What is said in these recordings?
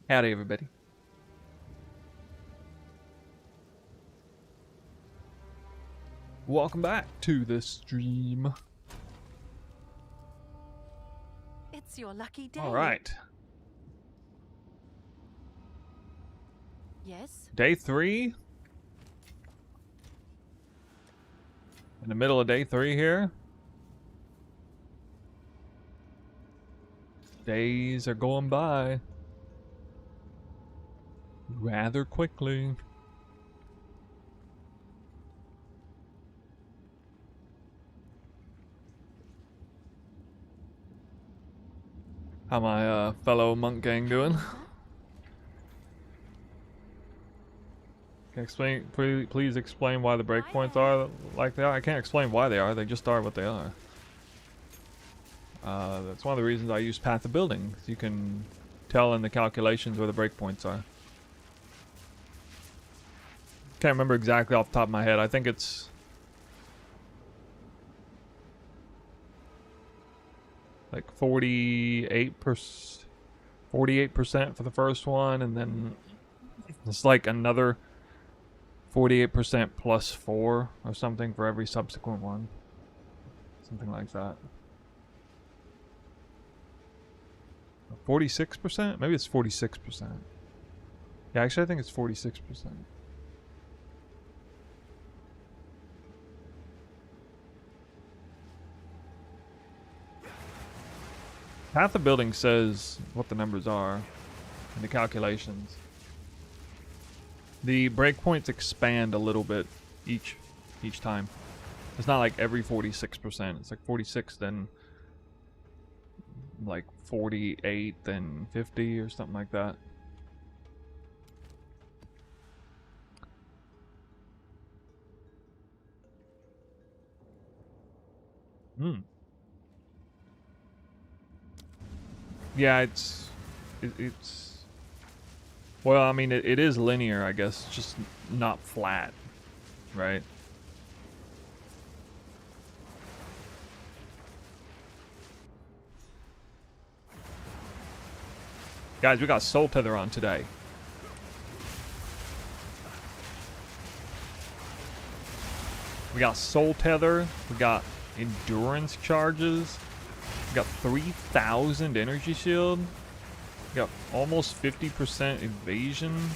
Howdy, everybody. Welcome back to the stream. It's your lucky day. All right. Yes. Day 3. In the middle of day 3 here. Days are going by rather quickly. How my fellow monk gang doing? Can explain, please explain why the breakpoints are like they are. I can't explain why they are. They just are what they are. That's one of the reasons I use Path of Building. You can tell in the calculations where the breakpoints are. Can't remember exactly off the top of my head. I think it's like 48% for the first one, and then it's like another 48% plus 4 or something for every subsequent one. Something like that. 46%? Maybe it's 46%. Yeah, actually I think it's 46%. Path of Building says what the numbers are in the calculations. The breakpoints expand a little bit each time. It's not like every 46%. It's like 46, then like 48, then 50 or something like that. Yeah, it's well, I mean, it is linear, I guess, just not flat, right? Guys, we got Soul Tether on today. We got Soul Tether, we got Endurance Charges, we got 3,000 Energy Shield, we got almost 50% Evasion.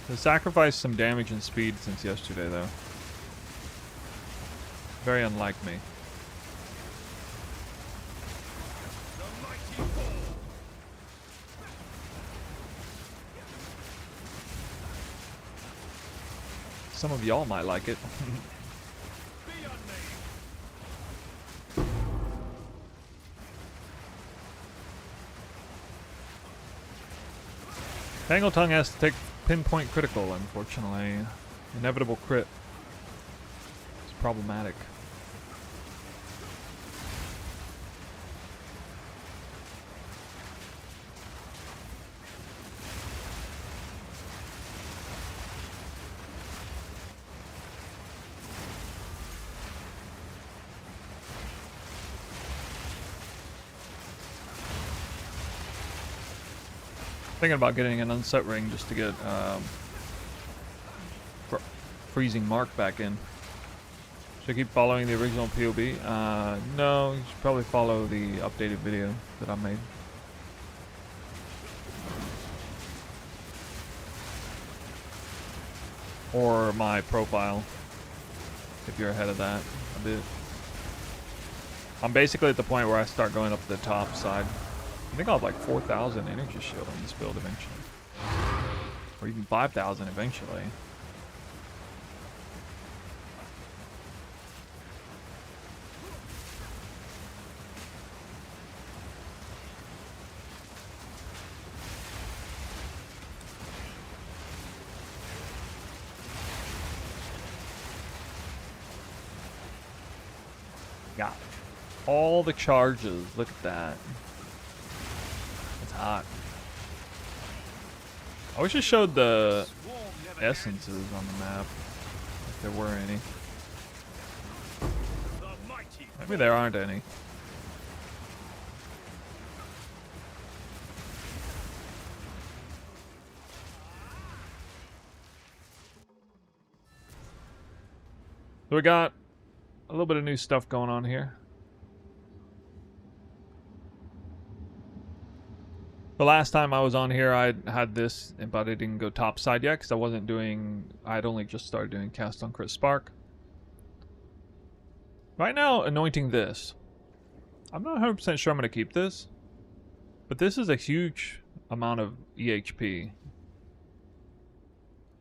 They sacrificed some damage and speed since yesterday, though. Very unlike me. Some of y'all might like it. Tangletongue has to take pinpoint critical, unfortunately. Inevitable crit. It's problematic. Thinking about getting an unset ring just to get freezing mark back in. Should I keep following the original POB? No, you should probably follow the updated video that I made. Or my profile, if you're ahead of that a bit. I'm basically at the point where I start going up the top side. I think I'll have like 4,000 energy shield on this build eventually. Or even 5,000 eventually. Got all the charges. Look at that. It's hot. I wish it showed the essences on the map, if there were any. Maybe there aren't any. So we got a little bit of new stuff going on here. The last time I was on here, I had this, but I didn't go topside yet because I wasn't doing. I had only just started doing cast on crit spark. Right now, anointing this. I'm not 100% sure I'm going to keep this, but this is a huge amount of EHP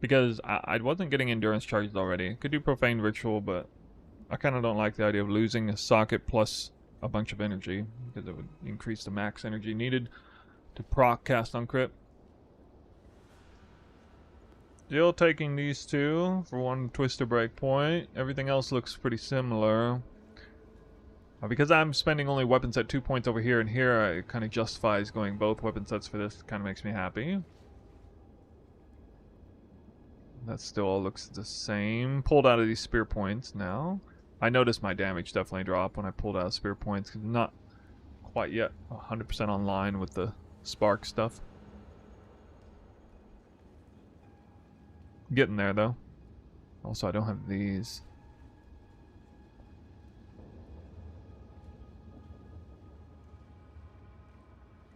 because I wasn't getting endurance charges already. Could do profane ritual, but I kind of don't like the idea of losing a socket plus a bunch of energy because it would increase the max energy needed to proc cast on crit. Still taking these two for one twister breakpoint. Everything else looks pretty similar. Because I'm spending only weapon set 2 points over here and here, it kind of justifies going both weapon sets for this. Kind of makes me happy. That still all looks the same. Pulled out of these spear points now. I noticed my damage definitely dropped when I pulled out of spear points because I'm not quite yet 100% online with the spark stuff. Getting there though. Also, I don't have these.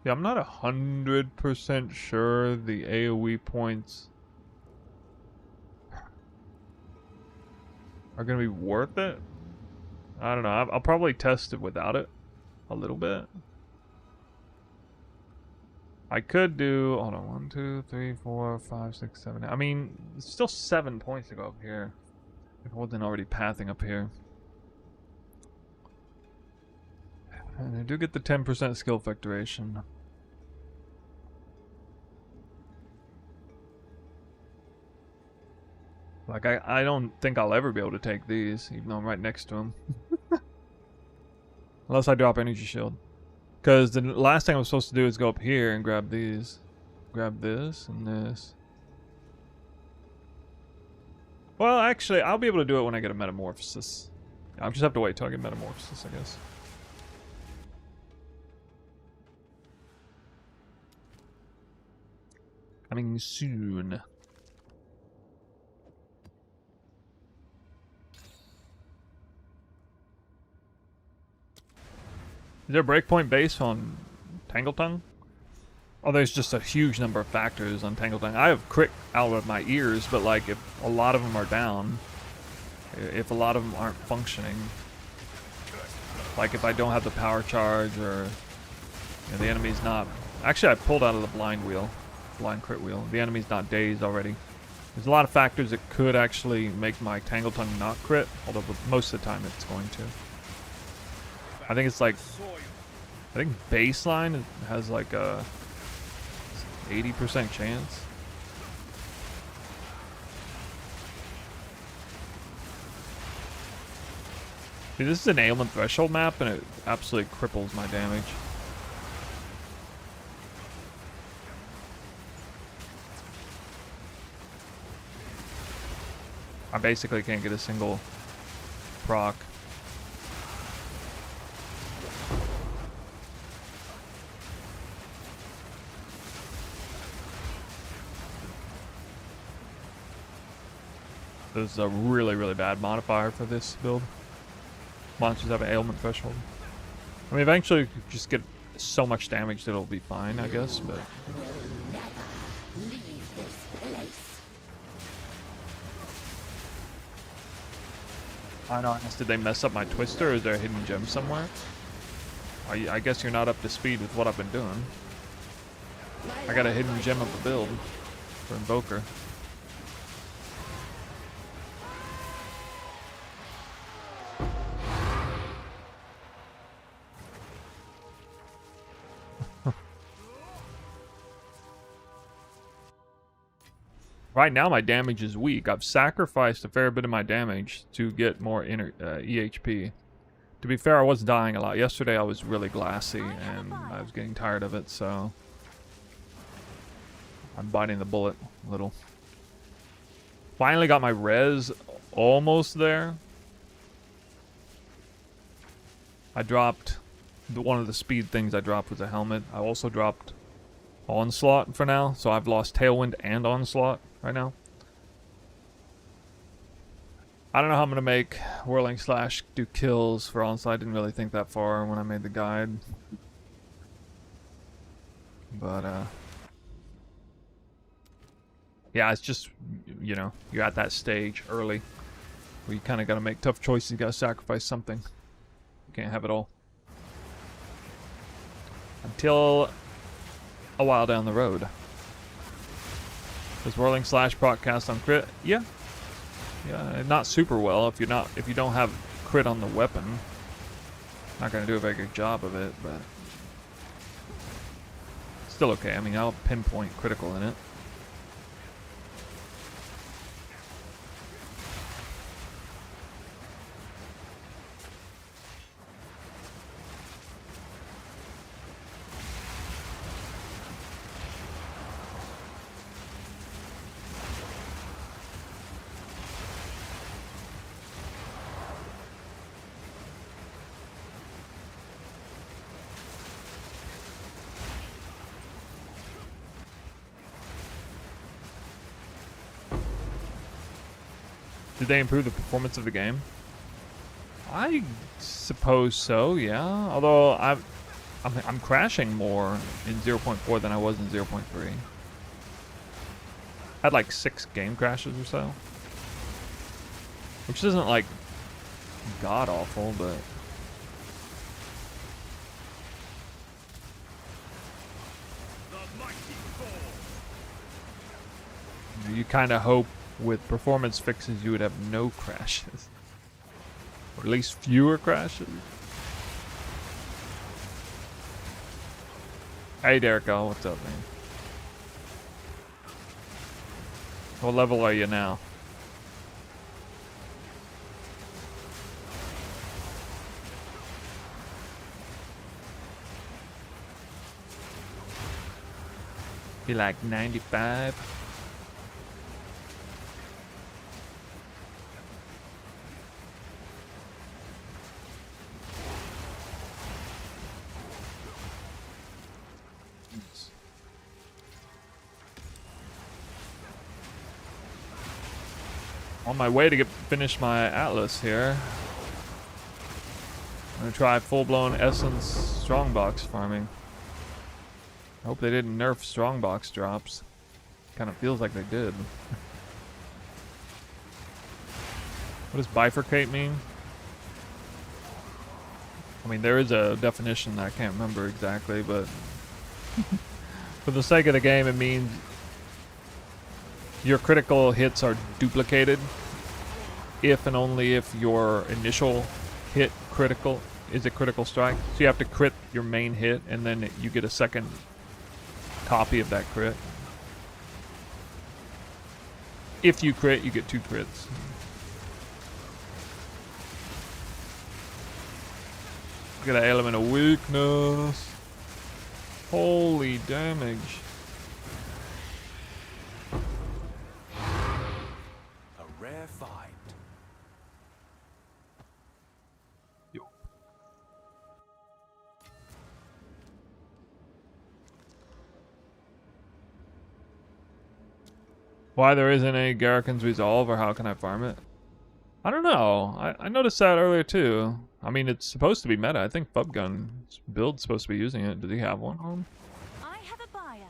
Yeah, I'm not 100% sure the AoE points are going to be worth it. I don't know. I'll probably test it without it a little bit. I could do, hold on, 1, 2, 3, 4, 5, 6, 7. I mean, it's still 7 points to go up here. If I wasn't already pathing up here. And I do get the 10% skill effectuation. Like, I don't think I'll ever be able to take these, even though I'm right next to them. Unless I drop energy shield. Because the last thing I was supposed to do is go up here and grab these. Grab this and this. Well, actually, I'll be able to do it when I get a metamorphosis. I'll just have to wait till I get metamorphosis, I guess. Coming soon. Is there a breakpoint base on Tangle Tongue? Oh, there's just a huge number of factors on Tangle Tongue. I have crit out of my ears, but like if a lot of them are down, if a lot of them aren't functioning, like if I don't have the power charge or the enemy's not... Actually, I pulled out of the blind crit wheel. The enemy's not dazed already. There's a lot of factors that could actually make my Tangle Tongue not crit, although most of the time it's going to. I think it's like, I think baseline has like a 80% chance. Dude, this is an ailment threshold map and it absolutely cripples my damage. I basically can't get a single proc. This is a really, really bad modifier for this build. Monsters have an ailment threshold. I mean, eventually you could just get so much damage that it'll be fine, I guess, but... I don't know, did they mess up my twister, or is there a hidden gem somewhere? I guess you're not up to speed with what I've been doing. I got a hidden gem of a build. for Invoker. Right now my damage is weak. I've sacrificed a fair bit of my damage to get more EHP. To be fair, I was dying a lot. Yesterday I was really glassy and I was getting tired of it, so I'm biting the bullet a little. Finally got my res almost there. I dropped one of the speed things I dropped was a helmet. I also dropped Onslaught for now, so I've lost Tailwind and Onslaught right now. I don't know how I'm going to make Whirling Slash do kills for Onslaught. I didn't really think that far when I made the guide. But, yeah, it's just, you know, you're at that stage early where you kind of got to make tough choices. You got to sacrifice something. You can't have it all. Until a while down the road. Does Whirling Slash proc cast on crit? Yeah. Yeah, not super well if you don't have crit on the weapon. Not gonna do a very good job of it, but still okay. I mean, I'll pinpoint critical in it. Did they improve the performance of the game? I suppose so, yeah. Although I'm crashing more in 0.4 than I was in 0.3. Had like 6 game crashes or so. Which isn't like god awful, but you kind of hope with performance fixes you would have no crashes. Or at least fewer crashes. Hey Derek-O, what's up, man? What level are you now? You like 95? On my way to finish my Atlas here. I'm gonna try full-blown Essence Strongbox farming. I hope they didn't nerf Strongbox drops. Kind of feels like they did. What does bifurcate mean? I mean, there is a definition that I can't remember exactly, but for the sake of the game, it means your critical hits are duplicated if and only if your initial hit critical is a critical strike. So you have to crit your main hit, and then you get a second copy of that crit. If you crit, you get 2 crits. Look at that element of weakness. Holy damage. A rare find. Why there isn't any Garrican's Resolve, or how can I farm it? I don't know. I noticed that earlier too. I mean, it's supposed to be meta. I think Bubgun's build's supposed to be using it. Does he have one? I have a buyer.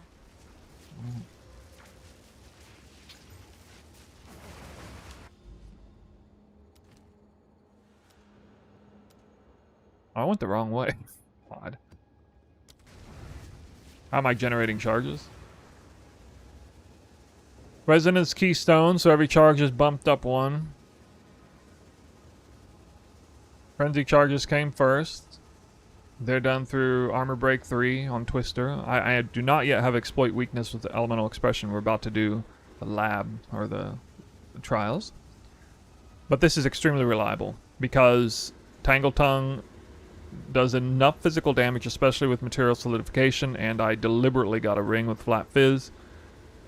I went the wrong way. Odd. How am I generating charges? Resonance Keystone, so every charge is bumped up 1. Frenzy charges came first. They're done through Armor Break 3 on Twister. I do not yet have Exploit Weakness with the Elemental Expression. We're about to do the lab, or the trials. But this is extremely reliable, because Tangle Tongue does enough physical damage, especially with Material Solidification, and I deliberately got a ring with Flat Fizz.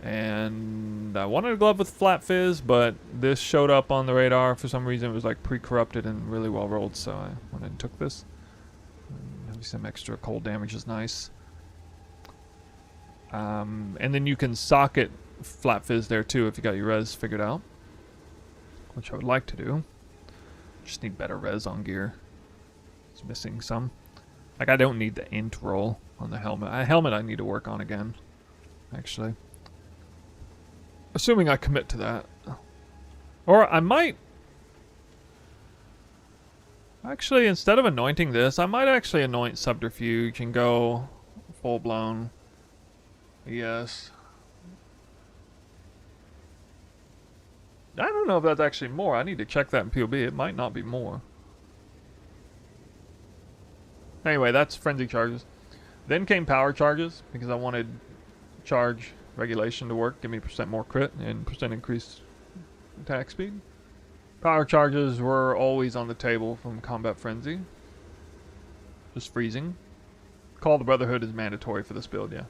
And I wanted a glove with Flat Fizz, but this showed up on the radar. For some reason, it was like pre-corrupted and really well rolled, so I went and took this. Having some extra cold damage is nice. And then you can socket Flat Fizz there too if you got your res figured out, which I would like to do. Just need better res on gear. It's missing some. Like, I don't need the int roll on the helmet. Helmet I need to work on again, actually. Assuming I commit to that. Or I might... Actually, instead of anointing this, I might actually anoint Subterfuge and go full-blown. Yes. I don't know if that's actually more. I need to check that in POB. It might not be more. Anyway, that's Frenzy charges. Then came Power charges, because I wanted charge regulation to work. Give me % more crit and % increased attack speed. Power charges were always on the table from Combat Frenzy. Just freezing. Call the Brotherhood is mandatory for this build, yeah.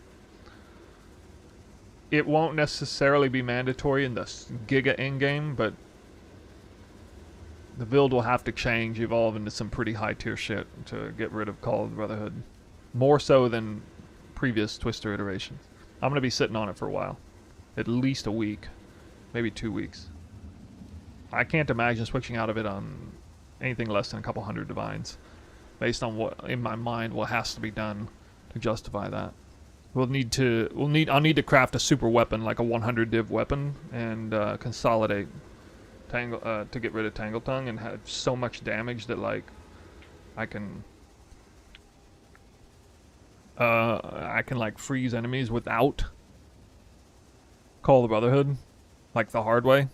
It won't necessarily be mandatory in the Giga endgame, but the build will have to change, evolve into some pretty high tier shit to get rid of Call of the Brotherhood. More so than previous Twister iterations. I'm going to be sitting on it for a while. At least a week. Maybe 2 weeks. I can't imagine switching out of it on anything less than a couple hundred divines. Based on what, in my mind, what has to be done to justify that. I'll need to craft a super weapon, like a 100 div weapon, and consolidate to get rid of Tangle Tongue, and have so much damage that, like, I can like freeze enemies without Call the Brotherhood, like the hard way.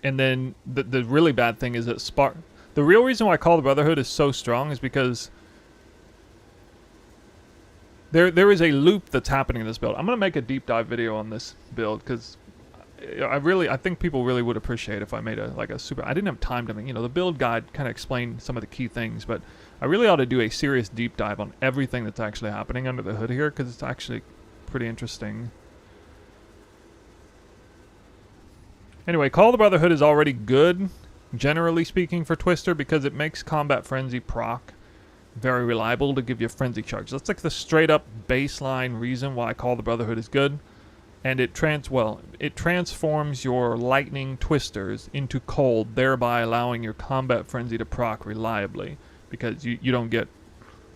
And then the really bad thing is that the real reason why Call the Brotherhood is so strong is because there is a loop that's happening in this build. I'm gonna make a deep dive video on this build because I think people really would appreciate if I made a super. I didn't have time to make, the build guide kind of explained some of the key things, but I really ought to do a serious deep dive on everything that's actually happening under the hood here, because it's actually pretty interesting. Anyway, Call the Brotherhood is already good, generally speaking, for Twister, because it makes Combat Frenzy proc very reliable to give you a Frenzy charge. That's like the straight up baseline reason why Call the Brotherhood is good. And it transforms your lightning twisters into cold, thereby allowing your Combat Frenzy to proc reliably. Because you don't get,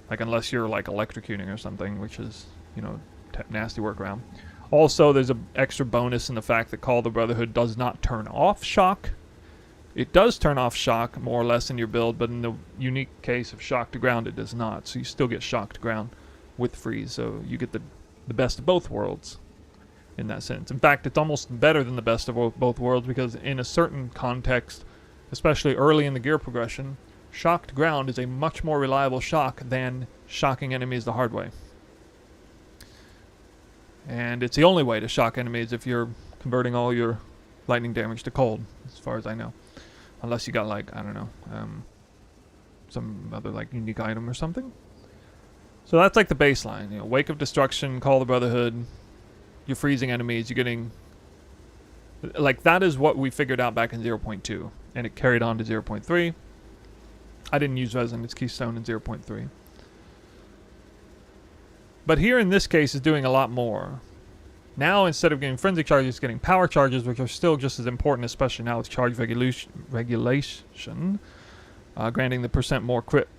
like, unless you're like electrocuting or something, which is, nasty workaround. Also, there's an extra bonus in the fact that Call the Brotherhood does not turn off shock. It does turn off shock, more or less, in your build, but in the unique case of shock to ground, it does not. So you still get shock to ground with freeze, so you get the best of both worlds in that sense. In fact, it's almost better than the best of both worlds, because in a certain context, especially early in the gear progression, shock to ground is a much more reliable shock than shocking enemies the hard way. And it's the only way to shock enemies if you're converting all your lightning damage to cold, as far as I know. Unless you got, like, I don't know, some other, like, unique item or something. So that's like the baseline. Wake of Destruction, Call the Brotherhood, you're freezing enemies, you're getting... Like, that is what we figured out back in 0.2. And it carried on to 0.3. I didn't use Resonance Keystone in 0.3. But here in this case is doing a lot more. Now, instead of getting Frenzy charges, it's getting Power charges, which are still just as important, especially now with charge regulation, granting the % more crit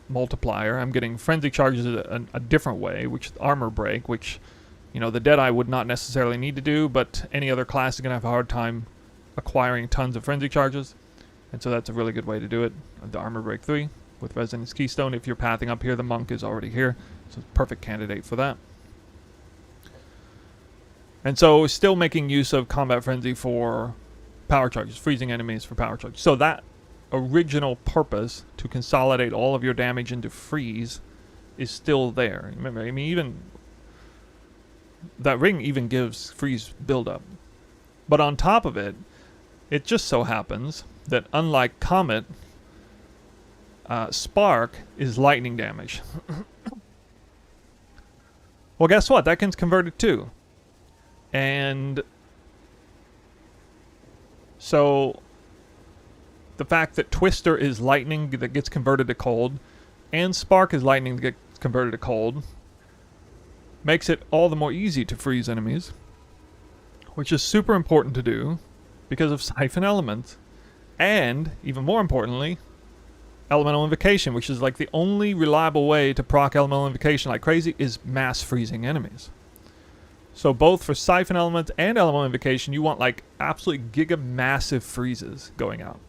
multiplier. I'm getting Frenzy charges a different way, which is Armor Break, which, the Deadeye would not necessarily need to do, but any other class is going to have a hard time acquiring tons of Frenzy charges. And so that's a really good way to do it. The Armor Break 3 with Resonance Keystone. If you're pathing up here, the Monk is already here, so it's a perfect candidate for that. And so still making use of Combat Frenzy for power charges, freezing enemies for power charges. So that original purpose to consolidate all of your damage into freeze is still there. Remember, I mean, even that ring even gives freeze buildup. But on top of it, it just so happens that unlike Comet, Spark is lightning damage. Well, guess what? That gets converted too. And so the fact that Twister is lightning that gets converted to cold, and Spark is lightning that gets converted to cold, makes it all the more easy to freeze enemies, which is super important to do because of Siphon Element, and, even more importantly, Elemental Invocation, which is like the only reliable way to proc Elemental Invocation like crazy, is mass freezing enemies. So both for Siphon Element and Elemental Invocation, you want like absolutely giga massive freezes going out.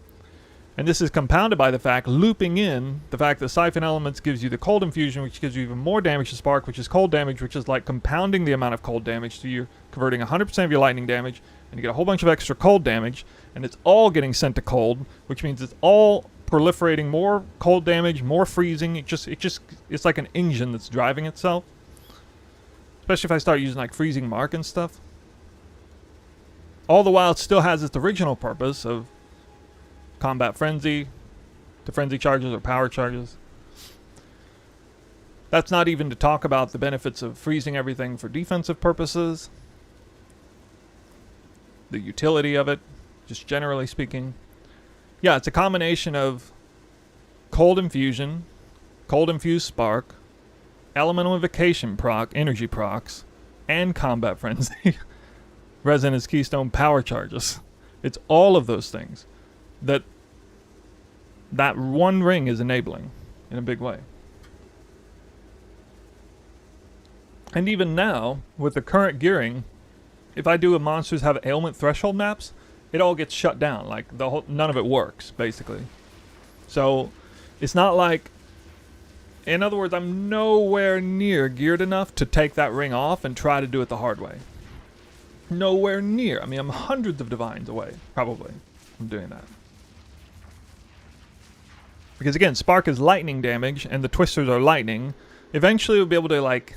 And this is compounded by the fact, looping in, the fact that Siphon Elements gives you the cold infusion, which gives you even more damage to Spark, which is cold damage, which is like compounding the amount of cold damage. So you're converting 100% of your lightning damage, and you get a whole bunch of extra cold damage, and it's all getting sent to cold, which means it's all proliferating more cold damage, more freezing. It's like an engine that's driving itself. Especially if I start using like freezing mark and stuff. All the while it still has its original purpose of combat frenzy, to frenzy charges or power charges. That's not even to talk about the benefits of freezing everything for defensive purposes. The utility of it, just generally speaking. Yeah, it's a combination of cold infusion, cold infused spark, elemental invocation proc, energy procs, and combat frenzy. Resonance keystone power charges. It's all of those things that one ring is enabling in a big way. And even now, with the current gearing, if I do a monsters have ailment threshold maps, it all gets shut down. Like none of it works, basically. So it's not like, in other words, I'm nowhere near geared enough to take that ring off and try to do it the hard way. Nowhere near. I mean, I'm hundreds of divines away, probably, from doing that. Because again, Spark is lightning damage, and the Twisters are lightning. Eventually we'll be able to, like,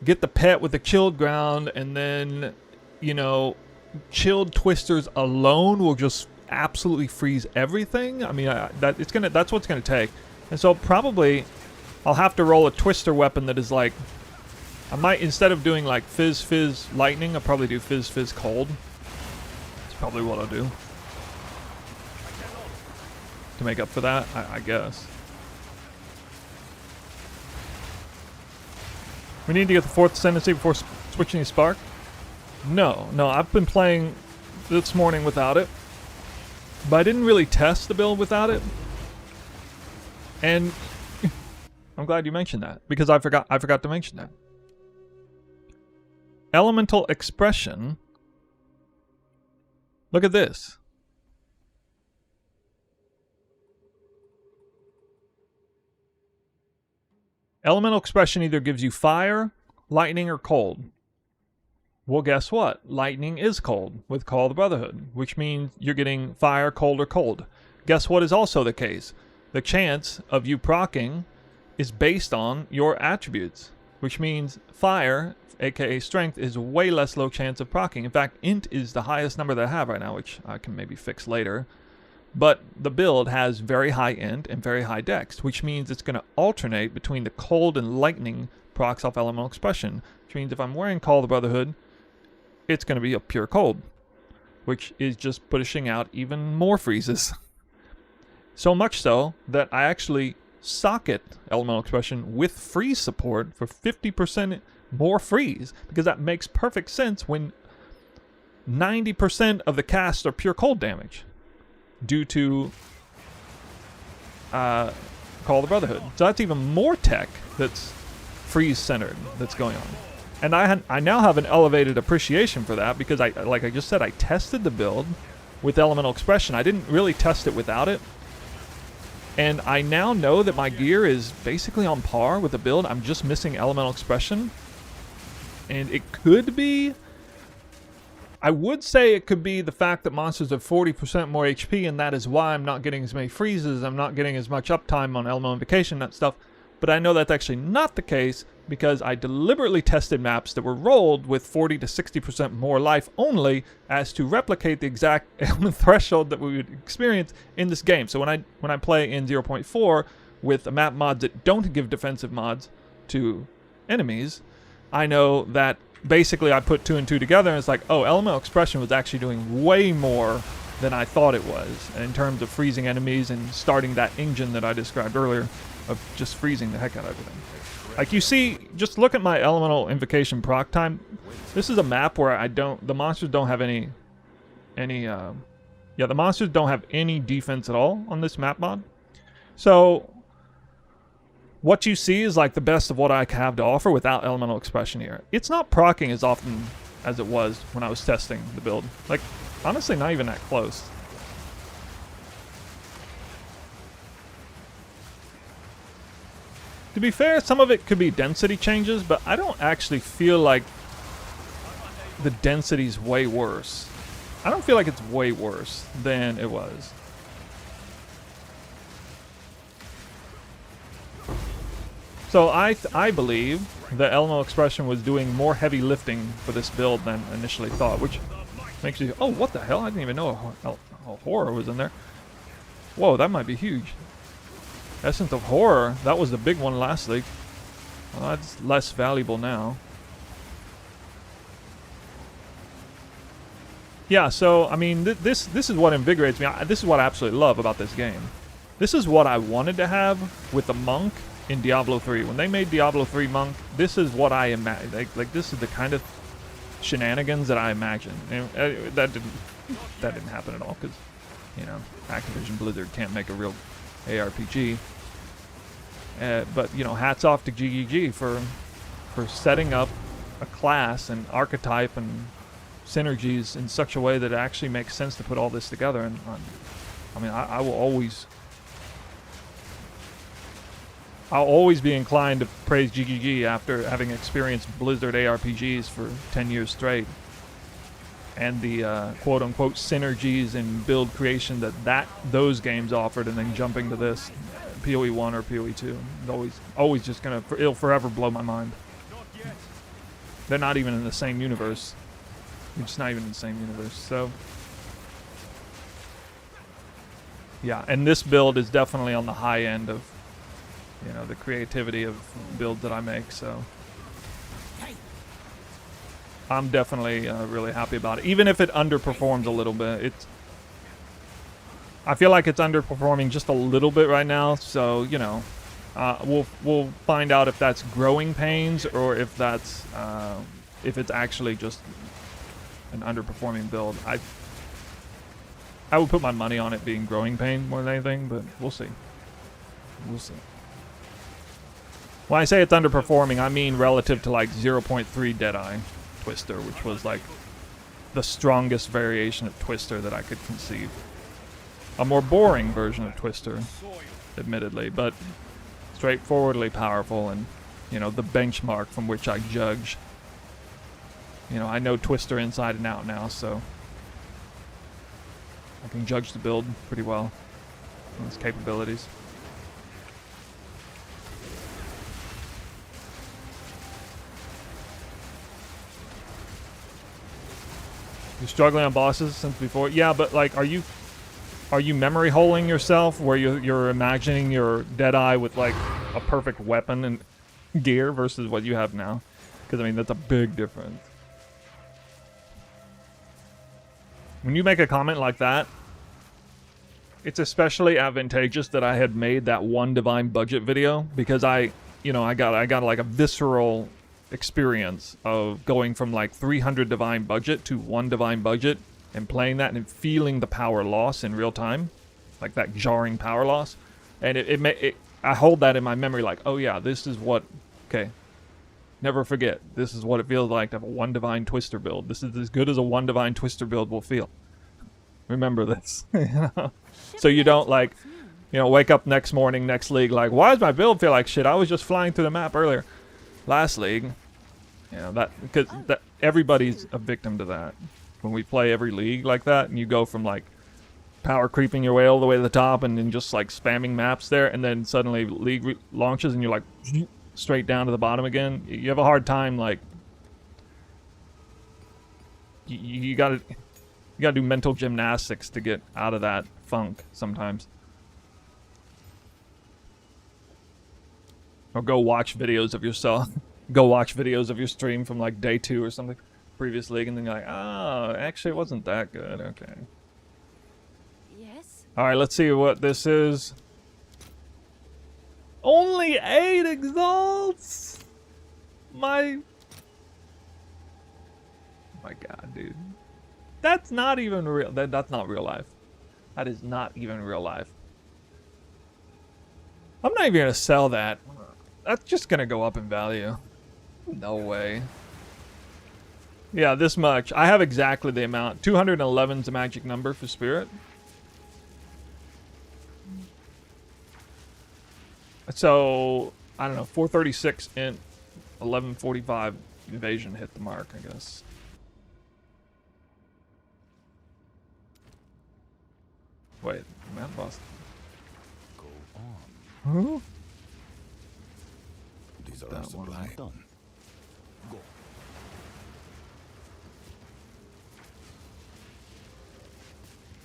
get the pet with the chilled ground, and then, you know, chilled Twisters alone will just absolutely freeze everything. I mean, that's what it's gonna take. And so probably I'll have to roll a Twister weapon that is like, I might, instead of doing like Fizz Fizz Lightning, I'll probably do Fizz Fizz Cold. That's probably what I'll do. To make up for that, I guess. We need to get the 4th Ascendancy before switching to Spark? No, I've been playing this morning without it. But I didn't really test the build without it. And I'm glad you mentioned that, because I forgot to mention that. Elemental Expression. Look at this. Elemental Expression either gives you fire, lightning, or cold. Well, guess what? Lightning is cold with Call of the Brotherhood, which means you're getting fire, cold, or cold. Guess what is also the case? The chance of you proccing is based on your attributes, which means fire, aka strength, is way less low chance of proccing. In fact, int is the highest number that I have right now, which I can maybe fix later. But the build has very high int and very high dex, which means it's going to alternate between the cold and lightning procs off elemental expression, which means if I'm wearing Call of the Brotherhood, it's going to be a pure cold, which is just pushing out even more freezes. So much so that I actually socket elemental expression with freeze support for 50% more freeze, because that makes perfect sense when 90% of the casts are pure cold damage due to Call of the Brotherhood. So that's even more tech that's freeze centered that's going on. And I now have an elevated appreciation for that, because like I just said, I tested the build with elemental expression. I didn't really test it without it. And I now know that my gear is basically on par with the build. I'm just missing elemental expression. And it could be I would say it could be the fact that monsters have 40% more HP, and that is why I'm not getting as many freezes, I'm not getting as much uptime on Elemental Invocation, that stuff. But I know that's actually not the case, because I deliberately tested maps that were rolled with 40 to 60% more life only, as to replicate the exact element threshold that we would experience in this game. So when I play in 0.4 with a map mods that don't give defensive mods to enemies, I know that basically I put 2 and 2 together, and it's like, oh, Elemental Expression was actually doing way more than I thought it was in terms of freezing enemies and starting that engine that I described earlier of just freezing the heck out of everything. Like you see, just look at my Elemental Invocation proc time. This is a map where the monsters don't have any the monsters don't have any defense at all on this map mod. So what you see is like the best of what I have to offer without Elemental Expression here. It's not proccing as often as it was when I was testing the build. Like, honestly, not even that close. To be fair, some of it could be density changes, but I don't actually feel like the density's way worse. I don't feel like it's way worse than it was. So I believe that Elemental Expression was doing more heavy lifting for this build than initially thought, which makes you, oh, what the hell? I didn't even know a horror was in there. Whoa, that might be huge. Essence of Horror, that was the big one last league. Well, that's less valuable now. Yeah, so, I mean, this is what invigorates me. This is what I absolutely love about this game. This is what I wanted to have with the Monk in Diablo 3. When they made Diablo 3 Monk, this is what I imagined. Like this is the kind of shenanigans that I imagined. And that didn't happen at all, because, you know, Activision Blizzard can't make a real ARPG. But, you know, hats off to GGG for setting up a class and archetype and synergies in such a way that it actually makes sense to put all this together. And I mean, I'll always be inclined to praise GGG after having experienced Blizzard ARPGs for 10 years straight. And the quote-unquote synergies in build creation that those games offered, and then jumping to this, PoE 1 or PoE 2. Always just gonna, it'll forever blow my mind. They're not even in the same universe. They're just not even in the same universe, so... Yeah, and this build is definitely on the high end of, you know, the creativity of builds that I make, so I'm definitely really happy about it. Even if it underperforms a little bit, I feel like it's underperforming just a little bit right now, so, you know, we'll find out if that's growing pains or if that's if it's actually just an underperforming build. I would put my money on it being growing pain more than anything, but we'll see. We'll see. When I say it's underperforming, I mean relative to like 0.3 Deadeye Twister, which was like the strongest variation of Twister that I could conceive. A more boring version of Twister, admittedly, but straightforwardly powerful, and, you know, the benchmark from which I judge. You know, I know Twister inside and out now, so I can judge the build pretty well and its capabilities. You're struggling on bosses since before? Yeah, but like, are you memory holing yourself where you're imagining your Deadeye with like a perfect weapon and gear versus what you have now? Because I mean, that's a big difference. When you make a comment like that, it's especially advantageous that I had made that one Divine Budget video, because I got like a visceral experience of going from like 300 Divine Budget to 1 Divine Budget and playing that and feeling the power loss in real time, like that jarring power loss. And I hold that in my memory, like, oh yeah, this is what, okay, never forget, this is what it feels like to have a 1 Divine Twister build. This is as good as a 1 Divine Twister build will feel. Remember this. You know? So you don't, like, you know, wake up next morning, next league, like, why does my build feel like shit? I was just flying through the map earlier. Last league, you know, because everybody's a victim to that. when we play every league like that, and you go from like power creeping your way all the way to the top and then just like spamming maps there, and then suddenly league launches and you're like straight down to the bottom again. You have a hard time, like you gotta do mental gymnastics to get out of that funk sometimes. Or go watch videos of yourself. Go watch videos of your stream from like day 2 or something, previous league, and then you're like, oh, actually it wasn't that good. Okay. Yes? Alright, let's see what this is. Only 8 exalts! My god, dude. That's not even real. That's not real life. That is not even real life. I'm not even gonna sell that. That's just gonna go up in value. No way. Yeah, this much. I have exactly the amount. 211 is the magic number for Spirit. So, I don't know, 436 int, 1145 evasion hit the mark, I guess. Wait, map boss. Go on. Huh? These are That our one supply. Done. Go.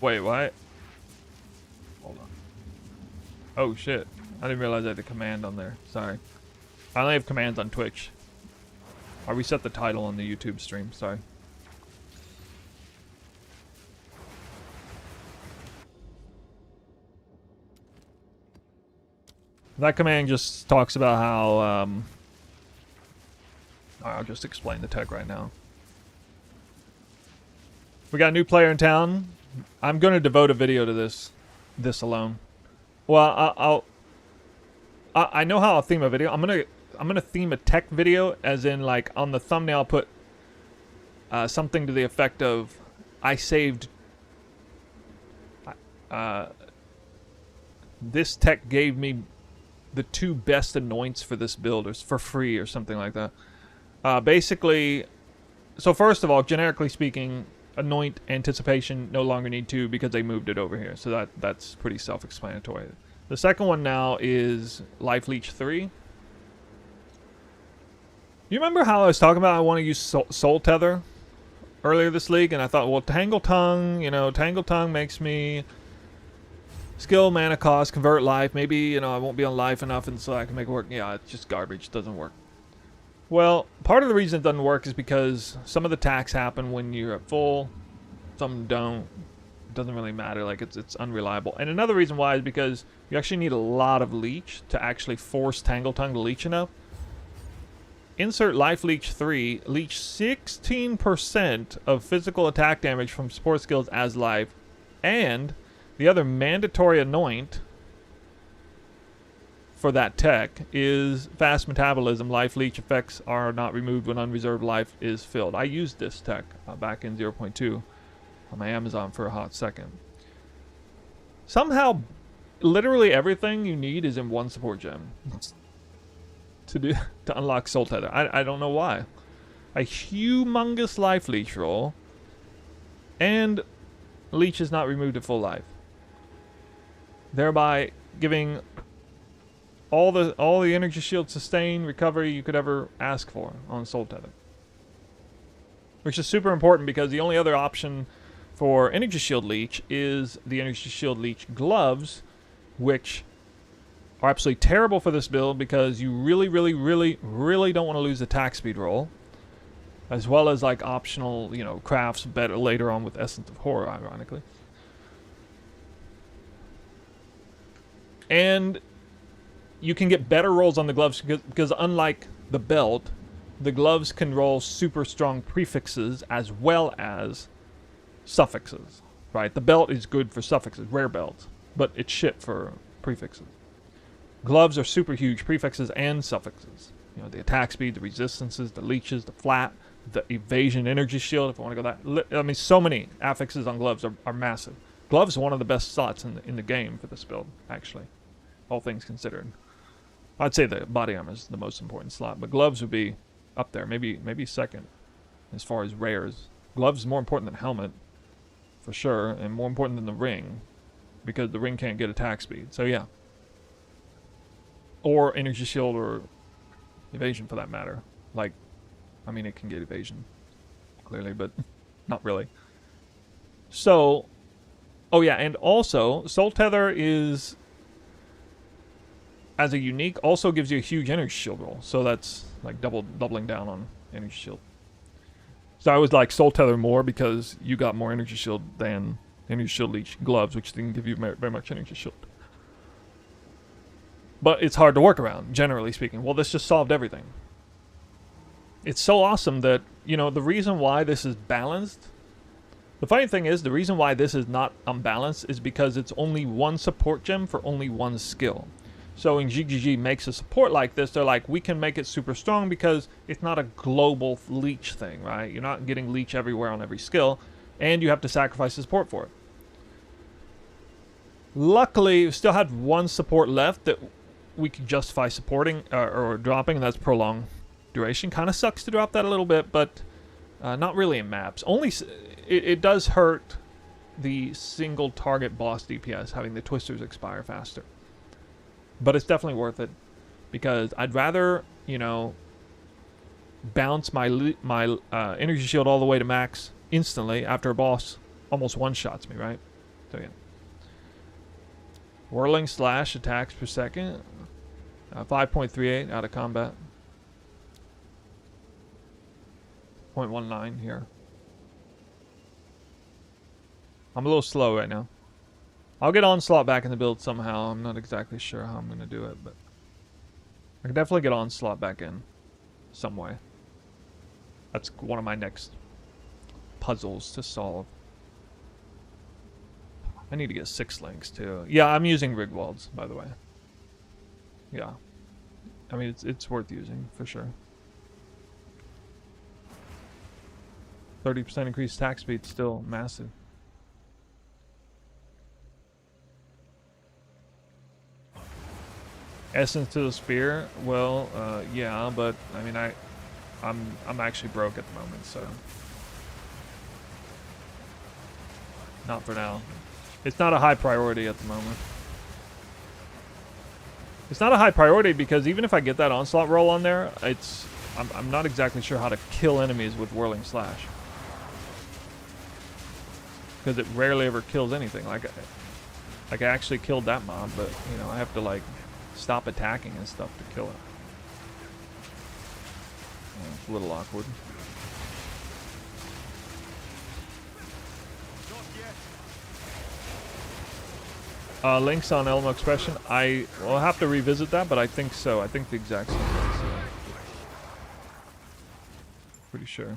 Wait, what? Hold on. Oh shit. I didn't realize I had the command on there. Sorry. I only have commands on Twitch. I reset the title on the YouTube stream. Sorry. That command just talks about how, I'll just explain the tech right now. We got a new player in town. I'm going to devote a video to this alone. Well, I know how I'll theme a video. I'm gonna theme a tech video, as in like on the thumbnail I'll put something to the effect of, I saved. This tech gave me the 2 best anoints for this build, or for free, or something like that. Basically, so first of all, generically speaking, anoint anticipation no longer need 2 because they moved it over here. So that's pretty self-explanatory. The second one now is Life Leech 3. You remember how I was talking about I want to use Soul Tether earlier this league, and I thought, well, Tangle Tongue, you know, Tangle Tongue makes me skill, mana cost, convert life. Maybe, you know, I won't be on life enough, and so I can make it work. Yeah, it's just garbage. It doesn't work. Well, part of the reason it doesn't work is because some of the attacks happen when you're at full, some don't. It doesn't really matter. Like, it's unreliable. And another reason why is because you actually need a lot of Leech to actually force Tangle Tongue to leech enough. Insert Life Leech 3, leech 16% of physical attack damage from support skills as life, and the other mandatory anoint for that tech is fast metabolism. Life Leech effects are not removed when unreserved life is filled. I used this tech back in 0.2 on my Amazon for a hot second. Somehow, literally everything you need is in one support gem to unlock Soul Tether. I don't know why. A humongous Life Leech roll, and Leech is not removed at full life, thereby giving all the energy shield sustain recovery you could ever ask for on Soul Tether, which is super important because the only other option for energy shield leech is the energy shield leech gloves, which are absolutely terrible for this build because you really don't want to lose attack speed roll, as well as like optional, you know, crafts better later on with Essence of Horror, ironically. And you can get better rolls on the gloves because unlike the belt, the gloves can roll super strong prefixes as well as suffixes, right? The belt is good for suffixes, rare belts, but it's shit for prefixes. Gloves are super huge prefixes and suffixes. You know, the attack speed, the resistances, the leeches, the flat, the evasion energy shield, if I want to go that. I mean, so many affixes on gloves are massive. Gloves are one of the best slots in the game for this build, actually, all things considered. I'd say the body armor is the most important slot, but gloves would be up there, maybe second as far as rares Gloves is more important than helmet, for sure, and more important than the ring, because the ring can't get attack speed. So yeah. Or energy shield or evasion for that matter. Like, I mean, it can get evasion, clearly, but not really. So, oh yeah, and also, Soul Tether is, as a unique, also gives you a huge energy shield roll. So that's like doubling down on energy shield. So I was like Soul Tether more because you got more energy shield than energy shield Leech gloves, which didn't give you very much energy shield. But it's hard to work around, generally speaking. Well, this just solved everything. It's so awesome that, you know, the reason why this is balanced. The funny thing is, the reason why this is not unbalanced is because it's only one support gem for only one skill. So when GGG makes a support like this, they're like, we can make it super strong because it's not a global Leech thing, right? You're not getting Leech everywhere on every skill, and you have to sacrifice the support for it. Luckily, we still had one support left that we could justify supporting or dropping, and that's prolonged duration. Kind of sucks to drop that a little bit, but not really in maps. Only it does hurt the single target boss DPS having the twisters expire faster. But it's definitely worth it because I'd rather, you know, bounce my energy shield all the way to max instantly after a boss almost one-shots me, right? So yeah. Whirling slash attacks per second. 5.38 out of combat. 0.19 here. I'm a little slow right now. I'll get Onslaught back in the build somehow. I'm not exactly sure how I'm going to do it, but I can definitely get Onslaught back in some way. That's one of my next puzzles to solve. I need to get 6 links too. Yeah, I'm using Rigwalds, by the way. Yeah. I mean, it's worth using, for sure. 30% increased attack speed, still massive. Essence to the spear? Well, yeah, but I mean, I'm actually broke at the moment, so not for now. It's not a high priority at the moment. It's not a high priority because even if I get that onslaught roll on there, I'm not exactly sure how to kill enemies with Whirling Slash. Because it rarely ever kills anything. Like I actually killed that mob, but you know, I have to like stop attacking and stuff to kill it. It's a little awkward. Links on Elmo Expression. I'll have to revisit that, but I think so. I think the exact same links. Pretty sure.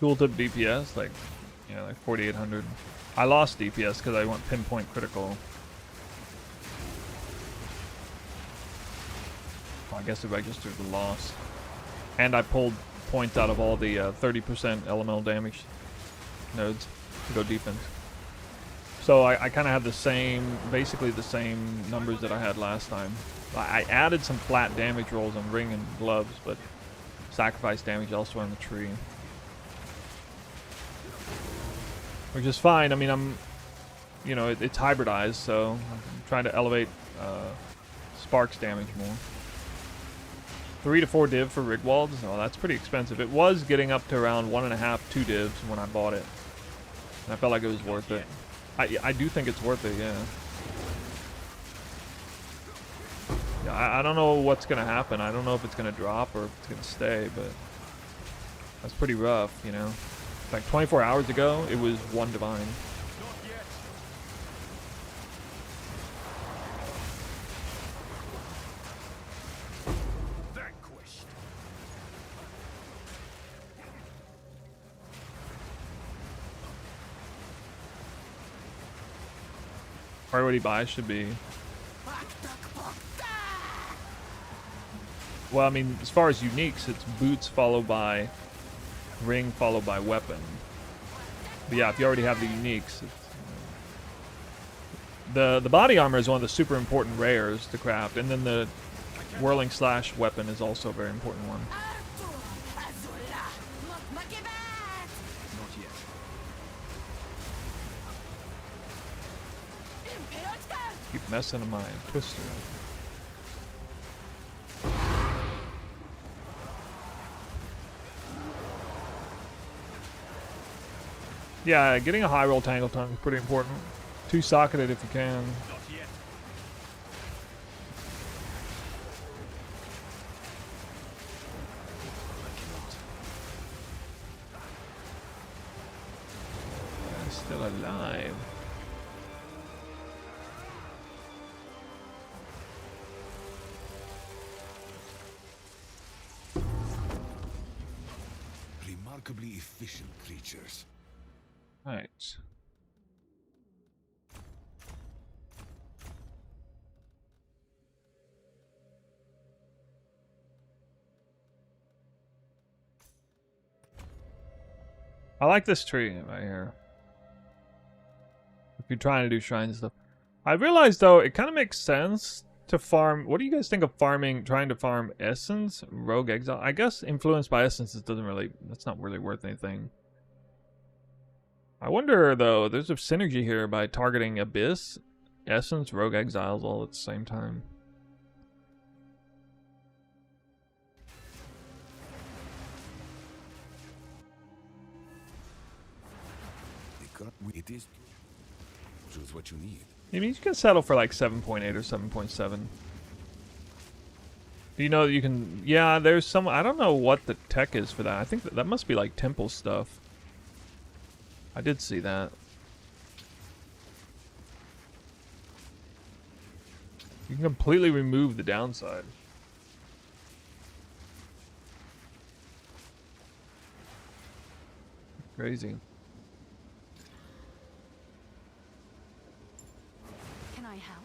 Dual tip DPS, like, you know, like 4,800. I lost DPS because I went pinpoint critical. Well, I guess it registered the loss. And I pulled points out of all the 30% elemental damage nodes to go defense. So I kind of have the same, basically the same numbers that I had last time. I added some flat damage rolls on ring and gloves, but sacrifice damage elsewhere in the tree. Which is fine. I mean, you know, it's hybridized, so I'm trying to elevate sparks damage more. 3 to 4 div for Rigwalds. Oh, that's pretty expensive. It was getting up to around 1.5, 2 divs when I bought it. And I felt like it was worth it. I do think it's worth it, yeah. Yeah, I don't know what's going to happen. I don't know if it's going to drop or if it's going to stay, but that's pretty rough, you know. Like 24 hours ago, it was 1 divine. Priority buy should be. Well, I mean, as far as uniques, it's boots followed by ring followed by weapon. But yeah, if you already have the uniques, it's, the body armor is one of the super important rares to craft, and then the whirling slash weapon is also a very important one. Not yet. Keep messing with my twister. Yeah, getting a high roll tangle tongue is pretty important. Two socketed if you can. Not yet. I'm still alive. Remarkably efficient creatures. Right. I like this tree right here. If you're trying to do shrine stuff. I realized though, it kind of makes sense to farm. What do you guys think of farming, trying to farm essence, rogue exile? I guess influenced by essences doesn't really, that's not really worth anything. I wonder though, there's a synergy here by targeting abyss, essence, rogue exiles all at the same time. It is. Choose what you need. I mean, you can settle for like 7.8 or 7.7. You know, you can, yeah, there's some, I don't know what the tech is for that. I think that must be like temple stuff. I did see that. You can completely remove the downside. Crazy. Can I help?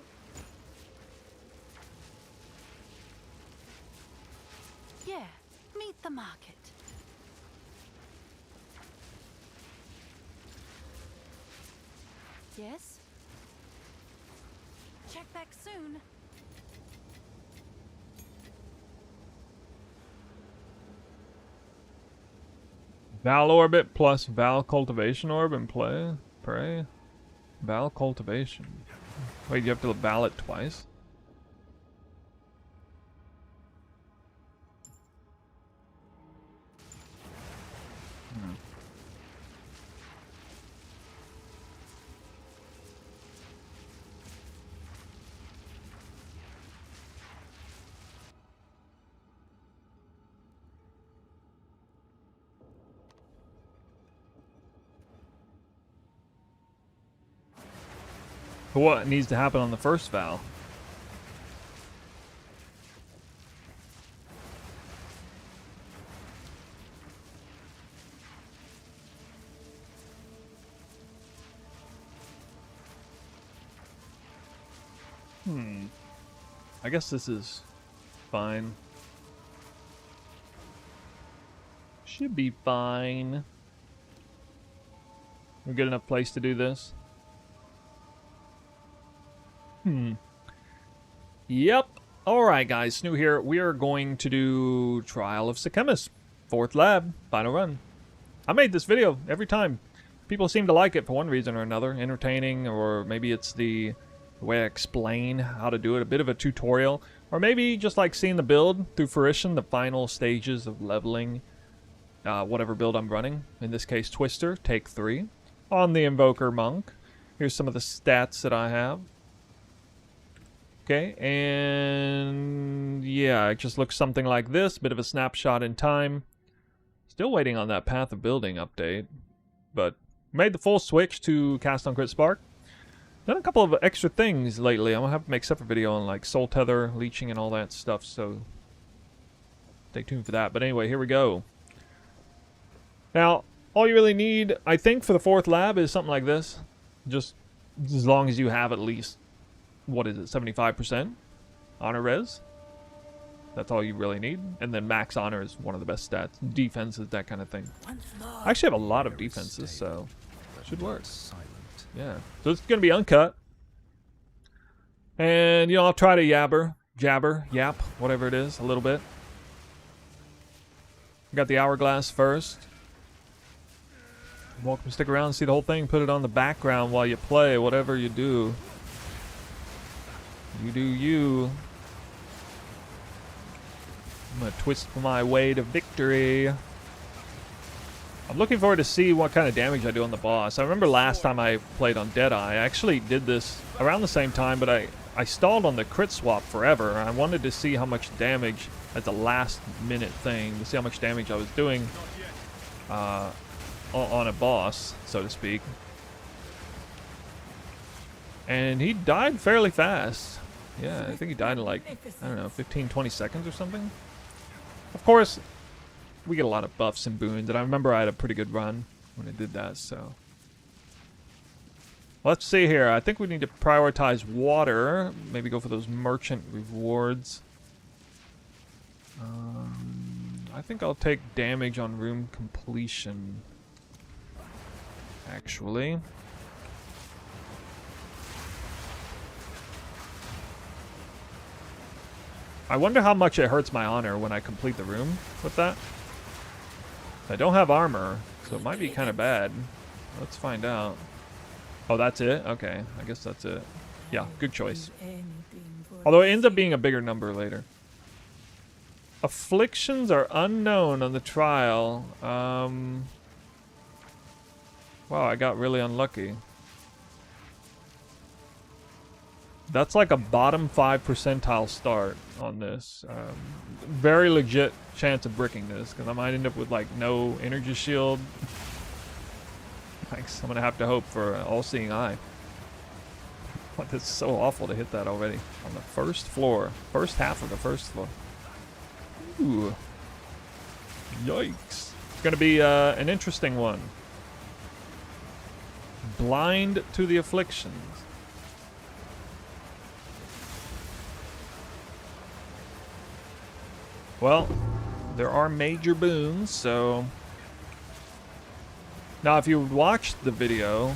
Yeah, meet the market. Yes? Check back soon. Val Orbit plus Val Cultivation Orb in play. Pray. Val Cultivation. Wait, you have to Val it twice? But what needs to happen on the first Val? I guess this is fine. Should be fine. We get enough place to do this. Yep. Alright guys, Snoo here. We are going to do Trial of Sykemis. 4th lab, final run. I made this video every time. People seem to like it for one reason or another. Entertaining, or maybe it's the way I explain how to do it. A bit of a tutorial. Or maybe just like seeing the build through fruition, the final stages of leveling whatever build I'm running. In this case, Twister, take 3. On the Invoker Monk. Here's some of the stats that I have. Okay, and yeah, it just looks something like this. Bit of a snapshot in time. Still waiting on that Path of Building update. But made the full switch to Cast on Crit Spark. Done a couple of extra things lately. I'm going to have to make a separate video on like Soul Tether, leeching, and all that stuff. So stay tuned for that. But anyway, here we go. Now, all you really need, I think, for the 4th lab is something like this. Just as long as you have at least, what is it, 75% honor res. That's all you really need. And then max honor is one of the best stats. Defenses, that kind of thing. I actually have a lot of defenses, so it should work. Yeah. So it's going to be uncut. And, you know, I'll try to yap, whatever it is, a little bit. Got the hourglass first. Welcome to stick around and see the whole thing. Put it on the background while you play, whatever you do. You do you. I'm going to twist my way to victory. I'm looking forward to see what kind of damage I do on the boss. I remember last time I played on Deadeye, I actually did this around the same time, but I stalled on the crit swap forever. I wanted to see how much damage, as a last minute thing, to see how much damage I was doing on a boss, so to speak. And he died fairly fast. Yeah, I think he died in like, I don't know, 15, 20 seconds or something. Of course, we get a lot of buffs and boons, and I remember I had a pretty good run when I did that, so. Let's see here. I think we need to prioritize water. Maybe go for those merchant rewards. I think I'll take damage on room completion. Actually. I wonder how much it hurts my honor when I complete the room with that. I don't have armor, so it might be kind of bad. Let's find out. Oh, that's it? Okay, I guess that's it. Yeah, good choice. Although it ends up being a bigger number later. Afflictions are unknown on the trial. Wow, I got really unlucky. That's like a bottom 5 percentile start on this. Very legit chance of bricking this, because I might end up with like no energy shield. Thanks. I'm gonna have to hope for an all-seeing eye. It's so awful to hit that already on the first floor, first half of the first floor. Ooh, yikes! It's gonna be an interesting one. Blind to the afflictions. Well, there are major boons, so... Now, if you watched the video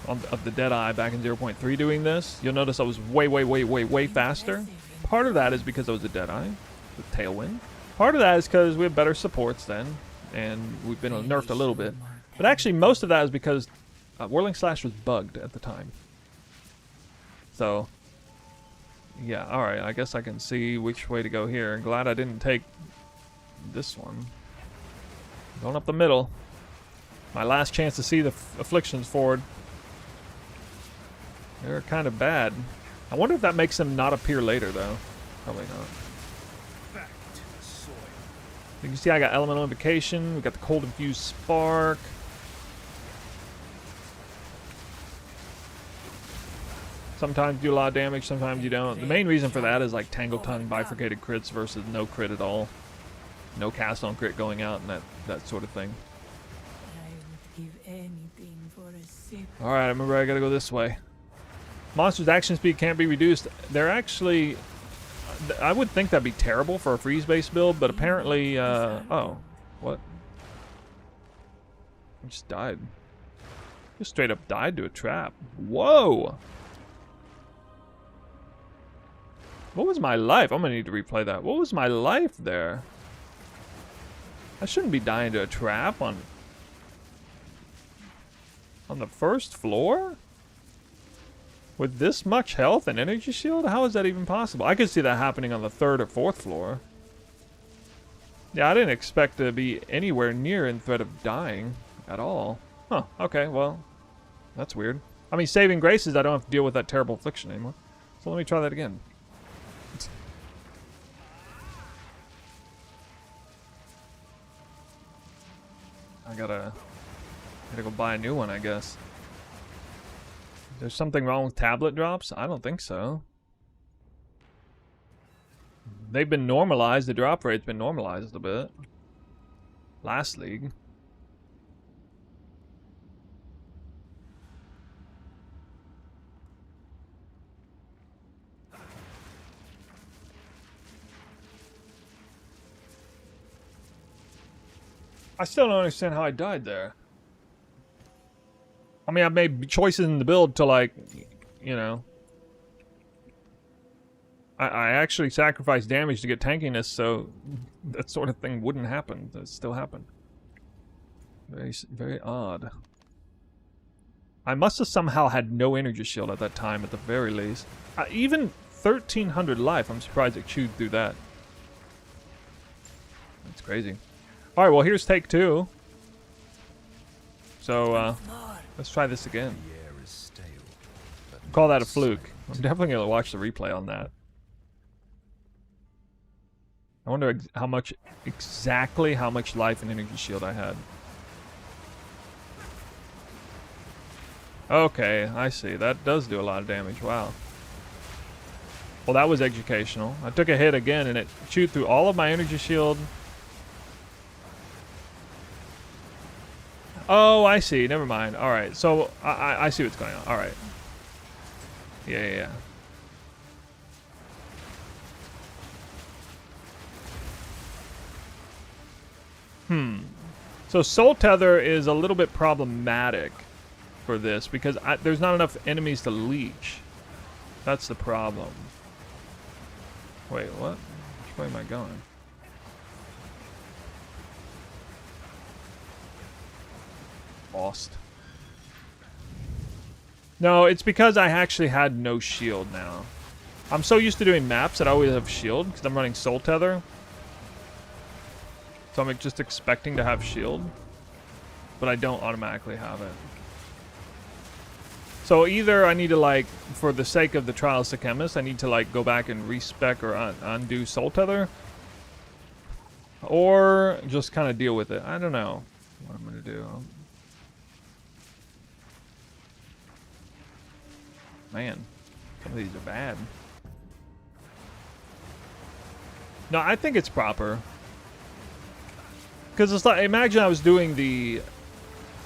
of the Deadeye back in 0.3 doing this, you'll notice I was way faster. Part of that is because I was a Deadeye with Tailwind. Part of that is because we have better supports then, and we've been nerfed a little bit. But actually, most of that is because Whirling Slash was bugged at the time. So... yeah, alright, I guess I can see which way to go here. Glad I didn't take this one. Going up the middle. My last chance to see the afflictions forward. They're kind of bad. I wonder if that makes them not appear later, though. Probably not. You can see I got Elemental Invocation. We got the Cold Infused Spark. Sometimes do a lot of damage, sometimes you don't. The main reason for that is like Tangle Tongue, bifurcated crits versus no crit at all. No cast on crit going out and that sort of thing. Alright, I remember I gotta go this way. Monsters' action speed can't be reduced. They're actually... I would think that'd be terrible for a freeze-based build, but apparently... oh. What? I just died. Just straight up died to a trap. Whoa! What was my life? I'm gonna need to replay that. What was my life there? I shouldn't be dying to a trap on the first floor? With this much health and energy shield? How is that even possible? I could see that happening on the 3rd or 4th floor. Yeah, I didn't expect to be anywhere near in threat of dying at all. Huh, okay, well, that's weird. I mean, saving grace is I don't have to deal with that terrible affliction anymore. So let me try that again. I gotta go buy a new one, I guess. There's something wrong with tablet drops? I don't think so. They've been normalized. The drop rate's been normalized a bit. Last league. I still don't understand how I died there. I mean, I made choices in the build to, like, you know. I actually sacrificed damage to get tankiness, so that sort of thing wouldn't happen. That still happened. Very, very odd. I must have somehow had no energy shield at that time, at the very least. Even 1,300 life, I'm surprised it chewed through that. That's crazy. Alright, well, here's take 2. So, let's try this again. Call that a fluke. I'm definitely going to watch the replay on that. I wonder exactly how much life and energy shield I had. Okay, I see. That does do a lot of damage. Wow. Well, that was educational. I took a hit again, and it chewed through all of my energy shield. Oh, I see. Never mind. All right. So, I see what's going on. All right. Yeah. So Soul Tether is a little bit problematic for this because there's not enough enemies to leech. That's the problem. Wait, what? Which way am I going? Lost. No, it's because I actually had no shield now. I'm so used to doing maps that I always have shield because I'm running Soul Tether. So I'm just expecting to have shield, but I don't automatically have it. So either I need to, like, for the sake of the Trials to Chemist, I need to, like, go back and respec or undo Soul Tether, or just kind of deal with it. I don't know what I'm going to do. Man, some of these are bad. No, I think it's proper. Because it's like, imagine I was doing the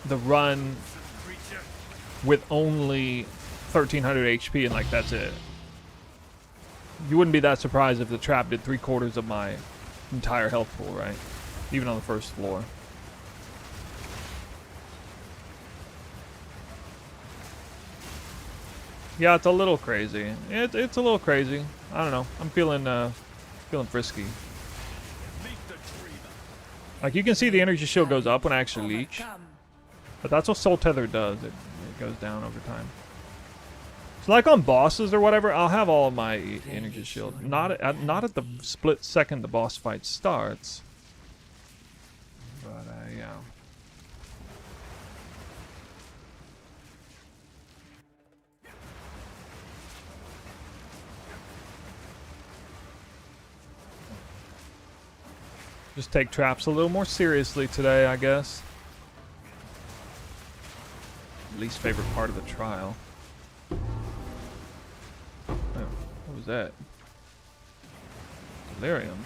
run with only 1,300 HP and, like, that's it. You wouldn't be that surprised if the trap did 3/4 of my entire health pool, right? Even on the first floor. Yeah, it's a little crazy. It's a little crazy. I don't know. I'm feeling frisky. Like, you can see the energy shield goes up when I actually leech. But that's what Soul Tether does. It goes down over time. So, like, on bosses or whatever, I'll have all of my energy shield. Not at the split second the boss fight starts. But, yeah. Just take traps a little more seriously today, I guess. Least favorite part of the trial. Oh, what was that? Delirium.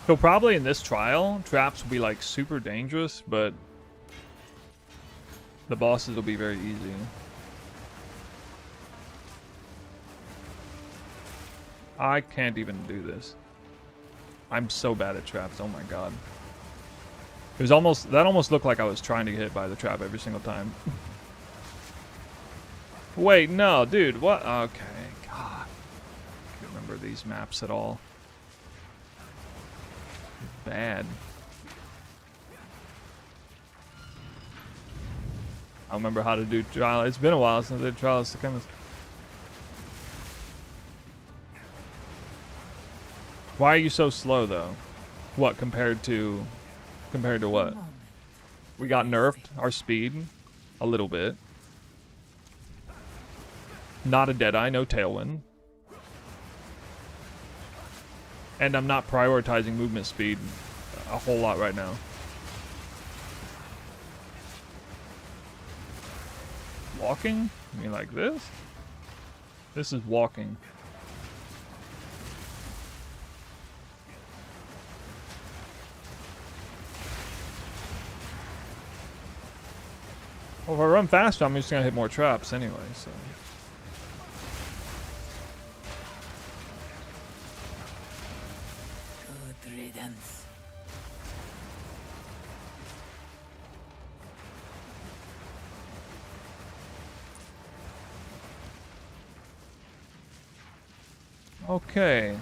So probably in this trial, traps will be, like, super dangerous, but the bosses will be very easy. I can't even do this. I'm so bad at traps, oh my god. It was almost, that almost looked like I was trying to get hit by the trap every single time. Wait, no, dude, what? Okay, god. I can't remember these maps at all. Bad. I don't remember how to do trial. It's been a while since I did Trials to Chemist. Why are you so slow though? What compared to what? We got nerfed our speed a little bit. Not a Deadeye, no Tailwind. And I'm not prioritizing movement speed a whole lot right now. Walking? You mean like this? This is walking. Well, if I run faster, I'm just gonna hit more traps anyway, so. Good riddance. Okay.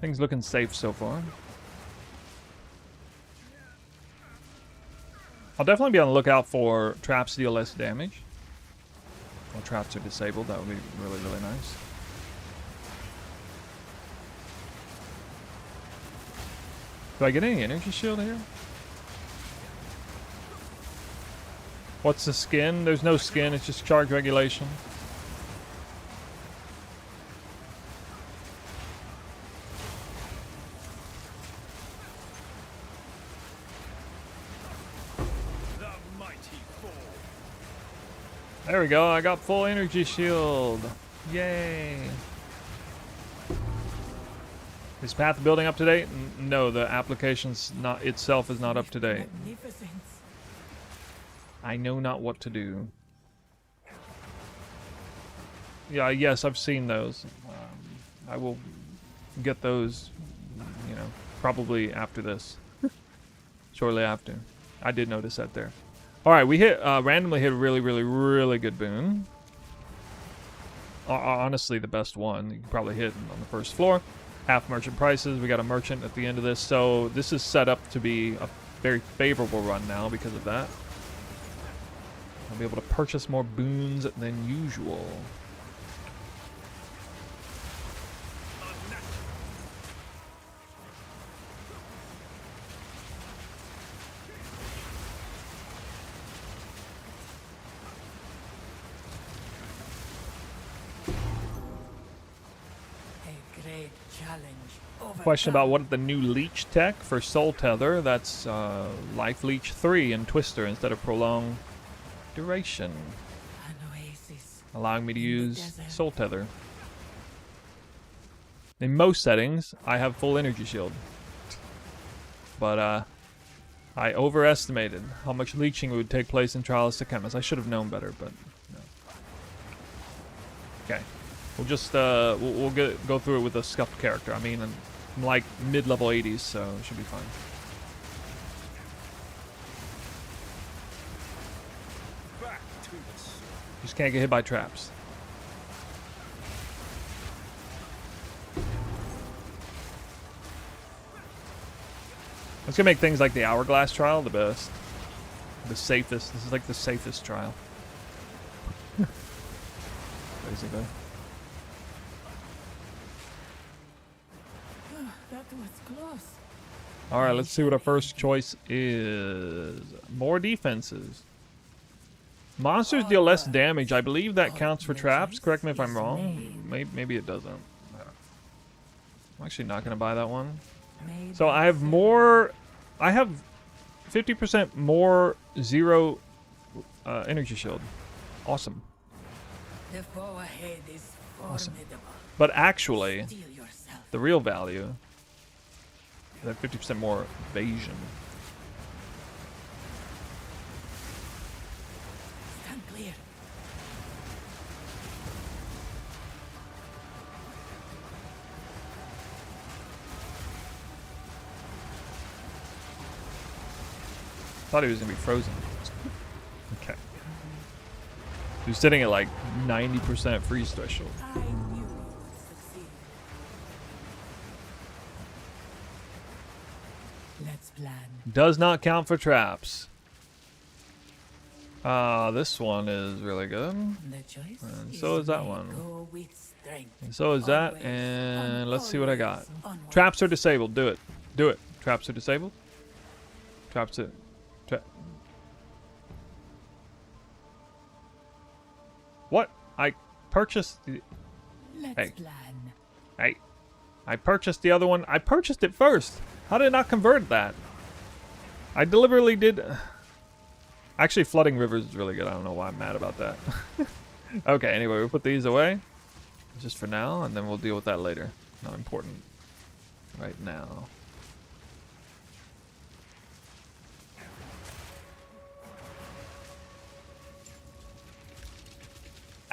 Things looking safe so far. I'll definitely be on the lookout for traps to deal less damage. When traps are disabled, that would be really, really nice. Do I get any energy shield here? What's the skin? There's no skin, it's just charge regulation. There we go, I got full energy shield. Yay. Is path building up to date? No, the application's not itself is not up to date. Magnificent. I know not what to do. Yeah, yes, I've seen those. I will get those, you know, probably after this. Shortly after. I did notice that there. Alright, we hit randomly hit a really, really, really good boon. Honestly, the best one. You can probably hit on the first floor. Half merchant prices. We got a merchant at the end of this. So this is set up to be a very favorable run now because of that. I'll be able to purchase more boons than usual. A great challenge. Question about what the new Leech tech for Soul Tether. That's Life Leech 3 and Twister instead of Prolonged Duration. An oasis. Allowing me to in the use desert. Soul Tether. In most settings, I have full energy shield. But I overestimated how much leeching would take place in Trials to Chemist. I should have known better, but no. Okay. We'll just we'll go through it with a scuffed character. I mean, I'm like mid-level 80s, so it should be fine. Just can't get hit by traps. It's gonna make things like the Hourglass trial the best. The safest. This is like the safest trial. Basically. That was close. Alright, let's see what our first choice is. More defenses. Monsters deal less damage. I believe that counts for traps. Correct me if I'm wrong. Maybe it doesn't. I'm actually not going to buy that one. So I have more... I have 50% more zero energy shield. Awesome. The foe ahead is Awesome. formidable. But actually, Steel yourself. the real value is that 50% more evasion. Stand clear. Thought he was going to be frozen. Okay. He was sitting at like 90% freeze threshold. I knew you would succeed. Let's plan. Does not count for traps. This one is really good. The choice And so is that made. one. Go with strength. And so is that. Always, And let's see what I got. onward. Traps are disabled. Do it. Do it. Traps are disabled. Traps are... What? I purchased... Let's Hey. plan. Hey. I purchased the other one. I purchased it first. How did I not convert that? I deliberately did... Actually, Flooding Rivers is really good. I don't know why I'm mad about that. Okay, anyway, we'll put these away. Just for now, and then we'll deal with that later. Not important. Right now.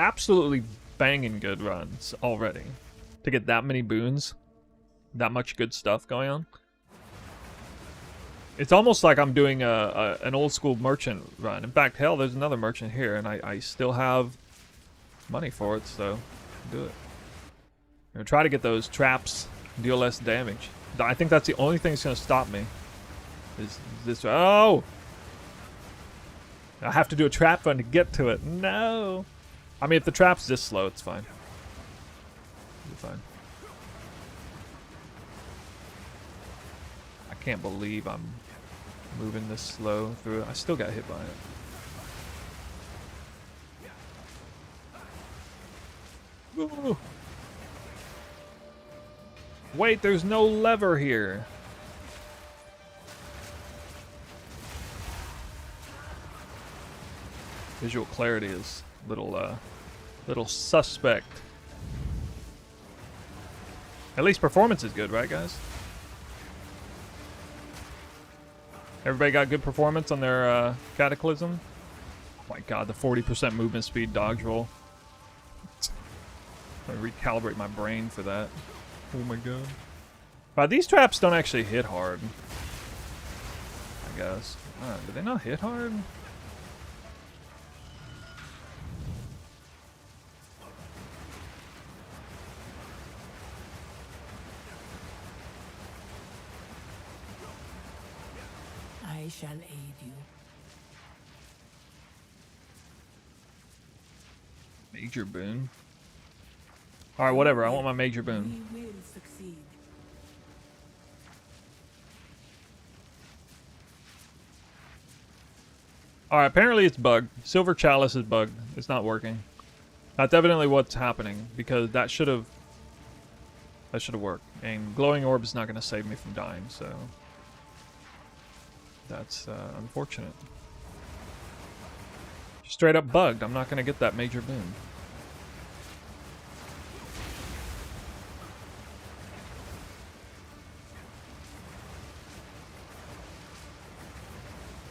absolutely banging good runs already. To get that many boons, that much good stuff going on. It's almost like I'm doing an old school merchant run. In fact, hell, there's another merchant here, and I still have money for it, so do it. I'm gonna try to get those traps, deal less damage. I think that's the only thing that's gonna stop me. Is this? Oh! I have to do a trap run to get to it. No! I mean, if the trap's this slow, it's fine. It'll be fine. I can't believe I'm moving this slow through it. I still got hit by it. Ooh. Wait, there's no lever here. Visual clarity is little suspect. At least performance is good, right, guys? Everybody got good performance on their Cataclysm? Oh my god, the 40% movement speed dodge roll. I recalibrate my brain for that. Oh my god. These traps don't actually hit hard. I guess. Do they not hit hard? I shall aid you. Major boon. Alright, whatever. I want my major boon. We will succeed. Alright, apparently it's bugged. Silver Chalice is bugged. It's not working. That's evidently what's happening, because that should have worked. And Glowing Orb is not going to save me from dying, so that's unfortunate. Straight up bugged. I'm not going to get that major boon.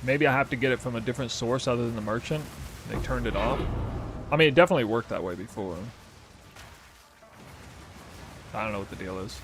Maybe I have to get it from a different source other than the merchant. They turned it off. I mean, it definitely worked that way before. I don't know what the deal is.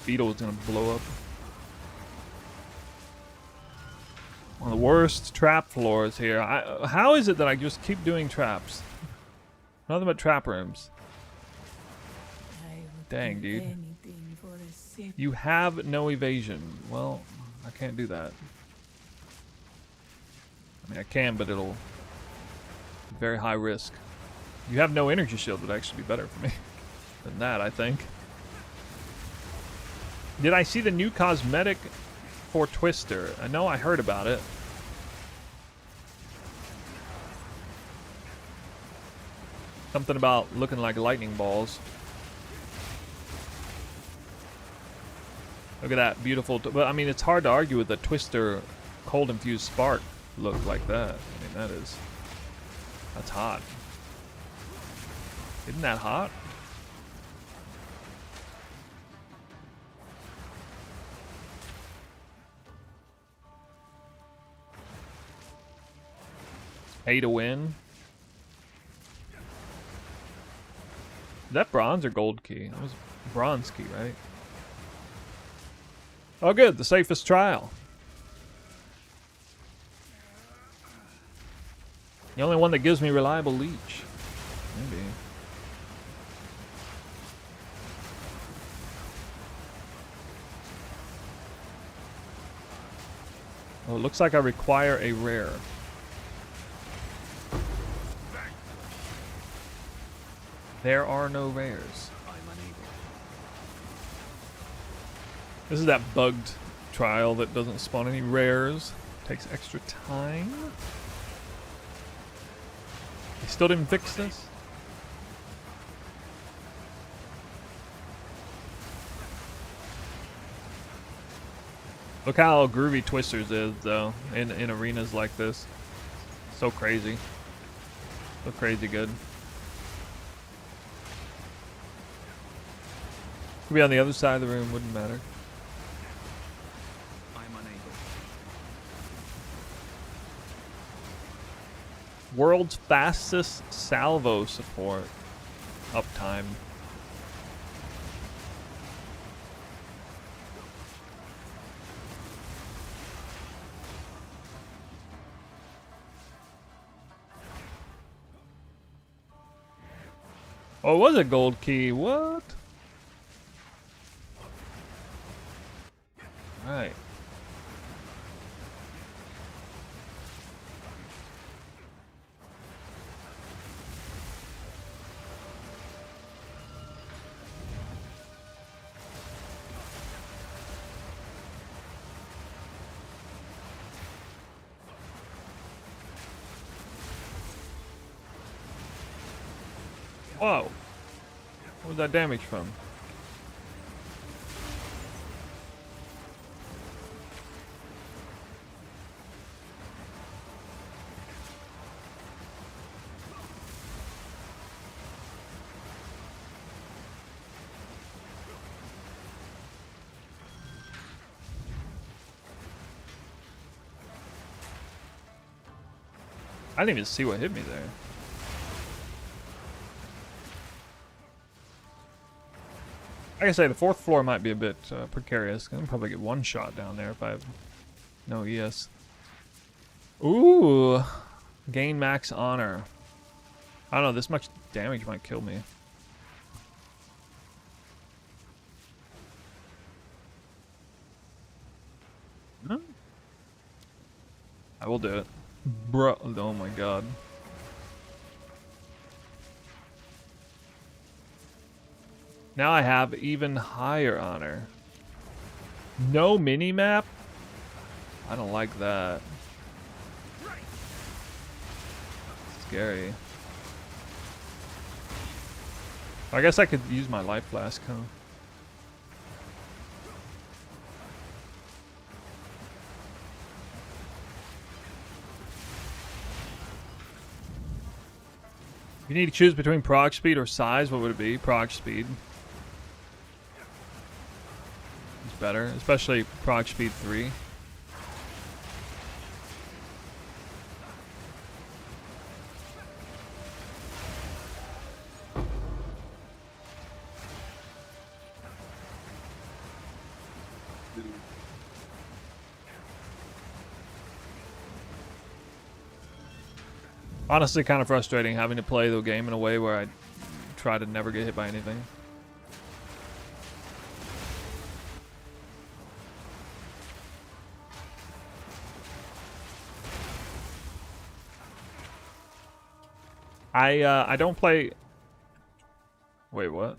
Beetle is gonna blow up. One of the worst trap floors here. How is it that I just keep doing traps? Nothing but trap rooms. I would Dang, do dude. anything for a sip. You have no evasion. Well, I can't do that. I mean, I can, but it'll be very high risk. You have no energy shield would actually be better for me than that, I think. Did I see the new cosmetic for Twister? I know I heard about it. Something about looking like lightning balls. Look at that beautiful. But I mean, it's hard to argue with the Twister cold infused spark look like that. I mean, that's hot. Isn't that hot? Pay to win. Is that bronze or gold key? That was bronze key, right? Oh good, the safest trial. The only one that gives me reliable leech. Maybe. Oh, it looks like I require a rare. There are no rares. This is that bugged trial that doesn't spawn any rares. Takes extra time. They still didn't fix this? Look how groovy Twisters is, though, in arenas like this. So crazy. So crazy good. Could be on the other side of the room, wouldn't matter. I'm unable. World's fastest salvo support. Uptime. Oh, it was a gold key. What? Right. Whoa. What was that damage from? I didn't even see what hit me there. Like I say, the fourth floor might be a bit precarious. I can probably get one shot down there if I have no ES. Ooh, gain max honor. I don't know, this much damage might kill me. No? I will do it. Bro, oh my god. Now I have even higher honor. No mini-map? I don't like that. Scary. I guess I could use my life flask, huh? If you need to choose between prog speed or size, what would it be? Prog speed. It's better, especially prog speed 3. Honestly, kind of frustrating having to play the game in a way where I try to never get hit by anything. I don't play. Wait, what?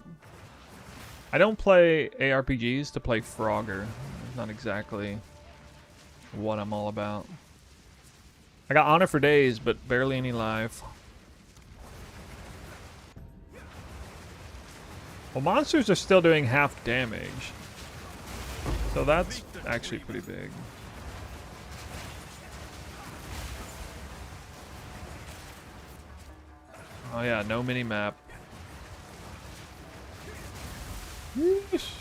I don't play ARPGs to play Frogger. It's not exactly what I'm all about. I got honor for days, but barely any life. Well, monsters are still doing half damage. So that's actually pretty big. Oh yeah, no mini-map. Yeesh.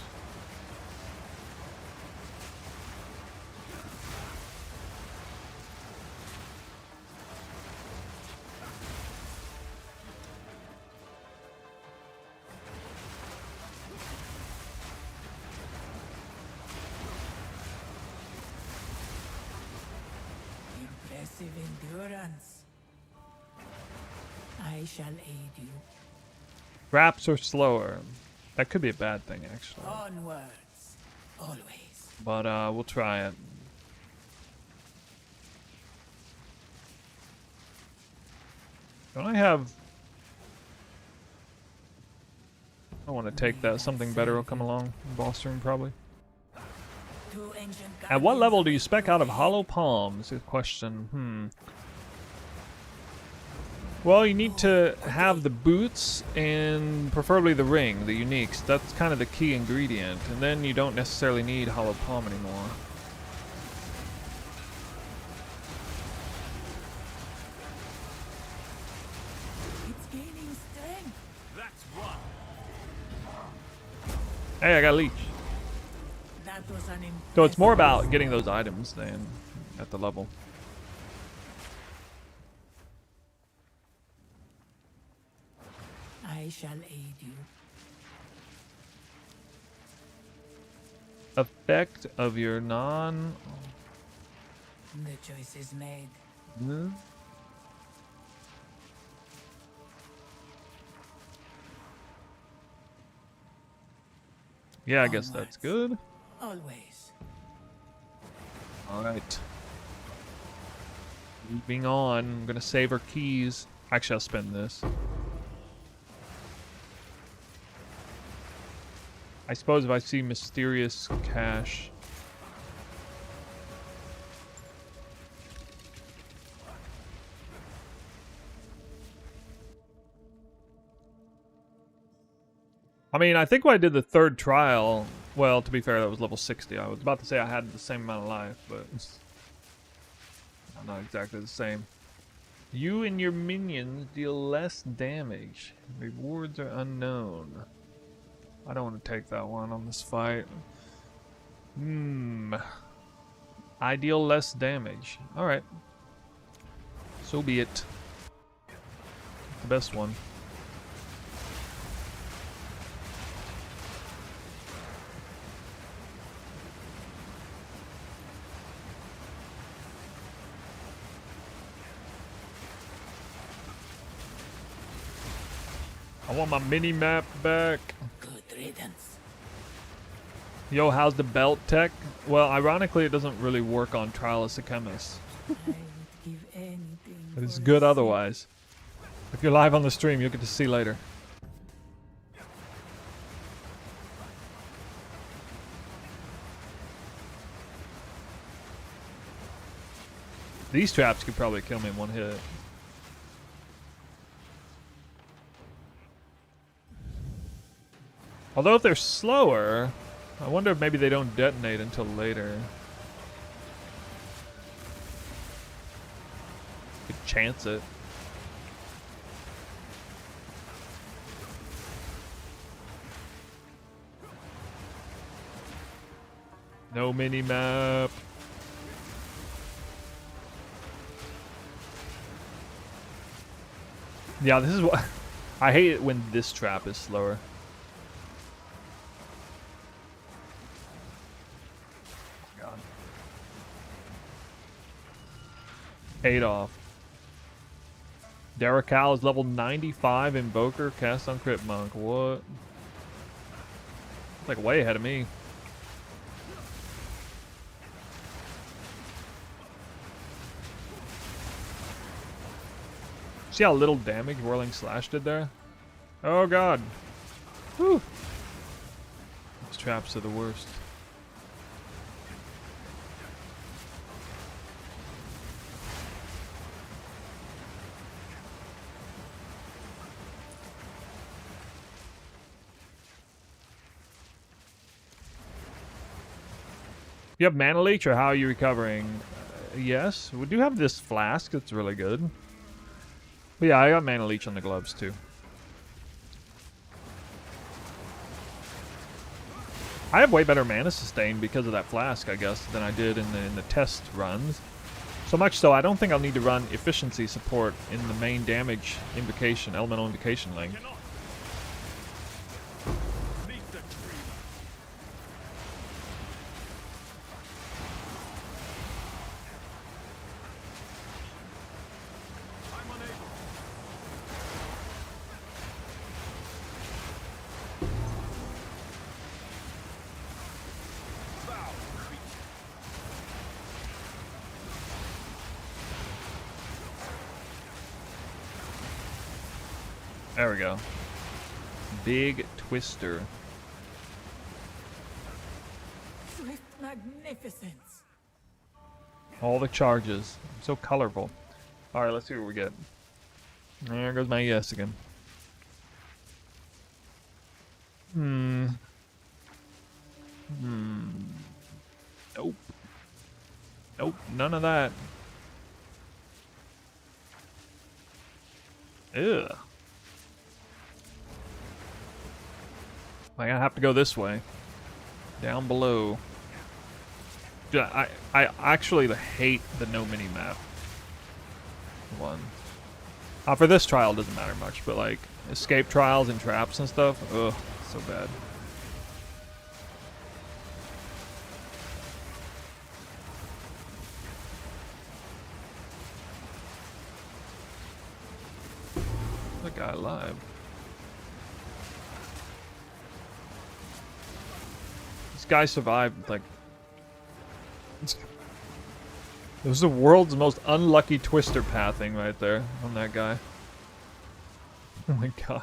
Impressive endurance. I shall aid you. Wraps are slower. That could be a bad thing, actually. Onwards. Always. But we'll try it. Don't I have... I want to take that. Something better will come along. Boss room, probably. two ancient At what guardians level of do you spec out of Victory. hollow palms? Good question. Well, you need to have the boots and preferably the ring, the uniques. That's kind of the key ingredient. And then you don't necessarily need hollow palm anymore. It's gaining strength. That's one. Hey, I got Leech. That was an So it's more impressive about getting those items than at the level. I shall aid you. Effect of your non... The choice is made. Yeah, I guess that's good. Always. Alright. Moving on. I'm gonna save our keys. Actually, I'll spend this. I suppose if I see mysterious cash. I mean, I think when I did the third trial, well, to be fair, that was level 60. I was about to say I had the same amount of life, but not exactly the same. You and your minions deal less damage. Rewards are unknown. I don't want to take that one on this fight. I deal less damage. Alright. So be it. The best one. I want my mini map back. Good riddance. Yo, how's the belt tech? Well, ironically, it doesn't really work on Trial as a Chemist. I would give anything. But it's for good a otherwise. If you're live on the stream, you'll get to see later. These traps could probably kill me in one hit. Although if they're slower, I wonder if maybe they don't detonate until later. Could chance it. No mini map. Yeah, this is what I hate it when this trap is slower. God. 8 off. Daracal is level 95 Invoker, cast on Crypt Monk. What? Like way ahead of me. See how little damage Whirling Slash did there? Oh god. Whew. These traps are the worst. You have Mana Leech, or how are you recovering? Yes, we do have this flask that's really good. But yeah, I got Mana Leech on the gloves too. I have way better mana sustain because of that flask, I guess, than I did in the test runs. So much so, I don't think I'll need to run efficiency support in the main damage invocation, elemental invocation lane. There we go. Big Twister. Swift knife magnificence. All the charges. So colorful. Alright, let's see what we get. There goes my yes again. Nope. Nope, none of that. Ugh. I have to go this way. Down below. Yeah, I actually hate the no mini map one. For this trial it doesn't matter much, but like escape trials and traps and stuff, ugh, so bad. That guy alive. This guy survived like. It was the world's most unlucky twister pathing right there on that guy. Oh my god.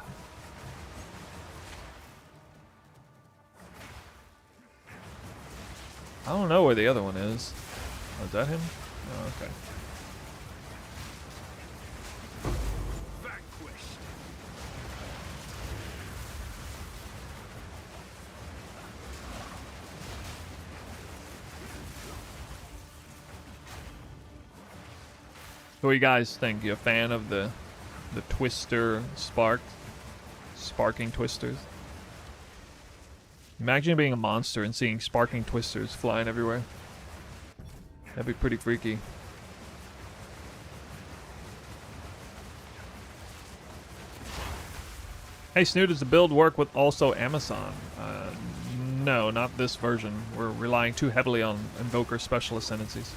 I don't know where the other one is. Oh, is that him? Oh, okay. So what do you guys think? You a fan of the twister sparking twisters? Imagine being a monster and seeing sparking twisters flying everywhere. That'd be pretty freaky. Hey Snoot, does the build work with also Amazon? No, not this version. We're relying too heavily on Invoker Special Ascendancies.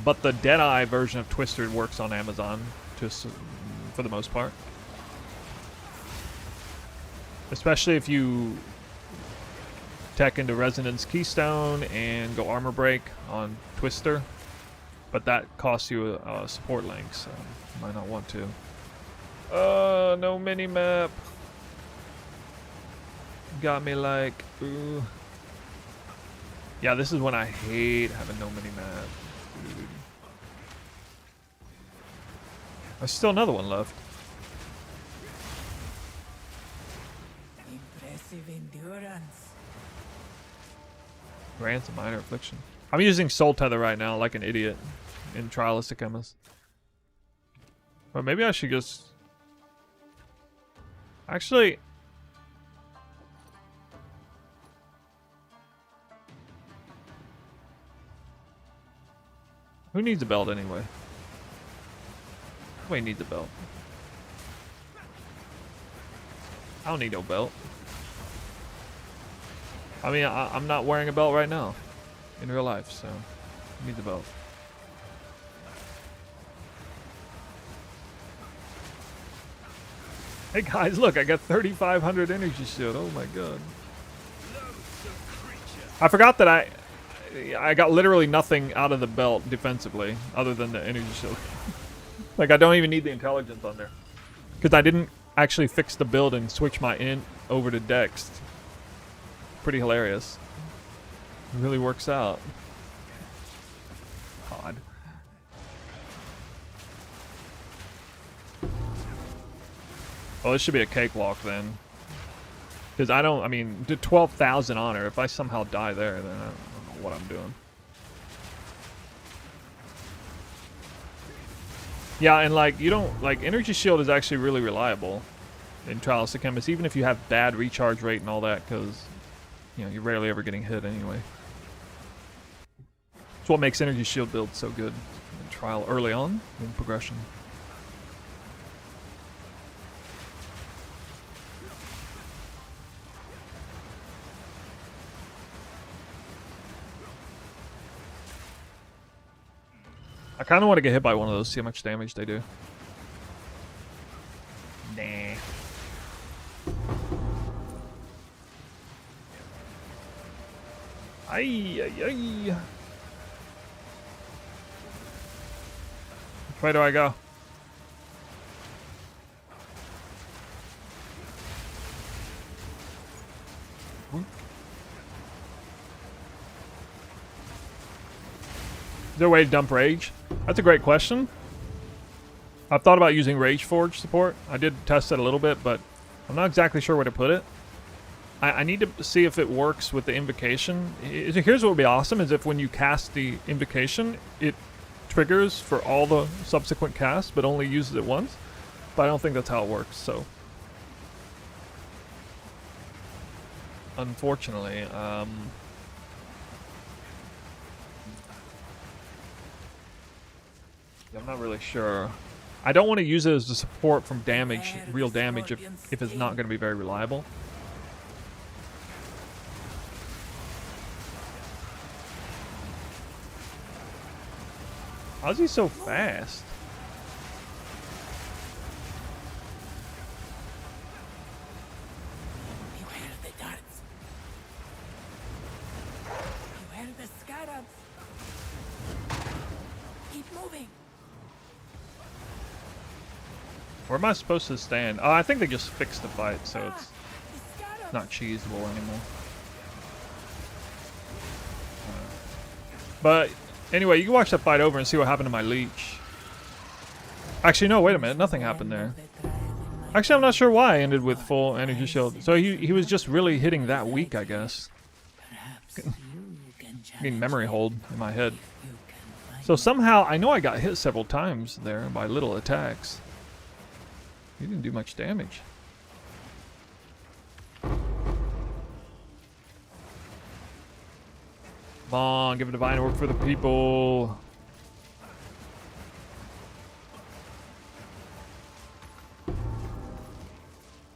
But the Deadeye version of Twister works on Amazon, just for the most part. Especially if you tech into Resonance Keystone and go Armor Break on Twister. But that costs you a support link, so you might not want to. No mini-map. Got me like, ooh. Yeah, this is when I hate having no mini-map. There's still another one left. Impressive endurance. Grants a minor affliction. I'm using Soul Tether right now like an idiot in Trialistic Emas. But maybe I should just... Actually... Who needs a belt anyway? Nobody needs a belt. I don't need no belt. I mean, I'm not wearing a belt right now in real life, so I need the belt. Hey guys, look, I got 3,500 energy shield. Oh my god. I forgot that I got literally nothing out of the belt defensively other than the energy shield. Like, I don't even need the intelligence on there. Because I didn't actually fix the build and switch my int over to dex. Pretty hilarious. It really works out. God. Oh, this should be a cakewalk then. Because I mean, to 12,000 honor, if I somehow die there, then I don't know what I'm doing. Yeah, and like, you don't, like, Energy Shield is actually really reliable in Trials of Chemist, even if you have bad recharge rate and all that, because, you know, you're rarely ever getting hit anyway. It's what makes Energy Shield build so good in Trial early on in progression. I kind of want to get hit by one of those, see how much damage they do. Nah. Ay, ay, ay. Which way do I go? Is there a way to dump rage? That's a great question. I've thought about using Rage Forge support. I did test it a little bit, but I'm not exactly sure where to put it. I need to see if it works with the invocation. Here's what would be awesome, is if when you cast the invocation, it triggers for all the subsequent casts, but only uses it once. But I don't think that's how it works, so. Unfortunately, I'm not really sure. I don't want to use it as a support from damage, real damage, if it's not going to be very reliable. How's he so fast? Beware the darts. Beware the scarabs. Keep moving. Where am I supposed to stand? Oh, I think they just fixed the fight, so it's The scarabs. not cheesable anymore. But anyway, you can watch that fight over and see what happened to my Leech. Actually, no, wait a minute. Nothing happened there. Actually, I'm not sure why I ended with full energy shield. So he was just really hitting that weak, I guess. Perhaps you can Getting memory hold in my head. You can find So somehow, I know I got hit several times there by little attacks. He didn't do much damage. Come on, give a divine work for the people.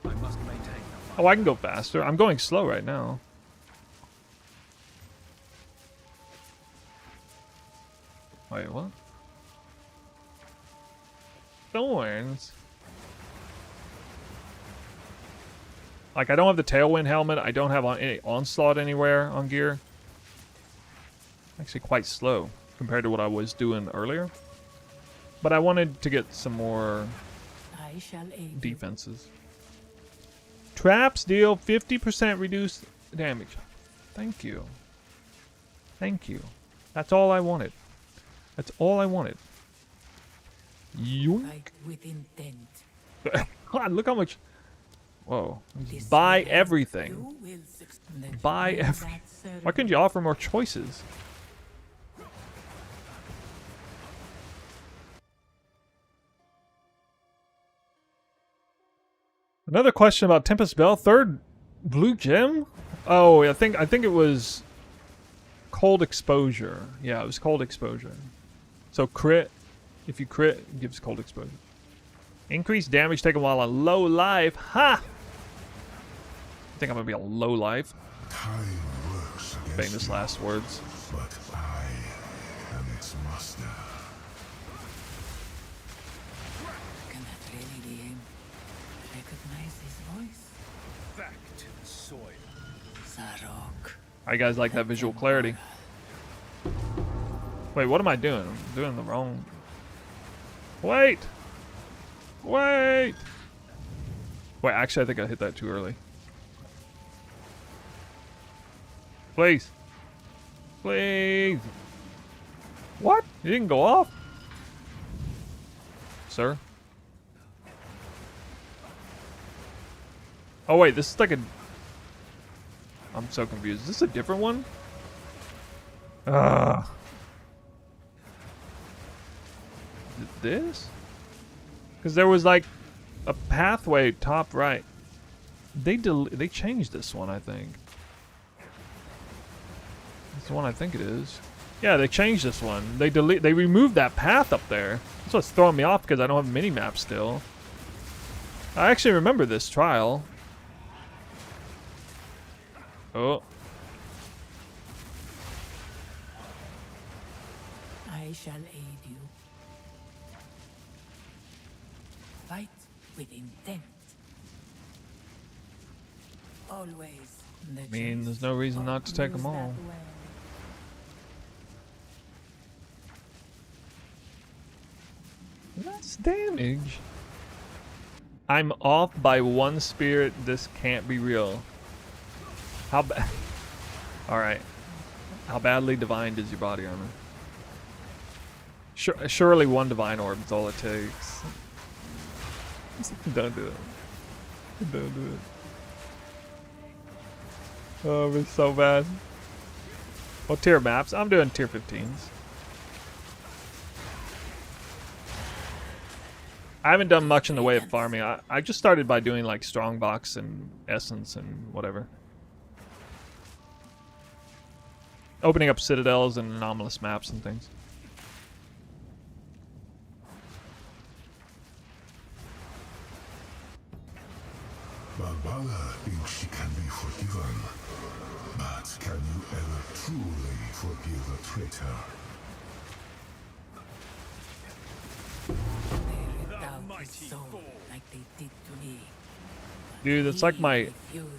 I must maintain. Oh, I can go faster. I'm going slow right now. Wait, what? Thorns? Like, I don't have the Tailwind helmet. I don't have any Onslaught anywhere on gear. Actually quite slow compared to what I was doing earlier. But I wanted to get some more I shall aid you. defenses. Traps deal 50% reduced damage. Thank you. Thank you. That's all I wanted. That's all I wanted. Yoink. Fight with intent. God, look how much. Whoa. This Buy way everything. you will succeed. Buy everything. Why couldn't you offer more choices? Another question about Tempest Bell. Third blue gem? Oh, I think it was cold exposure. Yeah, it was cold exposure. So crit, if you crit, it gives cold exposure. Increased damage taken while on low life. Ha! I think I'm gonna be on low life. Time works Famous against you, last words. but I am its master. Can that really be him? Recognize his voice? Back to the soil. Zarok. How you guys like that visual clarity? Wait, what am I doing? I'm doing the wrong. Wait! Wait! Wait, actually, I think I hit that too early. Please. Please. What? You didn't go off? Sir? Oh, wait, this is like a... I'm so confused. Is this a different one? Ugh. Is it this? Because there was like a pathway top right. They changed this one, I think. That's the one I think it is. Yeah, they changed this one. They removed that path up there. That's what's throwing me off because I don't have a mini-map still. I actually remember this trial. Oh. I shall aid you. Fight with intent. Always. The I mean, choice there's no reason not to take use them all. that way. That's damage. I'm off by one spirit. This can't be real. How bad? All right. How badly divined is your body armor? Surely one divine orb is all it takes. Don't do it. Don't do it. Oh, it's so bad. What tier maps? I'm doing tier 15s. I haven't done much in the way of farming. I just started by doing like strongbox and essence and whatever. Opening up citadels and anomalous maps and things. Barbara thinks she can be forgiven. But can you ever truly forgive a traitor? They ripped out his soul like they did to me. Dude, that's like my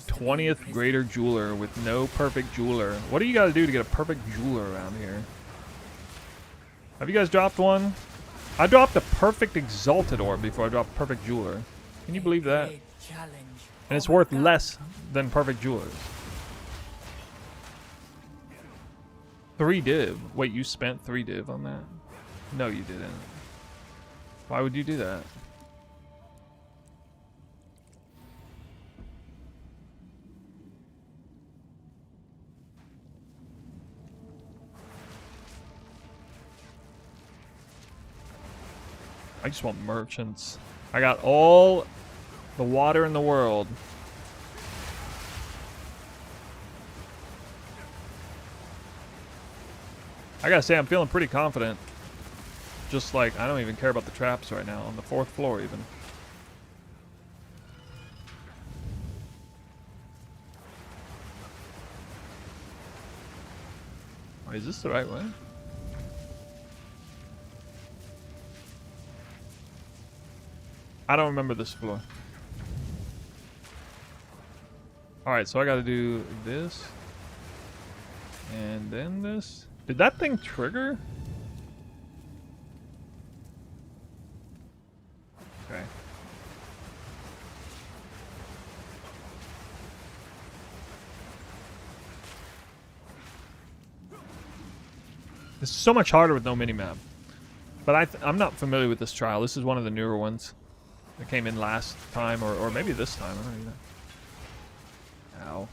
20th greater jeweler with no perfect jeweler. What do you gotta do to get a perfect jeweler around here? Have you guys dropped one? I dropped a perfect exalted orb before I dropped perfect jeweler. Can you believe that? And it's worth less than perfect jewelers. 3 div. Wait, you spent 3 div on that? No, you didn't. Why would you do that? I just want merchants. I got all the water in the world. I gotta say, I'm feeling pretty confident. Just like, I don't even care about the traps right now, on the 4th floor even. Wait, is this the right way? I don't remember this floor. Alright, so I gotta do this. And then this. Did that thing trigger? Okay. This is so much harder with no minimap. But I'm not familiar with this trial. This is one of the newer ones. That came in last time, or maybe this time. I don't even know. Ow.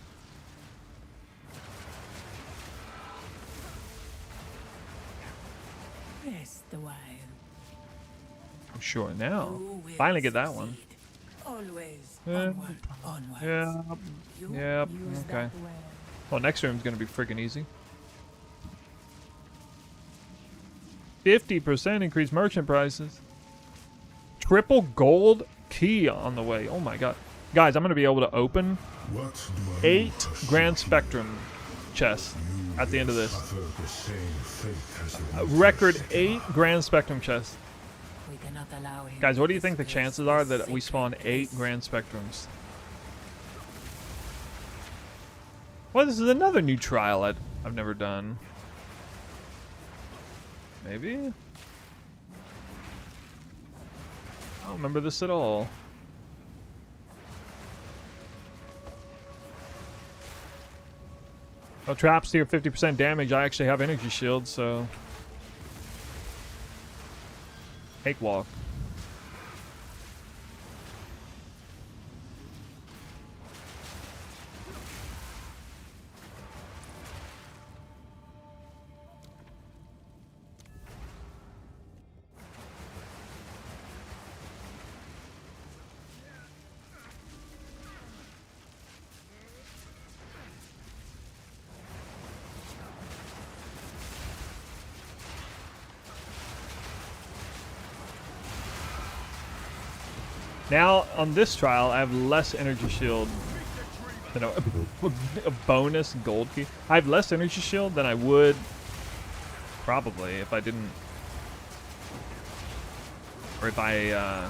Rest a while. I'm sure now. You will Finally get that one. succeed. Always Yeah. onward, onward. Yeah. You Yep. use Okay. that well. Well, next room's gonna be freaking easy. 50% increased merchant prices. Triple gold key on the way. Oh my god. Guys, I'm going to be able to open What do I 8 pursue Grand you? Spectrum chests You at the end of will this. suffer the same fate as the A Witcher record Sigma. 8 Grand Spectrum chests. We cannot allow him Guys, what do to you think the disgrace chances are this that we spawn sacred 8 place. Grand Spectrums? Well, this is another new trial I've never done. Maybe? I don't remember this at all. Oh, traps deal 50% damage. I actually have energy shield, so... Cakewalk. Now, on this trial, I have less energy shield than a bonus gold key. I have less energy shield than I would probably if I didn't, or if I,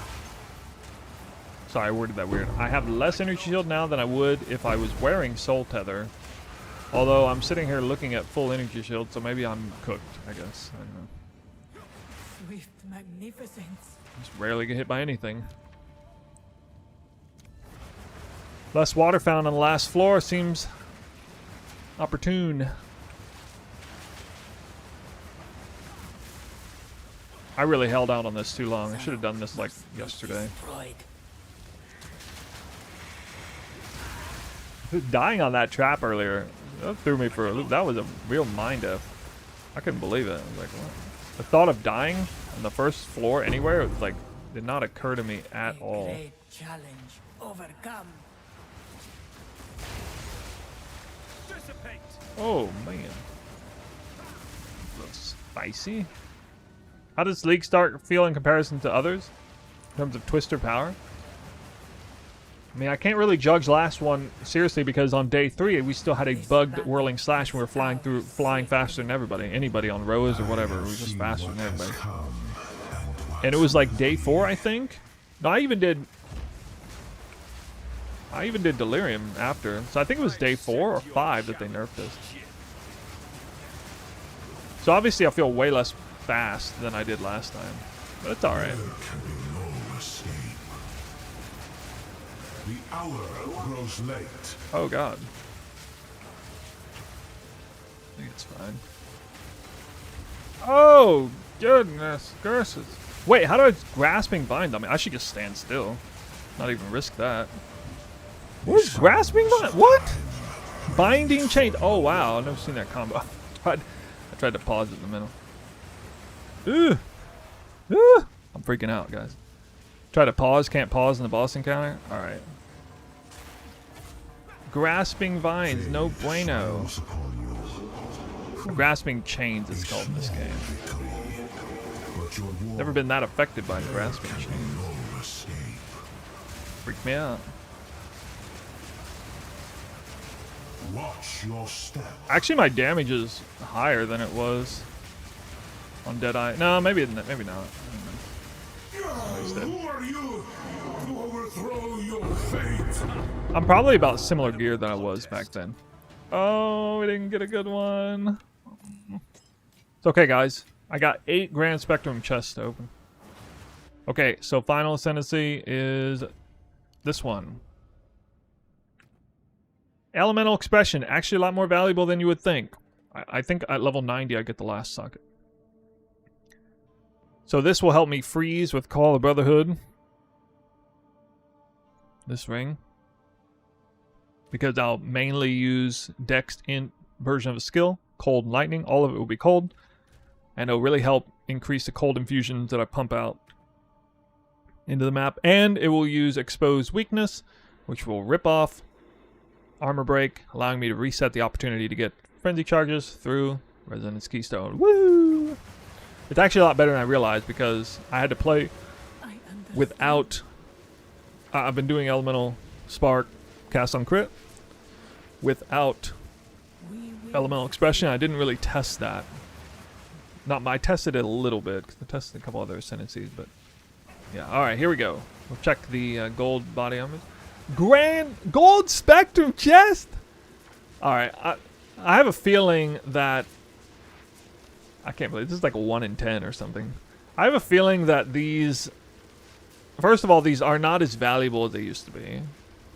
sorry, I worded that weird. I have less energy shield now than I would if I was wearing Soul Tether. Although I'm sitting here looking at full energy shield, so maybe I'm cooked, I guess. I don't know. Swift magnificence. Just rarely get hit by anything. Less water found on the last floor seems opportune. I really held out on this too long. I should have done this like yesterday. Dying on that trap earlier, that threw me for a loop. That was a real mind F. I couldn't believe it. I was like, what? The thought of dying on the first floor anywhere, it was like, did not occur to me at all. Great challenge overcome. Dissipate. Oh man, looks spicy. How does Leech start feel in comparison to others in terms of twister power? I mean, I can't really judge last one seriously because on day 3 we still had a bugged whirling slash and we were flying faster than anybody on rows or whatever. We were just faster than everybody. And it was like day 4, I think. No, I even did delirium after. So I think it was day 4 or 5 that they nerfed this. So obviously I feel way less fast than I did last time, but it's all right. The hour grows late. Oh god. I think it's fine. Oh goodness gracious. Wait, how do I grasping bind on me? I should just stand still. Not even risk that. What is grasping bind? What? Binding chain. Oh wow, I've never seen that combo. I tried to pause it in the middle. Ugh. Ugh. I'm freaking out, guys. Try to pause, can't pause in the boss encounter? Alright. Grasping vines, no bueno. Grasping chains, it's called in this game. Never been that affected by grasping chains. Freaked me out. Watch your step. Actually, my damage is higher than it was on Deadeye. No, maybe not. Who are you to overthrow your fate? I'm probably about similar gear than I was back then. Oh, we didn't get a good one. It's okay, guys. I got 8 Grand Spectrum chests to open. Okay, so final ascendancy is this one. Elemental Expression. Actually a lot more valuable than you would think. I think at level 90 I get the last socket. So this will help me freeze with Call of Brotherhood. This ring. Because I'll mainly use Dex Int version of a skill. Cold and Lightning. All of it will be cold. And it'll really help increase the cold infusions that I pump out into the map. And it will use Expose Weakness, which will rip off Armor Break, allowing me to reset the opportunity to get Frenzy Charges through Resonance Keystone. Woo! It's actually a lot better than I realized because I had to play without... I've been doing Elemental Spark cast on crit without Elemental Expression. I didn't really test that. I tested it a little bit because I tested a couple other ascendancies, but yeah. All right, here we go. We'll check the gold body armor. Grand Gold Spectrum chest. All right, I have a feeling that I can't believe this is like a 1 in 10 or something. I have a feeling that these, first of all, these are not as valuable as they used to be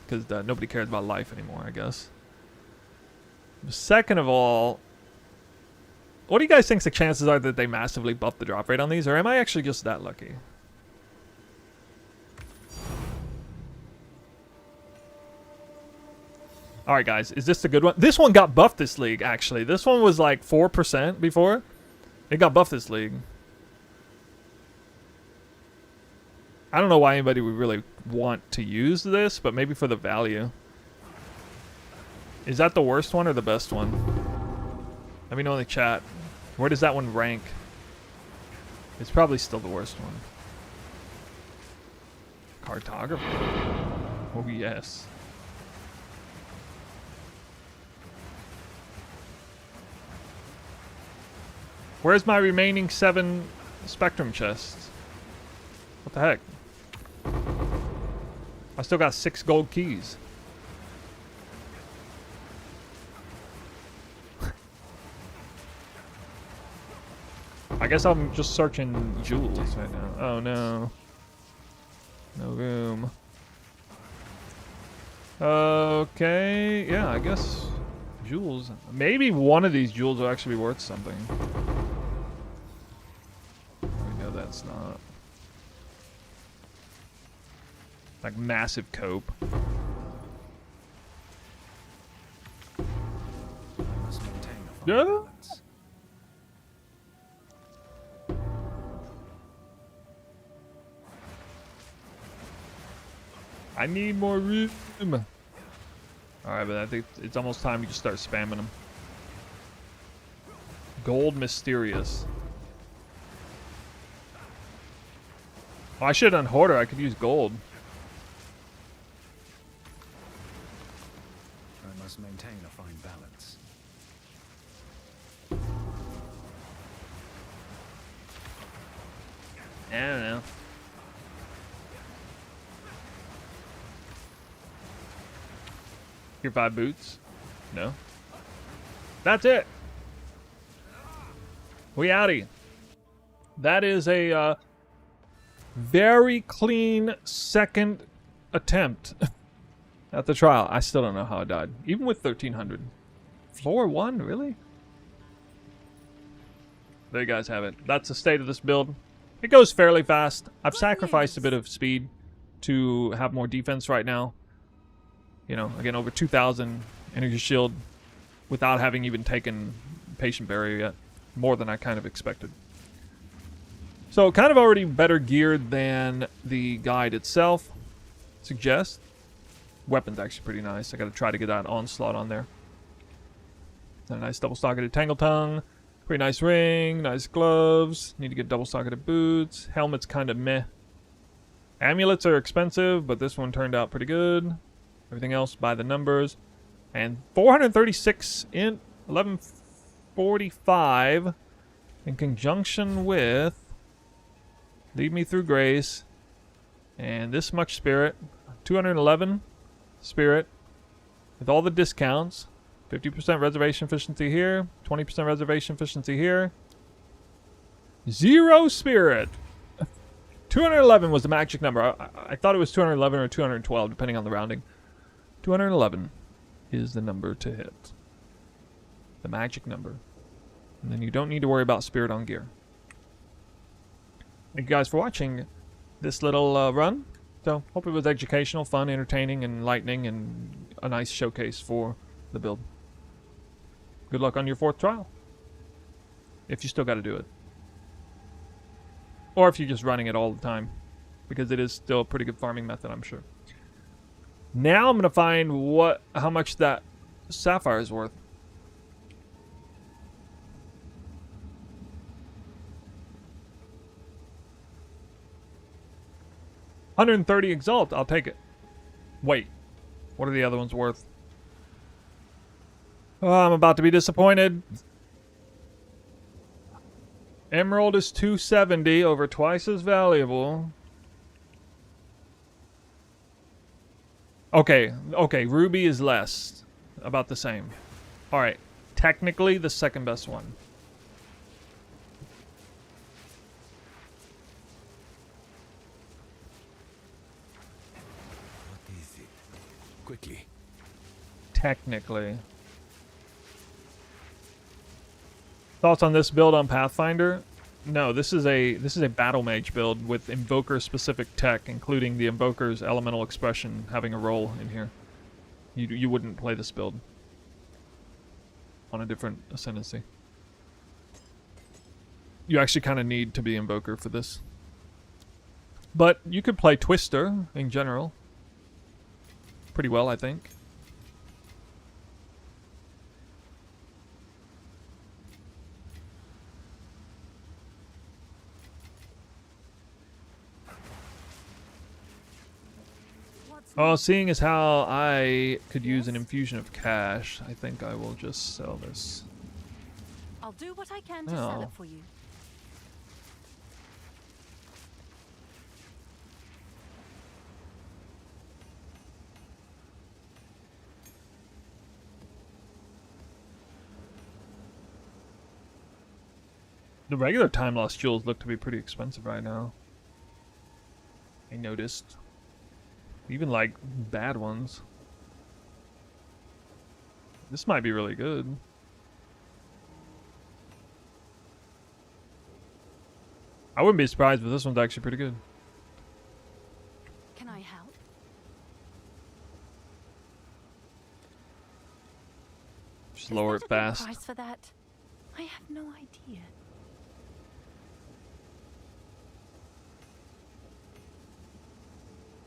because nobody cares about life anymore, I guess. Second of all, what do you guys think the chances are that they massively buff the drop rate on these, or am I actually just that lucky? Alright guys, is this a good one? This one got buffed this league, actually. This one was like 4% before. It got buffed this league. I don't know why anybody would really want to use this, but maybe for the value. Is that the worst one or the best one? Let me know in the chat. Where does that one rank? It's probably still the worst one. Cartographer. Oh yes. Where's my remaining 7 Spectrum chests? What the heck? I still got 6 gold keys. I guess I'm just searching jewels right now. Oh no. No room. Okay, yeah, I guess jewels. Maybe one of these jewels will actually be worth something. There we go then. it's not. Like massive cope. I must maintain a fine Yeah. balance. I need more room. Alright, but I think it's almost time we just start spamming them. Gold Mysterious. Oh, I should have done Hoarder. I could use gold. I must maintain a fine balance. I don't know. Here 5 boots? No. That's it. We outie. That is a very clean second attempt at the trial. I still don't know how I died, even with 1300. Floor 1, really? There you guys have it. That's the state of this build. It goes fairly fast. I've sacrificed a bit of speed to have more defense right now. You know, again, over 2,000 energy shield without having even taken patient barrier yet. More than I kind of expected. So kind of already better geared than the guide itself suggests. Weapon's actually pretty nice. I got to try to get that onslaught on there. A nice double-stocketed tangle tongue. Pretty nice ring. Nice gloves. Need to get double-stocketed boots. Helmet's kind of meh. Amulets are expensive, but this one turned out pretty good. Everything else by the numbers. And 436 in 1145 in conjunction with Lead Me Through Grace and this much spirit. 211 spirit with all the discounts. 50% reservation efficiency here. 20% reservation efficiency here. 0 spirit. 211 was the magic number. I thought it was 211 or 212 depending on the rounding. 211 is the number to hit. The magic number. And then you don't need to worry about spirit on gear. Thank you guys for watching this little run. So, hope it was educational, fun, entertaining, and enlightening, and a nice showcase for the build. Good luck on your 4th trial. If you still got to do it. Or if you're just running it all the time. Because it is still a pretty good farming method, I'm sure. Now I'm going to find how much that sapphire is worth. $130 Exalt, I'll take it. Wait, what are the other ones worth? Oh, I'm about to be disappointed. Emerald is 270, over twice as valuable. Okay, Ruby is less. About the same. Alright, technically the second best one. What is it? Quickly. Technically. Thoughts on this build on Pathfinder? No, this is a battle mage build with invoker specific tech, including the invoker's elemental expression having a role in here. You wouldn't play this build on a different ascendancy. You actually kind of need to be invoker for this. But you could play Twister in general pretty well, I think. Oh, seeing as how I could use an infusion of cash, I think I will just sell this. I'll do what I can to sell Oh. it for you. The regular time lost jewels look to be pretty expensive right now. I noticed. Even like bad ones. This might be really good. I wouldn't be surprised, but this one's actually pretty good. Can I help? Just Is lower that it a good fast. price for that? I have no idea.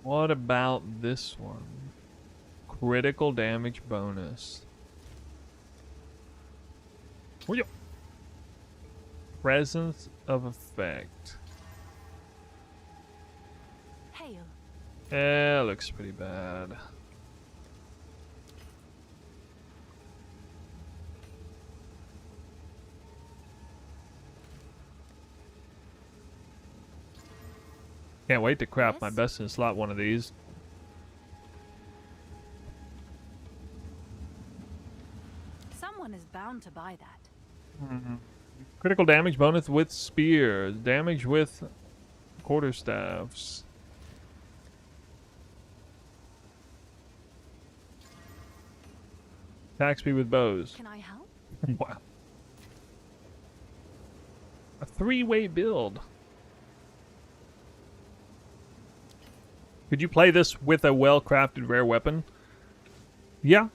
What about this one? Critical damage bonus. Oh, yeah. Presence of effect. Hail. Eh, looks pretty bad. Can't wait to craft my Yes? best in slot one of these. Someone is bound to buy that. Critical damage bonus with spears. Damage with quarterstaffs. Attack speed with bows. Can I help? Wow. A three-way build. Could you play this with a well-crafted rare weapon? Yeah,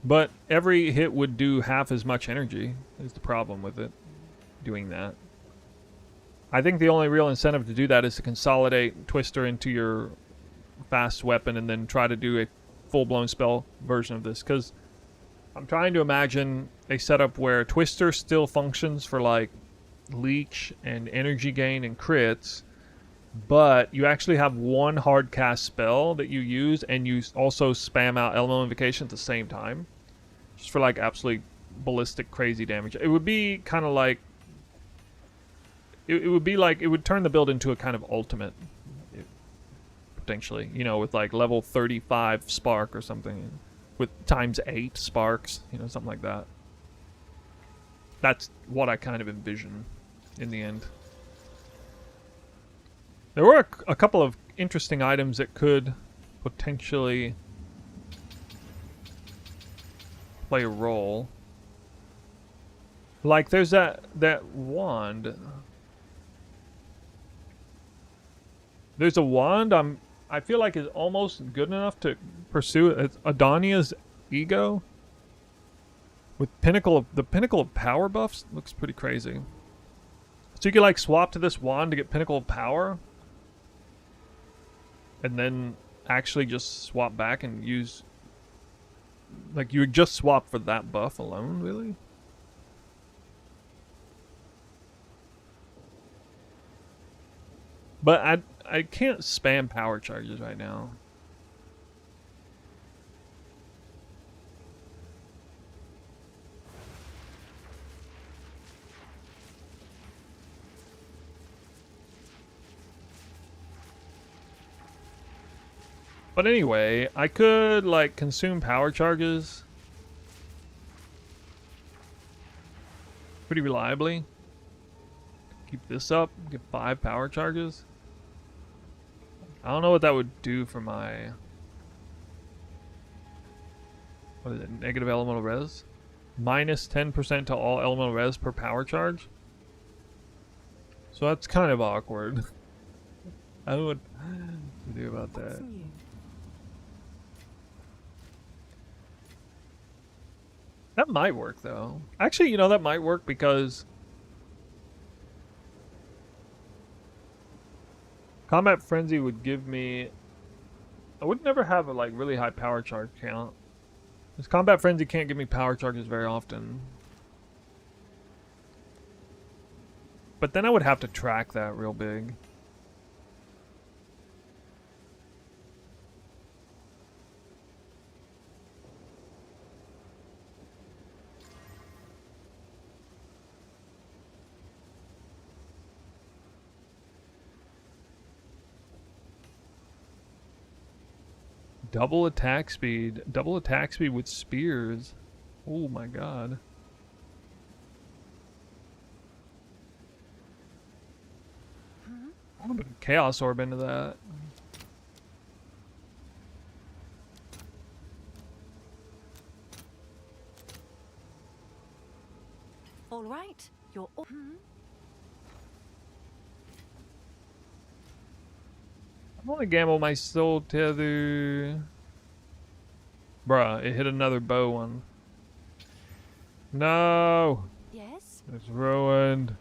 but every hit would do half as much energy is the problem with it, doing that. I think the only real incentive to do that is to consolidate Twister into your fast weapon and then try to do a full-blown spell version of this, because I'm trying to imagine a setup where Twister still functions for like Leech and energy gain and crits, but you actually have one hard cast spell that you use, and you also spam out elemental invocation at the same time, just for like absolutely ballistic crazy damage. It would be kind of like it would be like it would turn the build into a kind of ultimate, potentially, you know, with like level 35 spark or something, with times 8 sparks, you know, something like that. That's what I kind of envision in the end. There were a couple of interesting items that could potentially play a role. Like there's that wand. There's a wand I feel like is almost good enough to pursue it. It's Adonia's Ego. With the Pinnacle of Power buffs looks pretty crazy. So you could like swap to this wand to get Pinnacle of Power, and then actually just swap back and use, like, you would just swap for that buff alone, really? But I can't spam power charges right now. But anyway, I could like consume power charges pretty reliably. Keep this up, get 5 power charges. I don't know what that would do for my, what is it, negative elemental res? Minus 10% to all elemental res per power charge. So that's kind of awkward. I don't know what to do about What's that. new? That might work, though. Actually, you know, that might work because Combat Frenzy would give me... I would never have a, like, really high power charge count. Because Combat Frenzy can't give me power charges very often. But then I would have to track that real big. Double attack speed. Double attack speed with spears. Oh my god. I'm gonna put a Chaos Orb into that. All right, you're all. I want to gamble my soul tether. Bruh, it hit another bow one. No! Yes? It's ruined.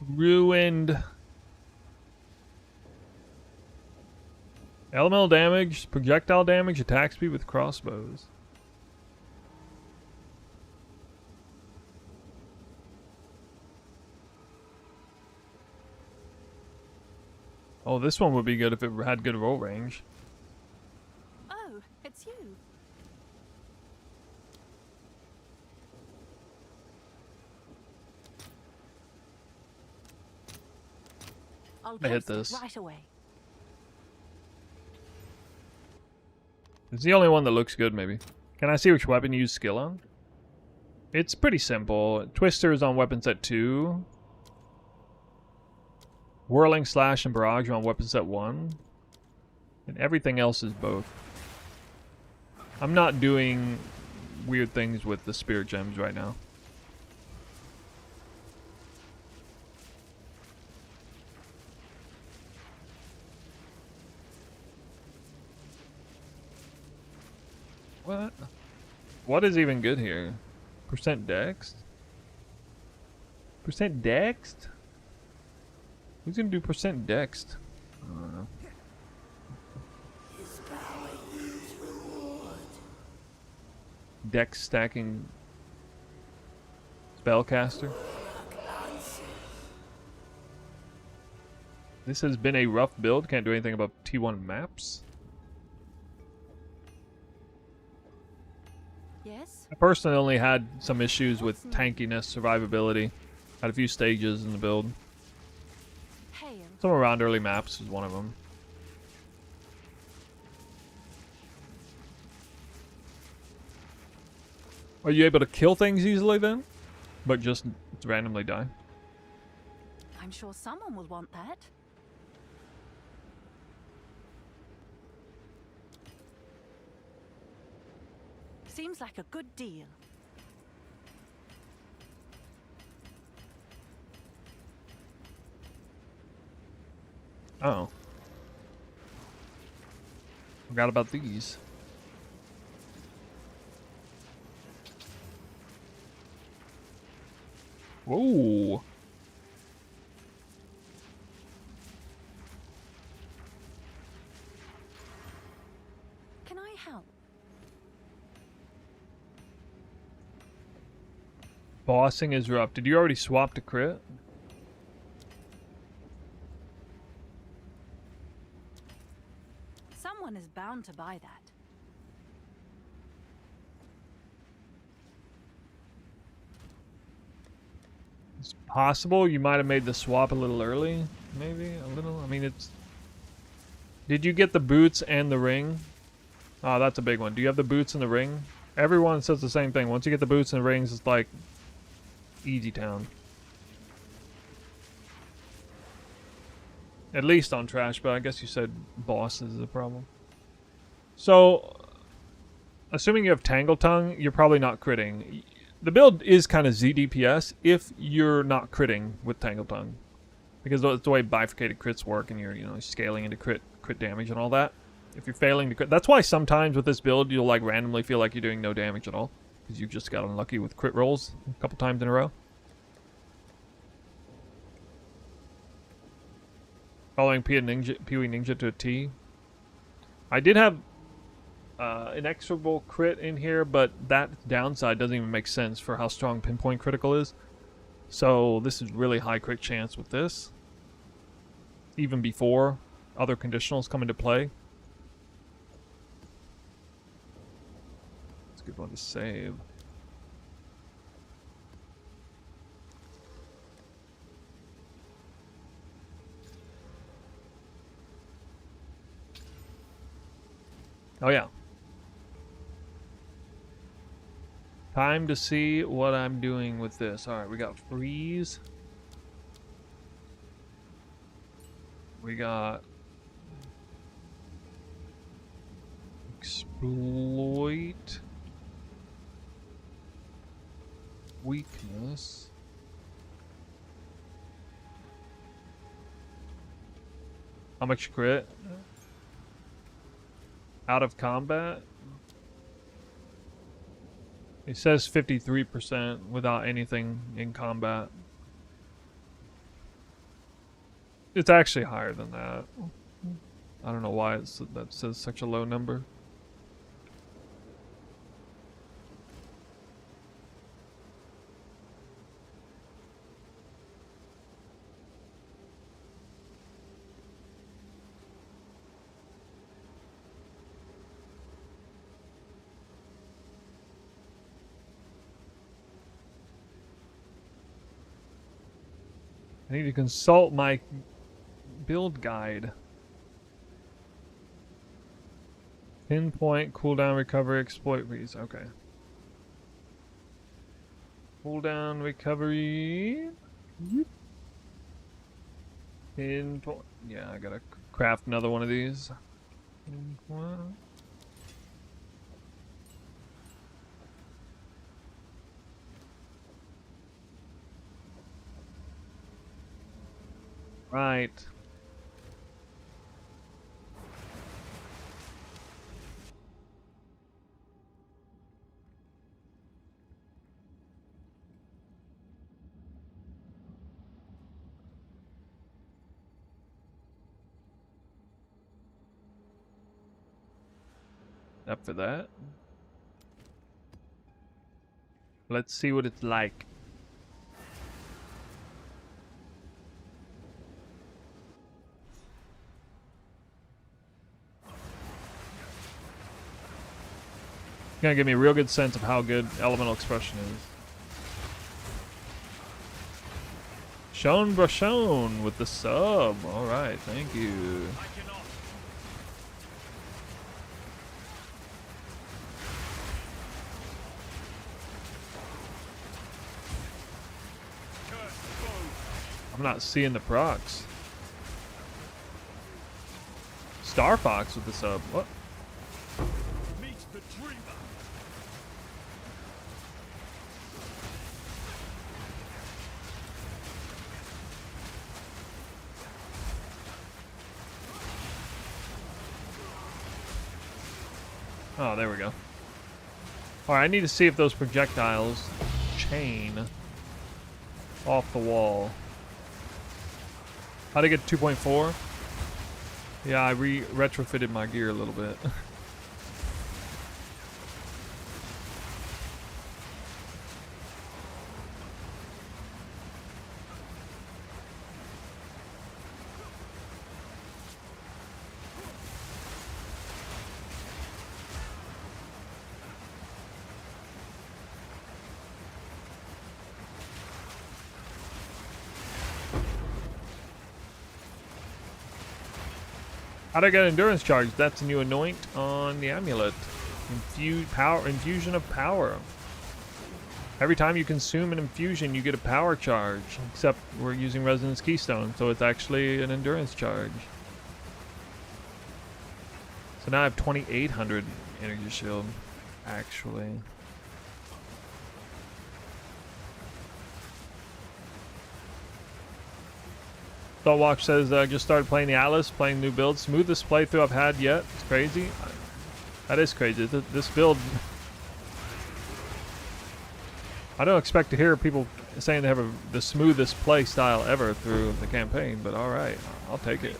Ruined. Elemental damage, projectile damage, attack speed with crossbows. Oh, this one would be good if it had good roll range. Oh, it's you. I'll I hit post it this. right away. It's the only one that looks good, maybe. Can I see which weapon you use skill on? It's pretty simple. Twister is on weapon set 2. Whirling Slash and Barrage are on weapon set 1. And everything else is both. I'm not doing weird things with the Spirit Gems right now. What? What is even good here? Percent Dex? Percent Dex? Who's gonna do percent Dex? I don't know. Dex stacking spellcaster. This has been a rough build. Can't do anything about T1 maps. Yes? I personally only had some issues with tankiness, survivability. Had a few stages in the build. Hail. Some around early maps is one of them. Are you able to kill things easily then? But just randomly die? I'm sure someone will want that. Seems like a good deal. Oh. Forgot about these. Whoa. Can I help? Bossing is rough. Did you already swap to crit? Someone is bound to buy that. It's possible you might have made the swap a little early. Maybe a little. I mean, it's... Did you get the boots and the ring? Oh, that's a big one. Do you have the boots and the ring? Everyone says the same thing. Once you get the boots and the rings, it's like easy town. At least on trash, but I guess you said bosses is a problem. So, assuming you have Tangle Tongue, you're probably not critting. The build is kind of ZDPS if you're not critting with Tangle Tongue. Because that's the way bifurcated crits work, and you're, you know, scaling into crit damage and all that. If you're failing to crit, that's why sometimes with this build you'll like randomly feel like you're doing no damage at all, because you just got unlucky with crit rolls a couple times in a row. Following Pee-wee Ninja to a T. I did have inexorable crit in here, but that downside doesn't even make sense for how strong pinpoint critical is. So this is really high crit chance with this, even before other conditionals come into play. It's a good one to save. Oh yeah. Time to see what I'm doing with this. Alright, we got freeze. We got exploit. Weakness. How much crit? Out of combat? It says 53% without anything in combat. It's actually higher than that. I don't know why that says such a low number. I need to consult my build guide. Pinpoint, cooldown, recovery, exploit fees. Okay. Cooldown, recovery. Pinpoint. Yeah, I gotta craft another one of these. Pinpoint. Right. Up for that. Let's see what it's like. Gonna give me a real good sense of how good elemental expression is. Sean Brashon with the sub. Alright, thank you. I'm not seeing the procs. Star Fox with the sub. What? Oh, there we go. Alright, I need to see if those projectiles chain off the wall. How'd I get 2.4? Yeah, I retrofitted my gear a little bit. How'd I get endurance charge? That's a new anoint on the amulet. Infusion of power. Every time you consume an infusion, you get a power charge. Except we're using Resonance Keystone, so it's actually an endurance charge. So now I have 2,800 energy shield, actually. Thoughtwalk says, just started playing the Atlas, playing new builds. Smoothest playthrough I've had yet. It's crazy. That is crazy. This build... I don't expect to hear people saying they have the smoothest play style ever through the campaign, but alright. I'll take it.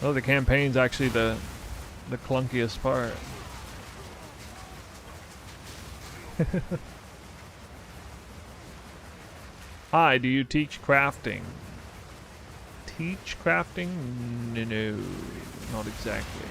Oh, the campaign's actually the clunkiest part. Hi, do you teach crafting? Teach crafting? No, not exactly.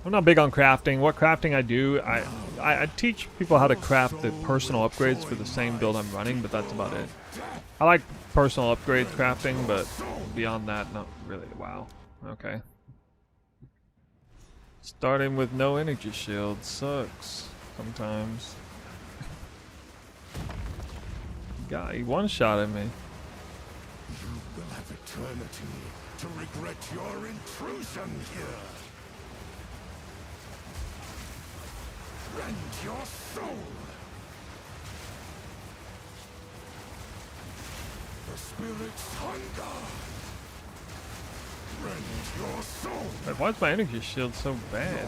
I'm not big on crafting. What crafting I do, I teach people how to craft the personal upgrades for the same build I'm running, but that's about it. I like personal upgrades crafting, but beyond that, not really. Wow. Okay. Starting with no energy shield sucks sometimes. God, he one-shotted me. You will have eternity to regret your intrusion here. Rend your soul! The spirit's hunger! Rend your soul! Wait, why is my energy shield so bad?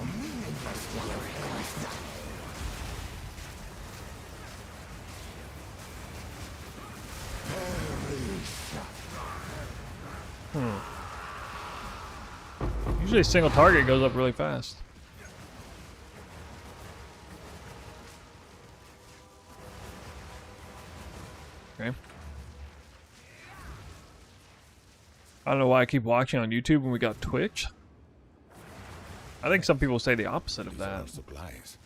Usually a single target goes up really fast. Okay. I don't know why I keep watching on YouTube when we got Twitch. I think some people say the opposite of that. Supplies.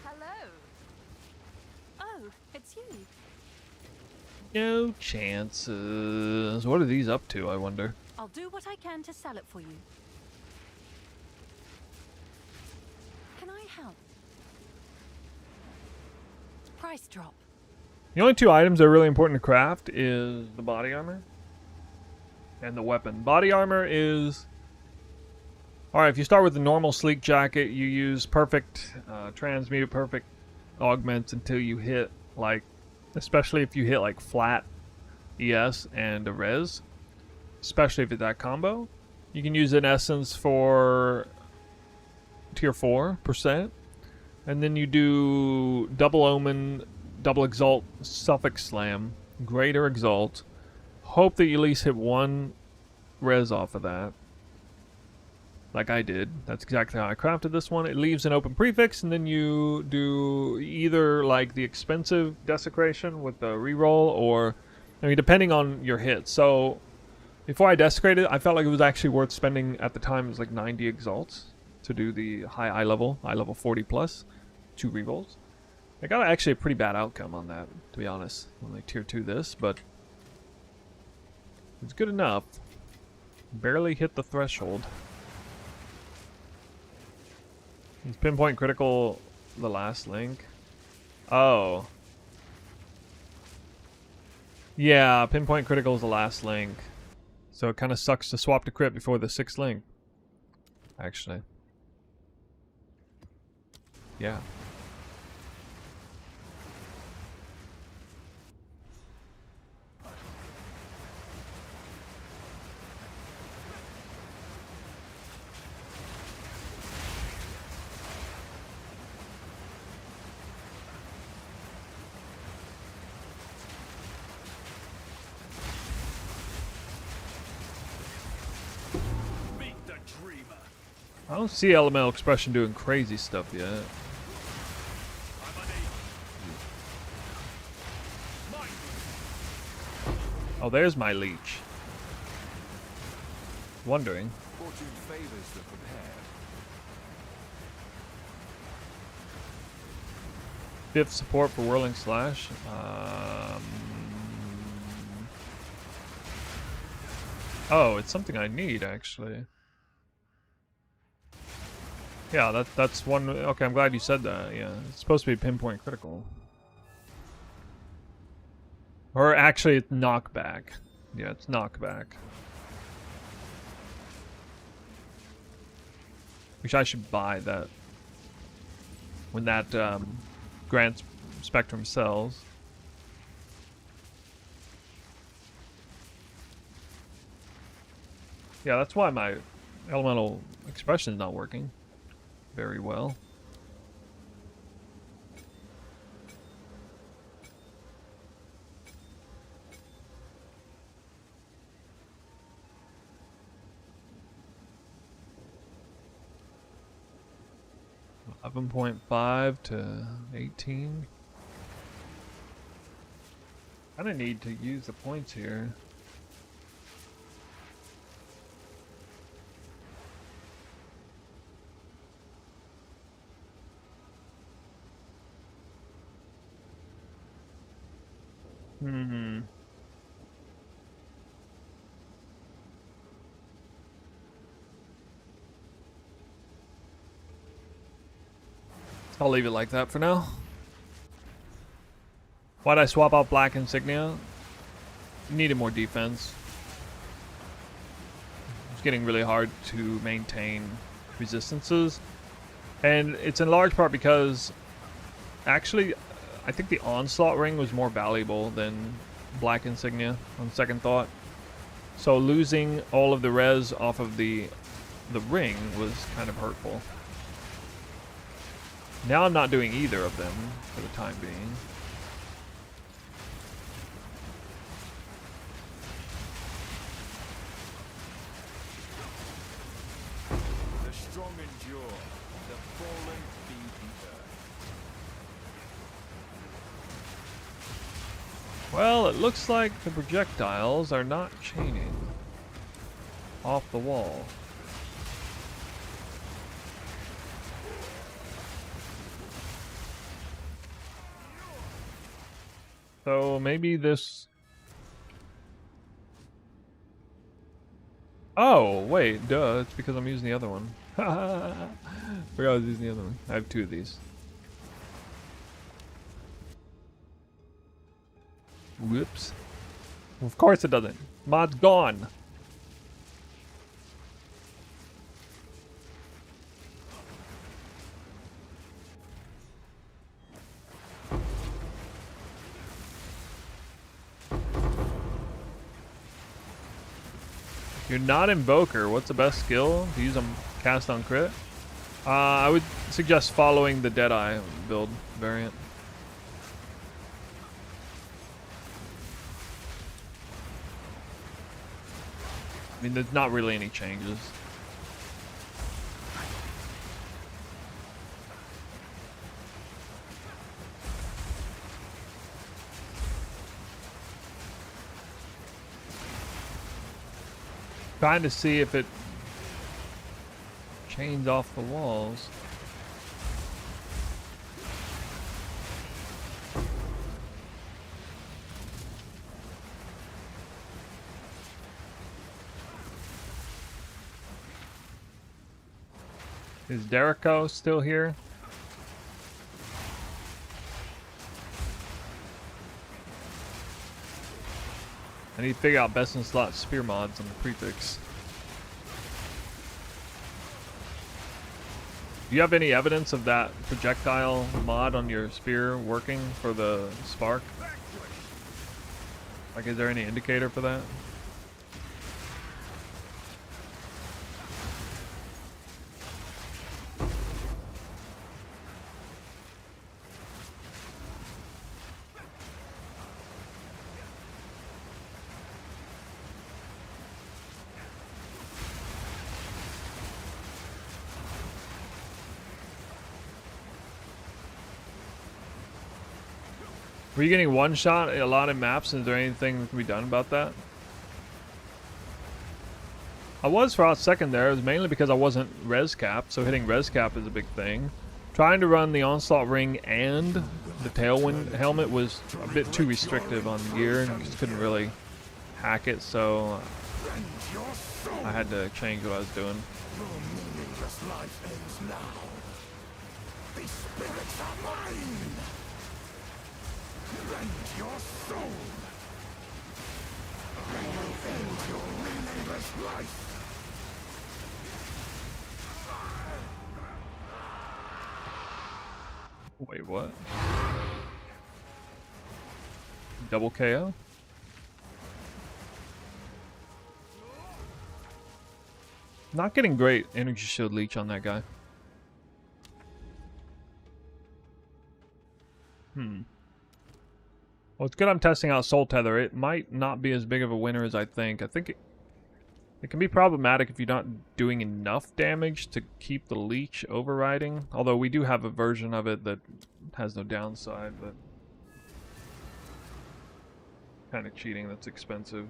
Hello. Oh, it's you. No chances. What are these up to, I wonder? I'll do what I can to sell it for you. Can I help? Price drop. The only two items that are really important to craft is the body armor and the weapon. Body armor is... Alright, if you start with the normal sleek jacket, you use perfect transmute, perfect augments until you hit, like, especially if you hit, like, flat ES and a res, especially if it's that combo. You can use an essence for tier 4%, and then you do double omen, double exalt, suffix slam, greater exalt. Hope that you at least hit one res off of that, like I did. That's exactly how I crafted this one. It leaves an open prefix, and then you do either like the expensive desecration with the reroll, or, I mean, depending on your hits. So before I desecrated, I felt like it was actually worth spending, at the time it was like 90 exalts to do the high eye level 40 plus, 2 rerolls. I got actually a pretty bad outcome on that, to be honest, when I tier 2 this, but it's good enough. Barely hit the threshold. Is pinpoint critical the last link? Oh. Yeah, pinpoint critical is the last link. So it kind of sucks to swap to crit before the 6th link. Actually. Yeah. I don't see elemental expression doing crazy stuff yet. Oh, there's my Leech. Wondering. Fortune favors the prepared. 5th support for Whirling Slash. Oh, it's something I need, actually. Yeah, that's one. Okay, I'm glad you said that. Yeah, it's supposed to be pinpoint critical. Or actually, it's knockback. Yeah, it's knockback. Which I should buy that when that Grand Spectrum sells. Yeah, that's why my elemental expression is not working very well. $11.5 to 18. I don't need to use the points here. I'll leave it like that for now. Why'd I swap out Black Insignia? Needed more defense. It's getting really hard to maintain resistances. And it's in large part because actually I think the Onslaught Ring was more valuable than Black Insignia on second thought. So losing all of the res off of the ring was kind of hurtful. Now I'm not doing either of them for the time being. The strong endure, the fallen feed the earth. Well, it looks like the projectiles are not chaining off the wall. So maybe this... Oh, wait, duh, it's because I'm using the other one. Forgot I was using the other one. I have two of these. Whoops. Of course it doesn't. Mod's gone. You're not Invoker. What's the best skill to use them cast on crit? I would suggest following the Deadeye build variant. I mean, there's not really any changes. Trying to see if it chains off the walls. Is Derico still here? I need to figure out best in slot spear mods on the prefix. Do you have any evidence of that projectile mod on your spear working for the spark? Like, is there any indicator for that? Were you getting one shot a lot in maps? Is there anything that can be done about that? I was for a second there. It was mainly because I wasn't res capped, so hitting res cap is a big thing. Trying to run the Onslaught Ring and the Tailwind helmet was a bit too restrictive on the gear, and just couldn't really hack it, so I had to change what I was doing. Your meaningless life ends now. These spirits are mine. Rend your soul. I will end your meaningless life. Wait, what? Double KO? Not getting great energy shield leech on that guy. Well, it's good I'm testing out Soul Tether. It might not be as big of a winner as I think. I think it can be problematic if you're not doing enough damage to keep the leech overriding. Although we do have a version of it that has no downside, but kind of cheating. That's expensive.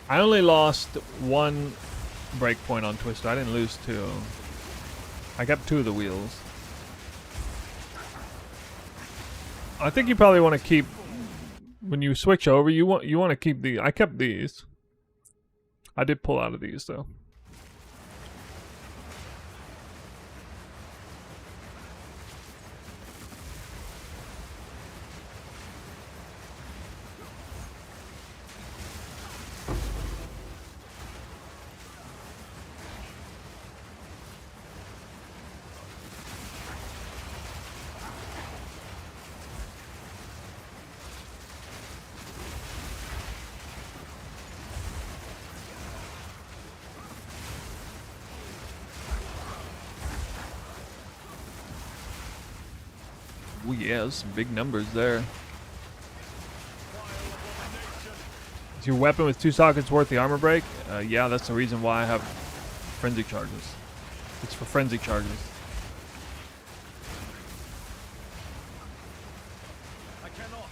I only lost one breakpoint on Twister. I didn't lose two. I kept two of the wheels. I think you probably want to keep when you switch over, you want to keep the. I kept these. I did pull out of these though. Oh yeah, some big numbers there. Is your weapon with 2 sockets worth the armor break? Yeah, that's the reason why I have frenzy charges. It's for frenzy charges. I cannot.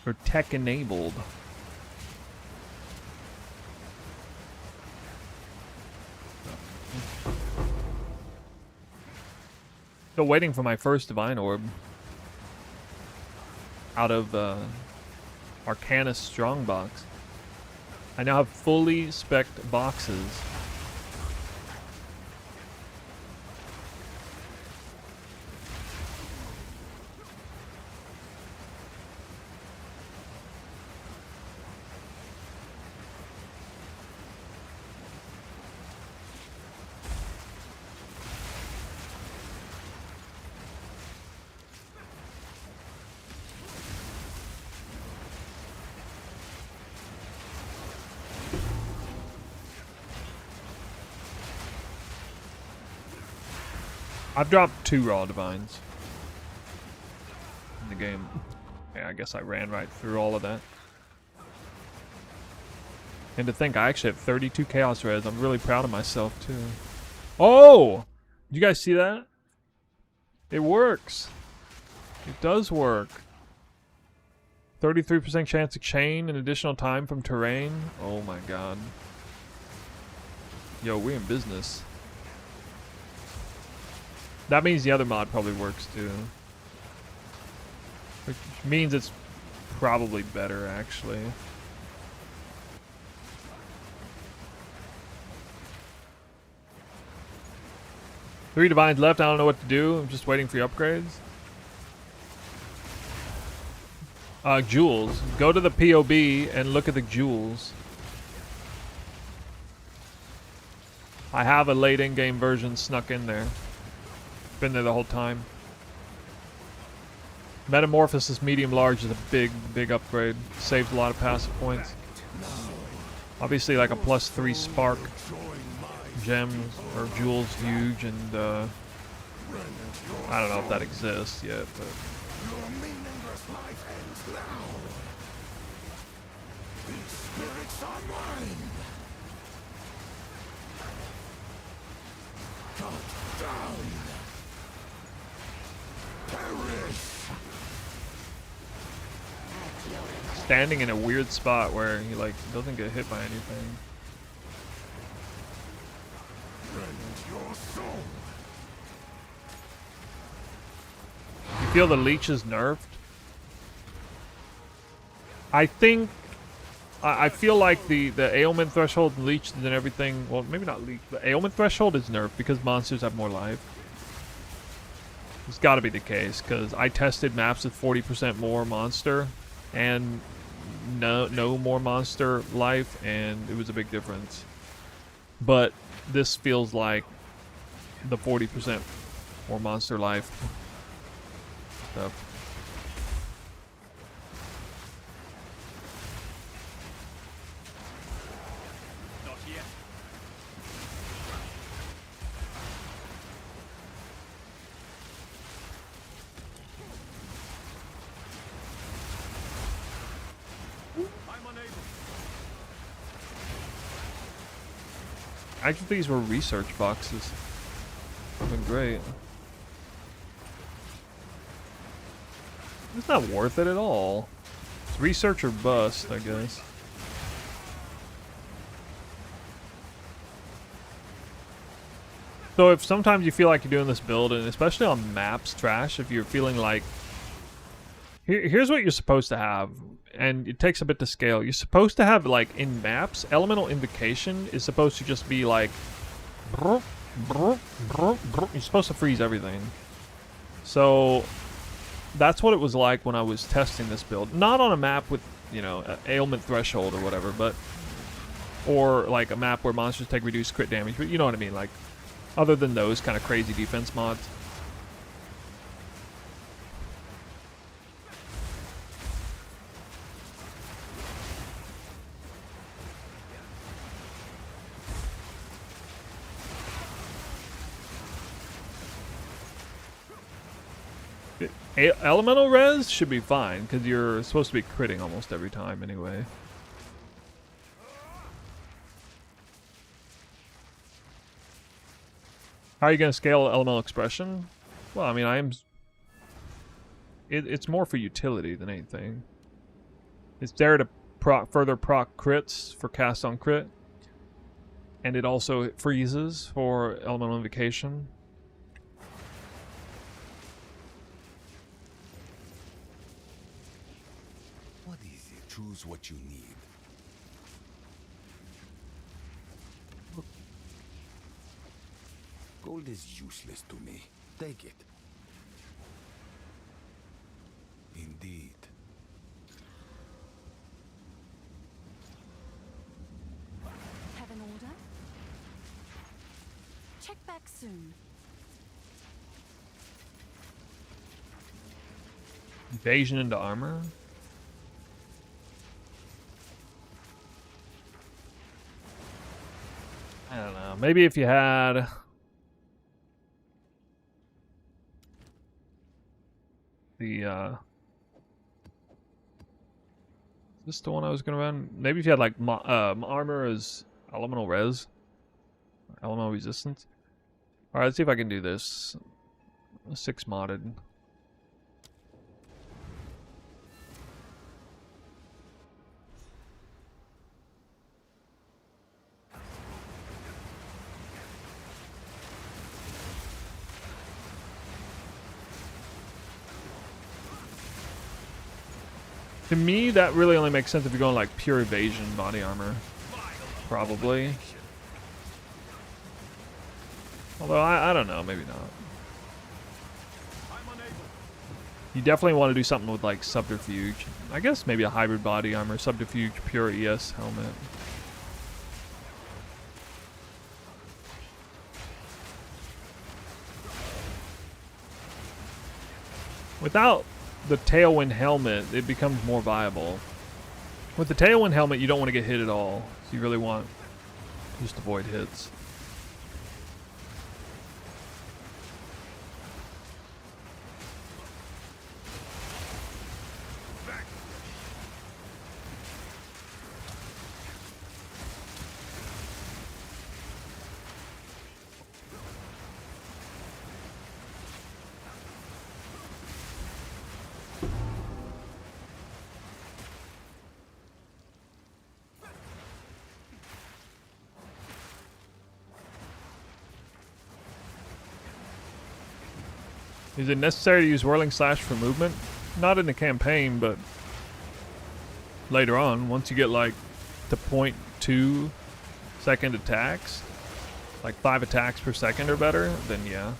For tech enabled. Still waiting for my first divine orb out of Arcanus Strongbox. I now have fully spec'd boxes. I've dropped 2 raw divines in the game. Yeah, I guess I ran right through all of that. And to think I actually have 32 chaos res. I'm really proud of myself too. Oh! Did you guys see that? It works. It does work. 33% chance to chain an additional time from terrain. Oh my god. Yo, we're in business. That means the other mod probably works too. Which means it's probably better, actually. Three divines left, I don't know what to do. I'm just waiting for your upgrades. Jewels. Go to the POB and look at the jewels. I have a late in-game version snuck in there. Been there the whole time. Metamorphosis medium large is a big upgrade. Saves a lot of passive points. Obviously like a +3 spark gems or jewels huge, and I don't know if that exists yet, but Your meaningless life ends now. These spirits are mine. Cut down. Perish. standing in a weird spot where he like doesn't get hit by anything. Your soul. You feel the Leech is nerfed? I think I feel like the ailment threshold and Leech and everything, well maybe not Leech, the ailment threshold is nerfed because monsters have more life. It's got to be the case because I tested maps with 40% more monster and no more monster life, and it was a big difference. But this feels like the 40% more monster life stuff. Not yet. I'm unable. Actually, these were research boxes. Been great. It's not worth it at all. It's research or bust, I guess. So if sometimes you feel like you're doing this build, and especially on maps, trash, if you're feeling like... Here's what you're supposed to have, and it takes a bit to scale. You're supposed to have, like, in maps, Elemental Invocation is supposed to just be like... You're supposed to freeze everything. So that's what it was like when I was testing this build. Not on a map with, you know, ailment threshold or whatever, but... Or, like, a map where monsters take reduced crit damage, but you know what I mean, like... Other than those kind of crazy defense mods. Elemental res should be fine, because you're supposed to be critting almost every time anyway. How are you going to scale elemental expression? Well, I mean, it's more for utility than anything. It's there to further proc crits for cast on crit. And it also freezes for elemental invocation. What is it? Choose what you need. Gold is useless to me. Take it. Indeed. Have an order? Check back soon. Evasion into armor? I don't know. Maybe if you had... The, is this the one I was gonna run? Maybe if you had, like, armor as elemental res. Elemental resistance. Alright, let's see if I can do this. 6 modded. To me, that really only makes sense if you're going like pure evasion body armor. Probably. Although, I don't know, maybe not. You definitely want to do something with like subterfuge. I guess maybe a hybrid body armor, subterfuge, pure ES helmet. Without the Tailwind helmet, it becomes more viable. With the Tailwind helmet, you don't want to get hit at all. So you really want to just avoid hits. Is it necessary to use Whirling Slash for movement? Not in the campaign, but later on, once you get like to 0.2 second attacks, like 5 attacks per second or better, then yeah.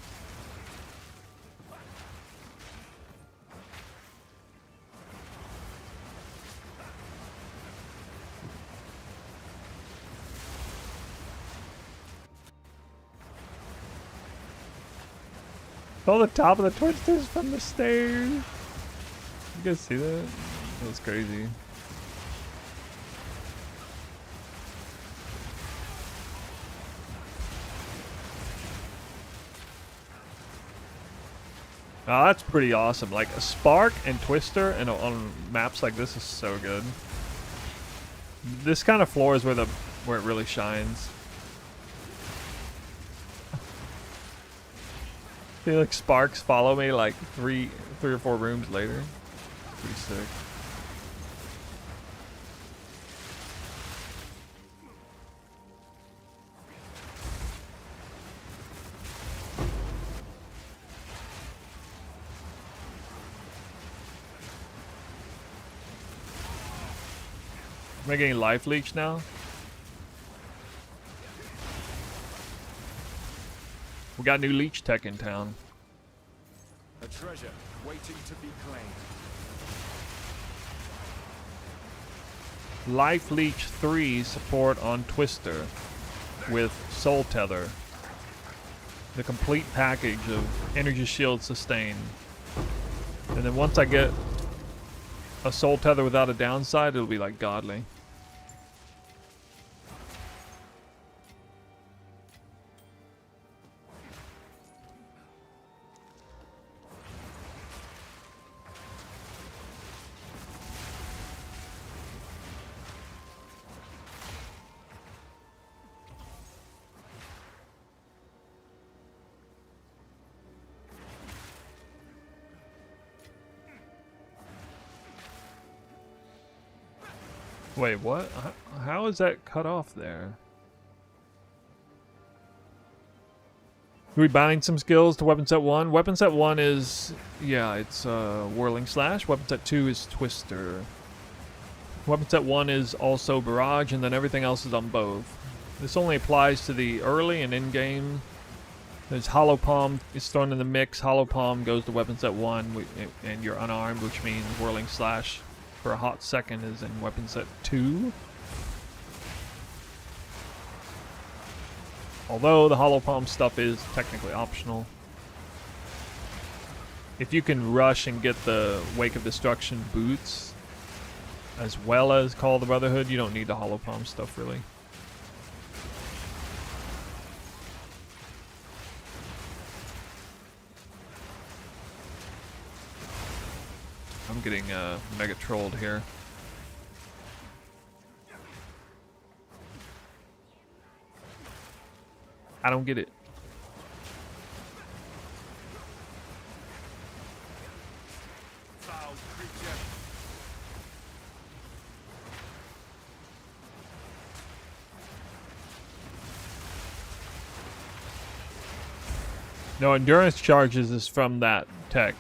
Oh, the top of the twisters from the stairs. You guys see that? That was crazy. Oh, that's pretty awesome. Like a spark and twister and on maps like this is so good. This kind of floor is where it really shines. I feel like sparks follow me like three or 4 rooms later. Pretty sick. Am I getting life leech now? We got new leech tech in town. A treasure waiting to be claimed. Life Leech 3 support on Twister with Soul Tether. The complete package of energy shield sustain. And then once I get a Soul Tether without a downside, it'll be like godly. Wait, what? How is that cut off there? Are we binding some skills to weapon set 1? Weapon set 1 is, yeah, it's Whirling Slash. Weapon set 2 is Twister. Weapon set 1 is also Barrage, and then everything else is on both. This only applies to the early and in-game. There's Hollow Palm is thrown in the mix. Hollow Palm goes to weapon set 1, and you're unarmed, which means Whirling Slash for a hot second is in weapon set 2. Although the Hollow Palm stuff is technically optional. If you can rush and get the Wake of Destruction boots, as well as Call of the Brotherhood, you don't need the Hollow Palm stuff really. I'm getting mega trolled here. I don't get it. Foul creature. No, endurance charges is from that tech.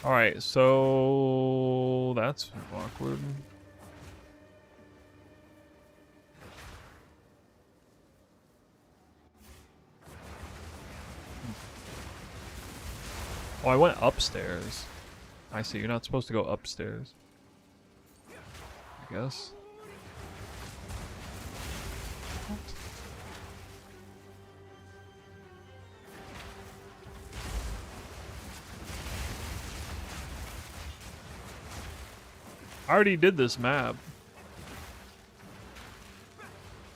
Alright, so that's awkward. Oh, I went upstairs. I see, you're not supposed to go upstairs. I guess. I already did this map.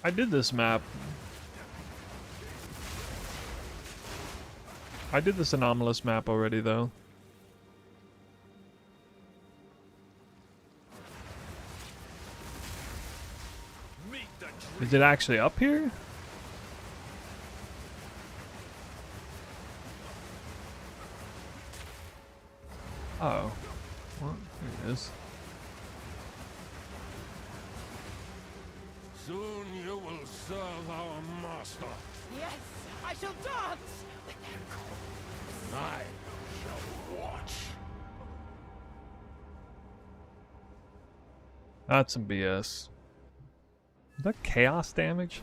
I did this map. I did this anomalous map already, though. Meet the Is it actually up here? Oh. Well, here it is. Soon you will serve our master. Yes, I shall dance with their corpse. I shall watch. That's some BS. Is that chaos damage?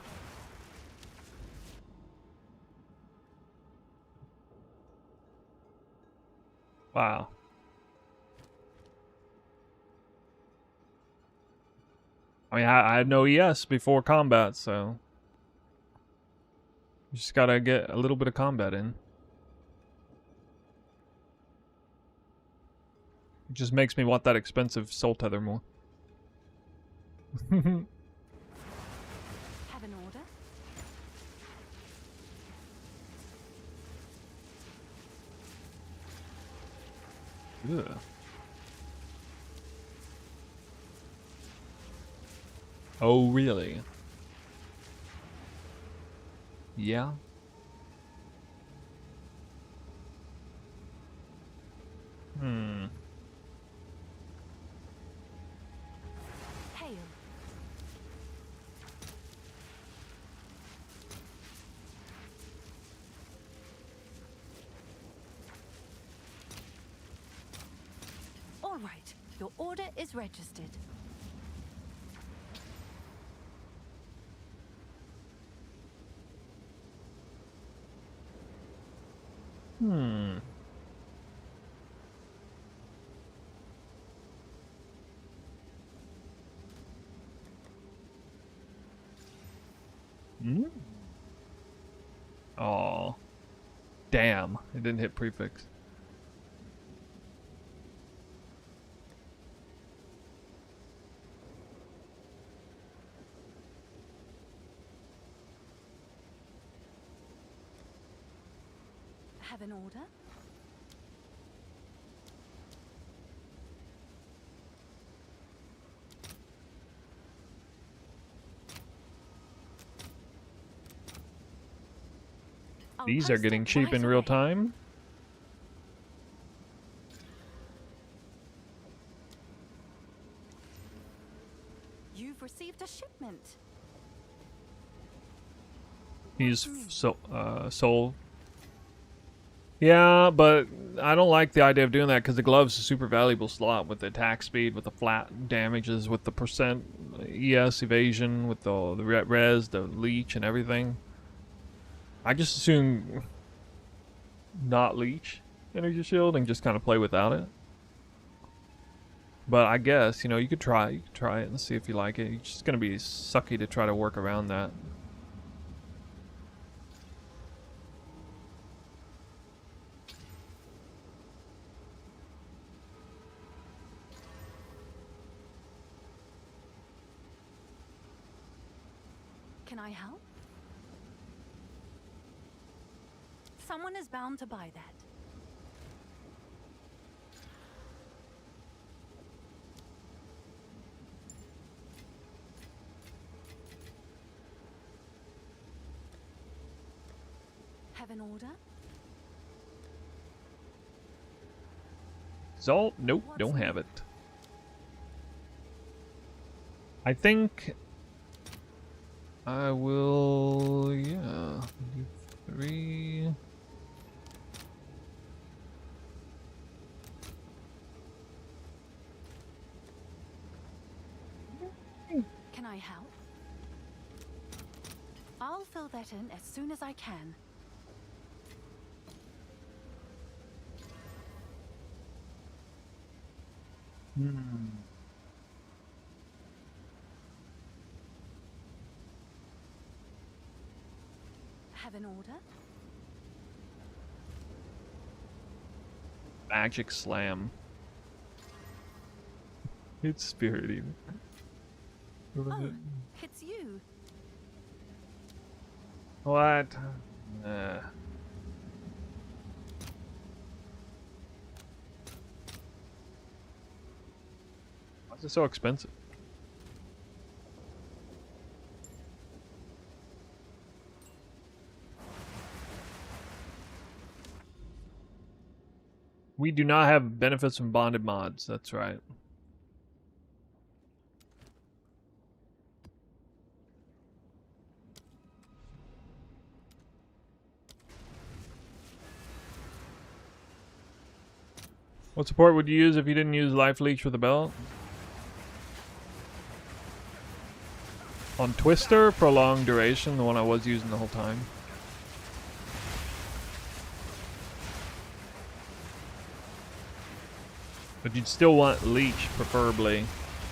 Wow. I mean, I had no ES before combat, so you just gotta get a little bit of combat in. It just makes me want that expensive soul tether more. Have an order? Ugh. Oh, really? Yeah. Hmm. Hail. All right, your order is registered. Hmm. Hmm. Oh, damn! It didn't hit prefix. Have an order? I'll These are post getting it cheap right in real away. time. You've received a shipment. Use soul. Yeah, but I don't like the idea of doing that because the glove's a super valuable slot with the attack speed, with the flat damages, with the percent ES evasion, with the res, the leech, and everything. I just assume not leech energy shield and just kind of play without it. But I guess, you know, you could try it and see if you like it. It's just gonna be sucky to try to work around that. Can I help? Someone is bound to buy that. Have an order? Zolt? Nope, don't have it. I think I will, yeah, do 3. Can I help? I'll fill that in as soon as I can. Have an order? Magic Slam. It's Spirit even. Oh, it's you. What? Why is it so expensive? We do not have benefits from bonded mods, that's right. What support would you use if you didn't use Life Leech with a belt? On Twister, prolonged duration, the one I was using the whole time. But you'd still want Leech, preferably.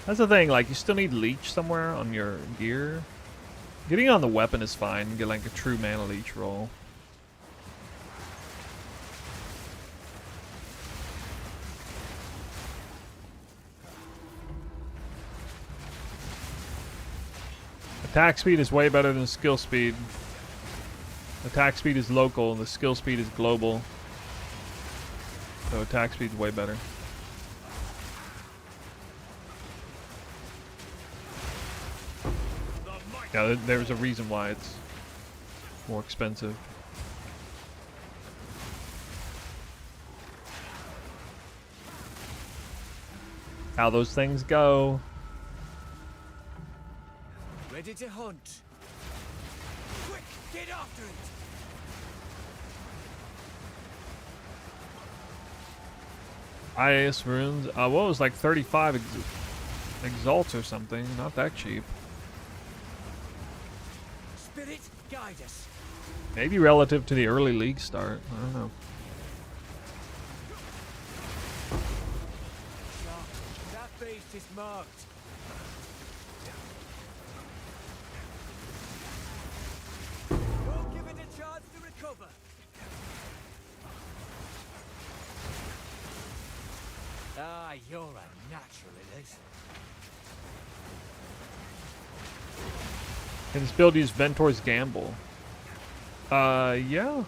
That's the thing, like, you still need Leech somewhere on your gear. Getting on the weapon is fine, get like a true mana Leech roll. Attack speed is way better than skill speed. Attack speed is local, and the skill speed is global. So attack speed is way better. Yeah, there's a reason why it's more expensive. How those things go. Ready to hunt. Quick, get after it. Highest runes. What was like 35 exalts or something? Not that cheap. Spirit, guide us. Maybe relative to the early league start. I don't know. That beast is marked. We'll give it a chance to recover. Ah, you're a natural, it is. Can this build use Ventor's Gamble? Yeah.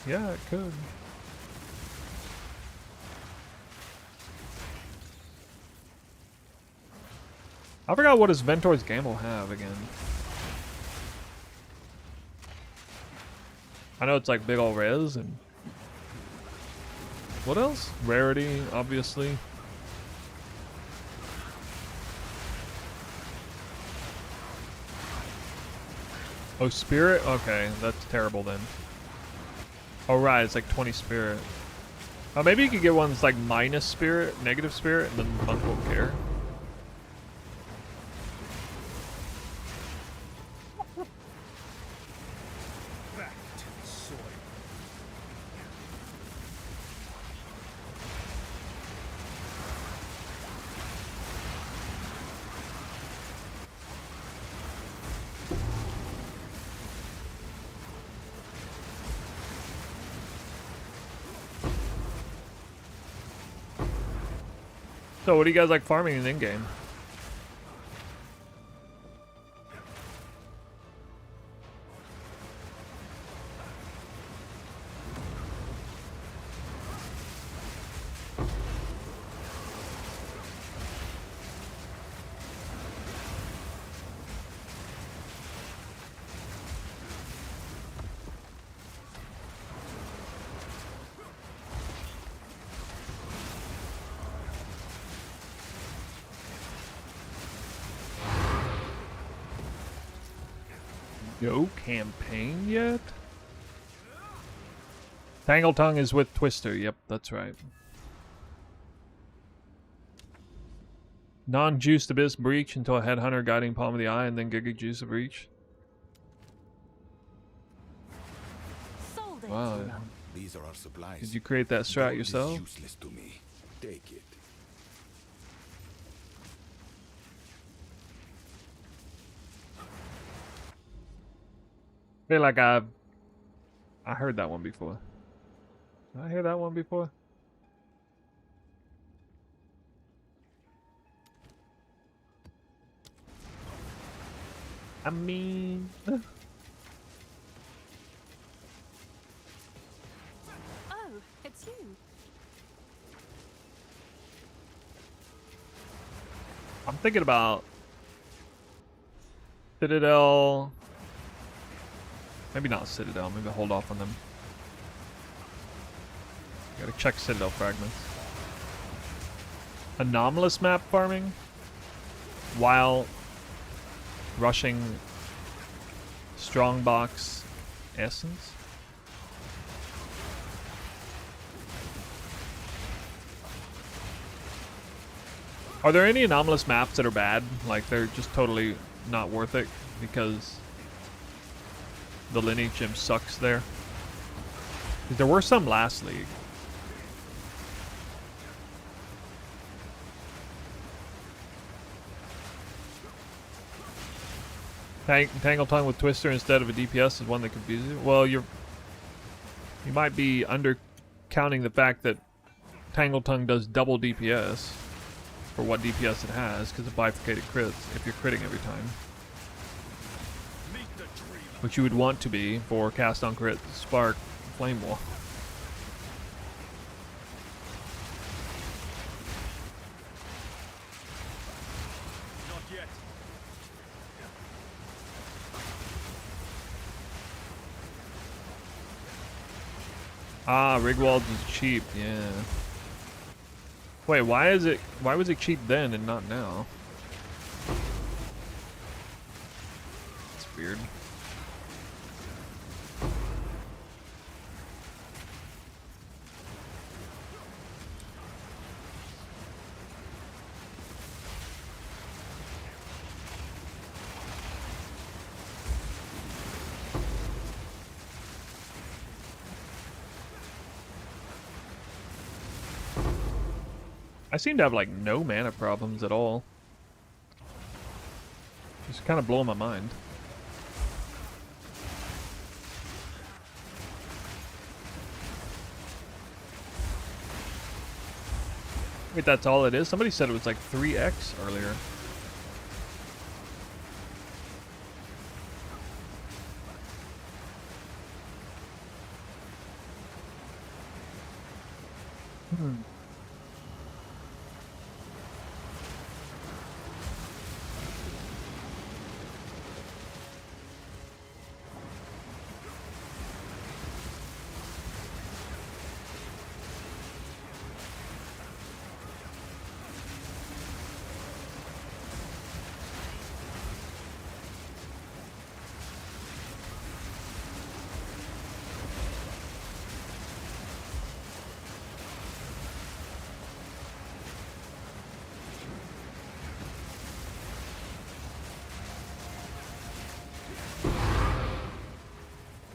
Yeah, it could. I forgot what does Ventor's Gamble have again. I know it's like big ol' res and... What else? Rarity, obviously. Oh, spirit? Okay, that's terrible then. Oh, right, it's like 20 spirit. Oh, maybe you could get one that's like minus spirit, negative spirit, and then Monk won't care. Back to the soil. So, what do you guys like farming in in-game? No campaign yet? Tangle Tongue is with Twister. Yep, that's right. Non-juiced Abyss Breach until a Headhunter Guiding Palm of the Eye, and then Giga Juice of Breach. Sold it. Wow. These are our supplies. Did you create that strat Gold is yourself? useless to me. Take it. I feel like I heard that one before. Did I hear that one before? I mean... Oh, it's you. I'm thinking about Citadel. Maybe not Citadel. Maybe hold off on them. Gotta check Citadel fragments. Anomalous map farming while rushing Strongbox Essence. Are there any anomalous maps that are bad? Like they're just totally not worth it because the lineage gym sucks there? 'Cause there were some last league. Tangle Tongue with Twister instead of a DPS is one that confuses you. Well, you might be undercounting the fact that Tangle Tongue does double DPS for what DPS it has because of bifurcated crits if you're critting every time. Meet the dreamer. Which you would want to be for cast on crit, spark, flame wall. Not yet. Ah, Rigwald is cheap, yeah. Wait, why was it cheap then and not now? It's weird. I seem to have like no mana problems at all. Just kind of blowing my mind. Wait, that's all it is? Somebody said it was like 3x earlier.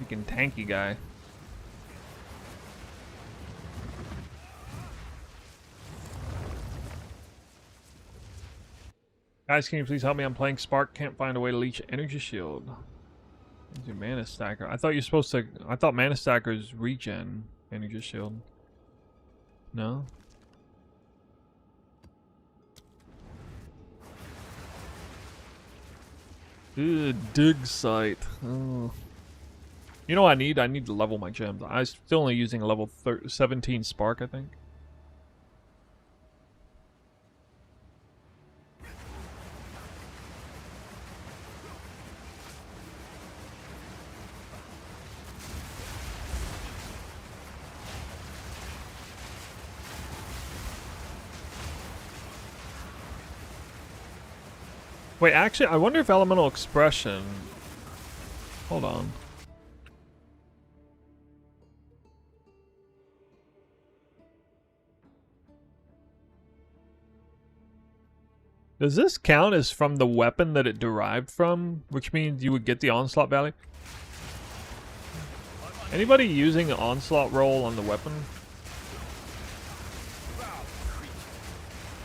Freaking tanky guy. Guys, can you please help me? I'm playing Spark. Can't find a way to leech energy shield. Where's your mana stacker? I thought you're supposed to. I thought mana stackers regen energy shield. No. Ugh, dig site. Oh. You know what I need? I need to level my gems. I'm still only using a level 17 Spark, I think. Wait, actually, I wonder if Elemental Expression... Hold on. Does this count as from the weapon that it derived from? Which means you would get the Onslaught value? Anybody using an Onslaught roll on the weapon?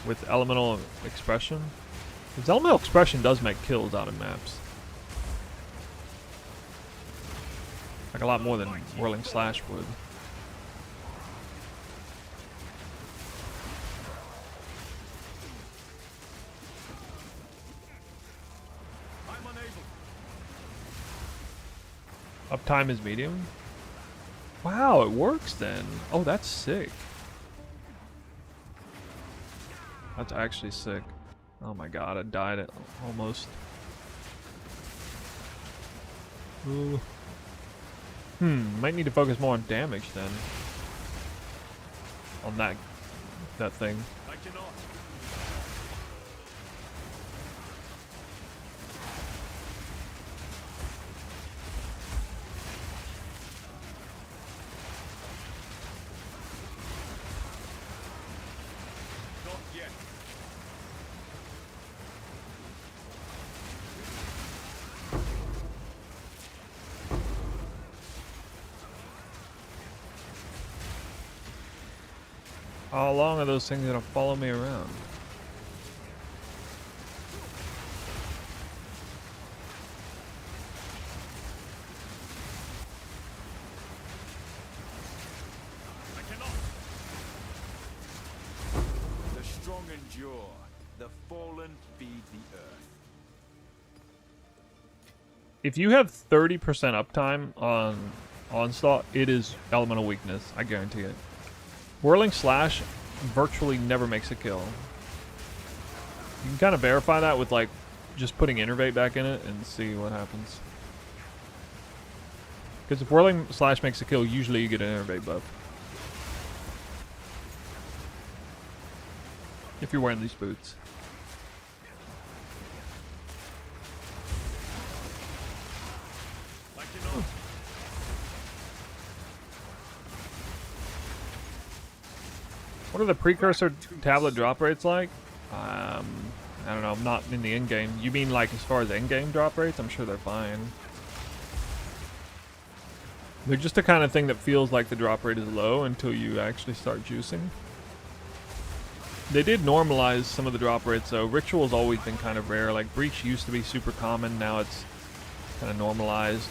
With Elemental Expression? Because Elemental Expression does make kills out of maps. Like a lot more than Whirling Slash would. Uptime is medium? Wow, it works then. Oh, that's sick. That's actually sick. Oh my god, I died it almost. Ooh. Might need to focus more on damage then. On that thing. I cannot. Not yet. How long are those things gonna follow me around? I cannot. The strong endure. The fallen feed the earth. If you have 30% uptime on Onslaught, it is elemental weakness. I guarantee it. Whirling Slash virtually never makes a kill. You can kind of verify that with like just putting Innervate back in it and see what happens. Because if Whirling Slash makes a kill, usually you get an Innervate buff. If you're wearing these boots. I cannot. What are the precursor tablet drop rates like? I don't know. I'm not in the end game. You mean like as far as end game drop rates? I'm sure they're fine. They're just the kind of thing that feels like the drop rate is low until you actually start juicing. They did normalize some of the drop rates though. Ritual's always been kind of rare. Like Breach used to be super common, now it's kind of normalized.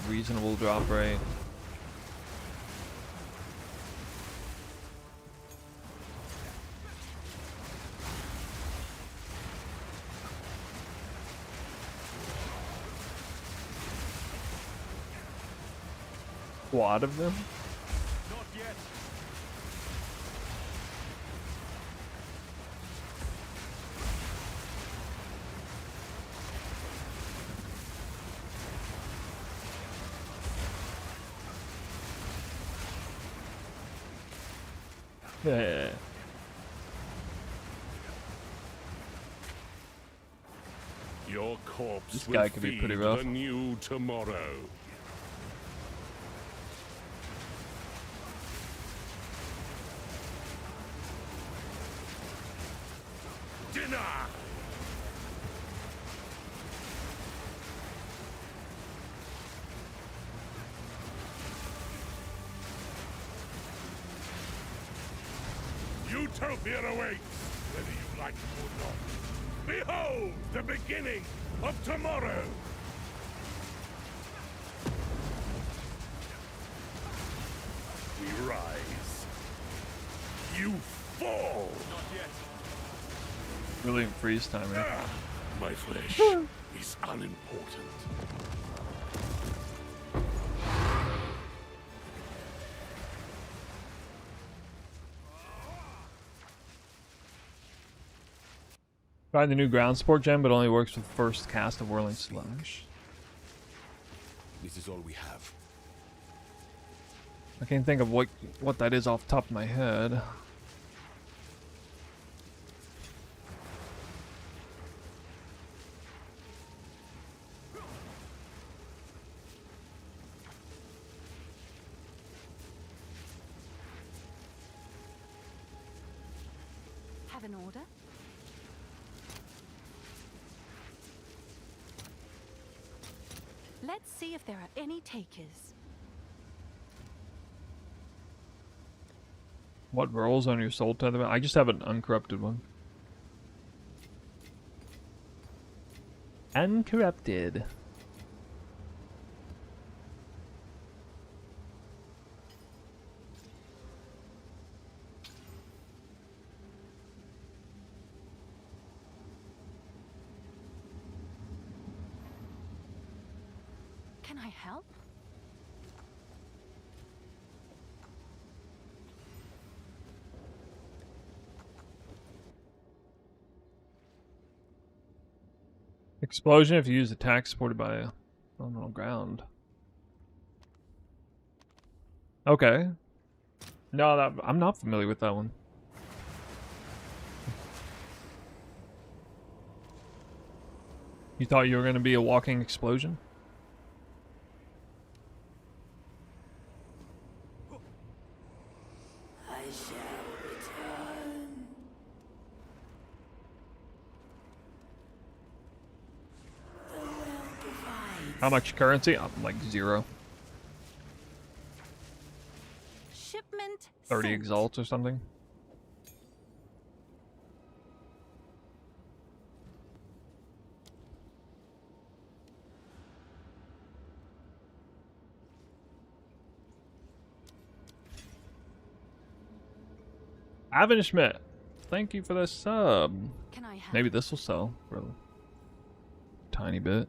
A reasonable drop rate. Quad of them? Not yet. Yeah. Your corpse This will guy could be feed pretty rough. the new tomorrow. Dinner! Utopia awaits, whether you like it or not. Behold the beginning of tomorrow! We rise. You fall! Not yet. Brilliant freeze timer. My flesh is unimportant. Tried the new ground sport gem, but only works with first cast of Whirling Slush. This is all we have. I can't think of what that is off the top of my head. Have an order? Let's see if there are any takers. What rolls on your soul tether? I just have an uncorrupted one. Uncorrupted. Can I help? Explosion if you use attack supported by a phenomenal ground. Okay. No, I'm not familiar with that one. You thought you were going to be a walking explosion? I shall return. The well divides. How much currency? Like 0. Shipment 30 sent. exalts or something. Avon Schmidt, thank you for the sub. Can I help? Maybe this will sell for a tiny bit.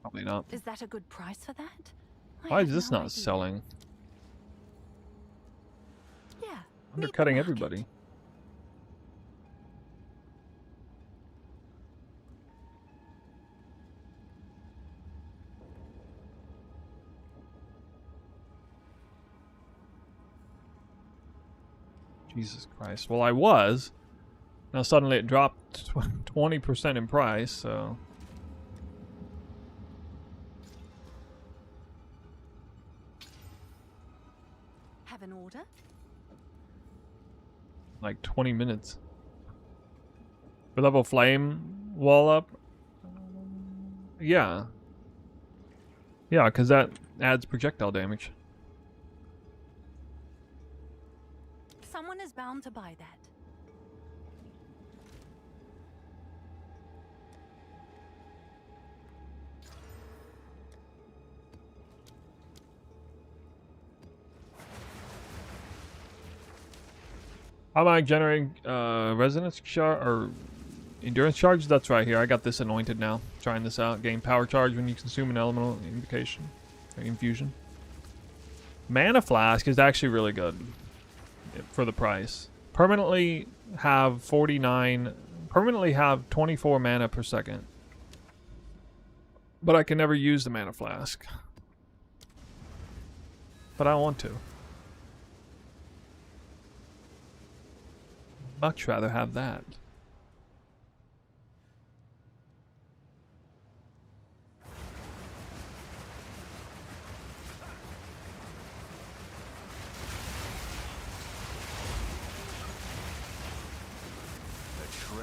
Probably not. Is that a good price for that? I Why is have this no not idea. selling? Yeah. meet the Undercutting market. everybody. Jesus Christ. Well, I was. Now suddenly it dropped 20% in price, so... Have an order? like 20 minutes. For level flame wall up? Yeah. Yeah, because that adds projectile damage. Someone is bound to buy that. How am I generating resonance charge or endurance charge? That's right here. I got this anointed now. Trying this out. Gain power charge when you consume an elemental invocation or infusion. Mana flask is actually really good for the price. Permanently have 24 mana per second. But I can never use the mana flask. But I want to. Much rather have that.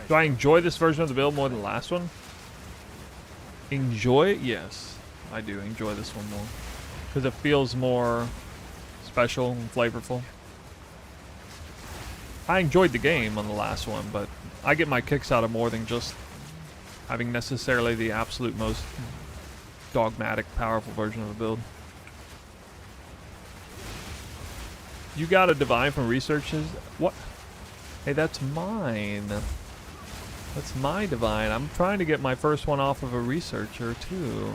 Do I enjoy this version of the build more than the last one? Enjoy it? Yes. I do enjoy this one more. Because it feels more special and flavorful. I enjoyed the game on the last one, but I get my kicks out of more than just having necessarily the absolute most dogmatic, powerful version of the build. You got a divine from researches? What? Hey, that's mine. That's my divine. I'm trying to get my first one off of a researcher, too.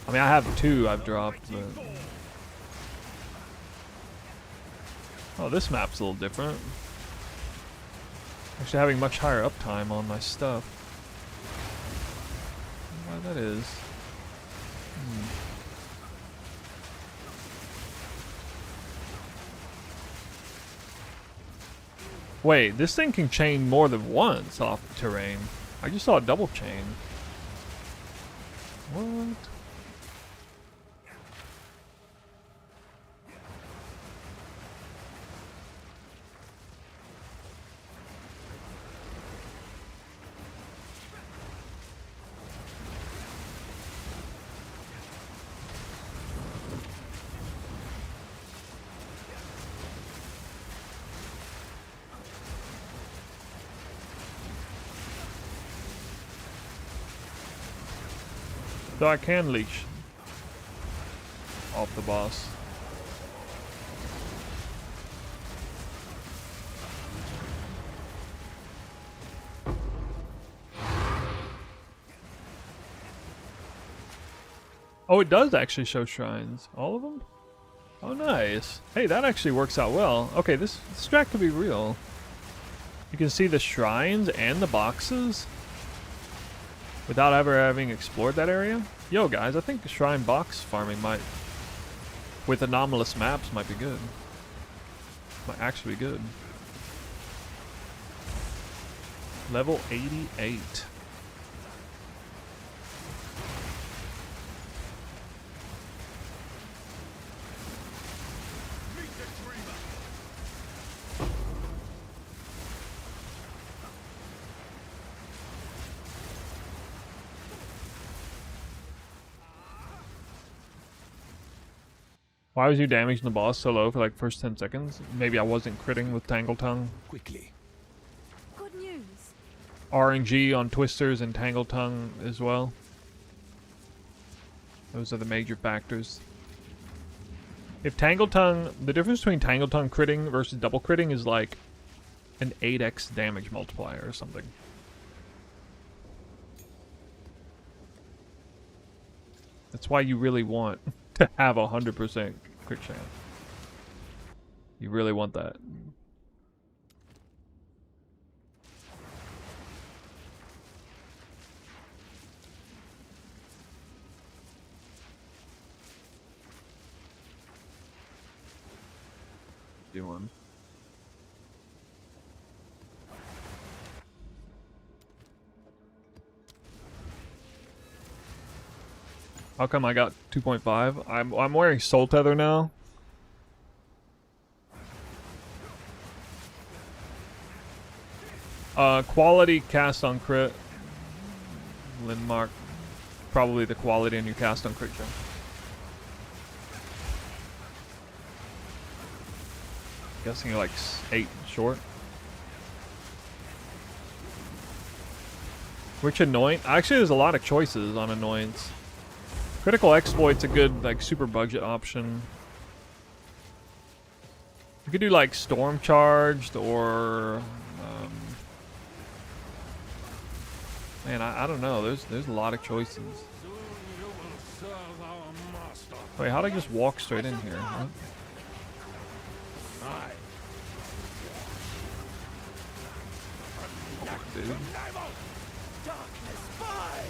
I mean, I have two I've dropped, but... Oh, this map's a little different. Actually having much higher uptime on my stuff. I don't know why that is. Wait, this thing can chain more than once off the terrain. I just saw a double chain. What? So I can leech off the boss. Oh, it does actually show shrines. All of them? Oh, nice. Hey, that actually works out well. Okay, this strat could be real. You can see the shrines and the boxes without ever having explored that area. Yo, guys, I think shrine box farming might, with anomalous maps, might be good. Might actually be good. Level 88. Why was you damaging the boss so low for like first 10 seconds? Maybe I wasn't critting with Tangle Tongue. Quickly. Good news. RNG on Twisters and Tangle Tongue as well. Those are the major factors. If Tangle Tongue, the difference between Tangle Tongue critting versus double critting is like an 8x damage multiplier or something. That's why you really want to have 100% crit chance. You really want that. Do one. How come I got 2.5? I'm wearing Soul Tether now. Quality cast on crit. Landmark. Probably the quality in your cast on crit check. Guessing you're like 8 short. Which annoyance? Actually, there's a lot of choices on annoyance. Critical exploit's a good like super budget option. You could do like storm charged or man, I don't know. There's a lot of choices. Soon you will serve our master. Wait, how'd I just walk straight in here? What? Aye. Dude. Level! Darkness, fly!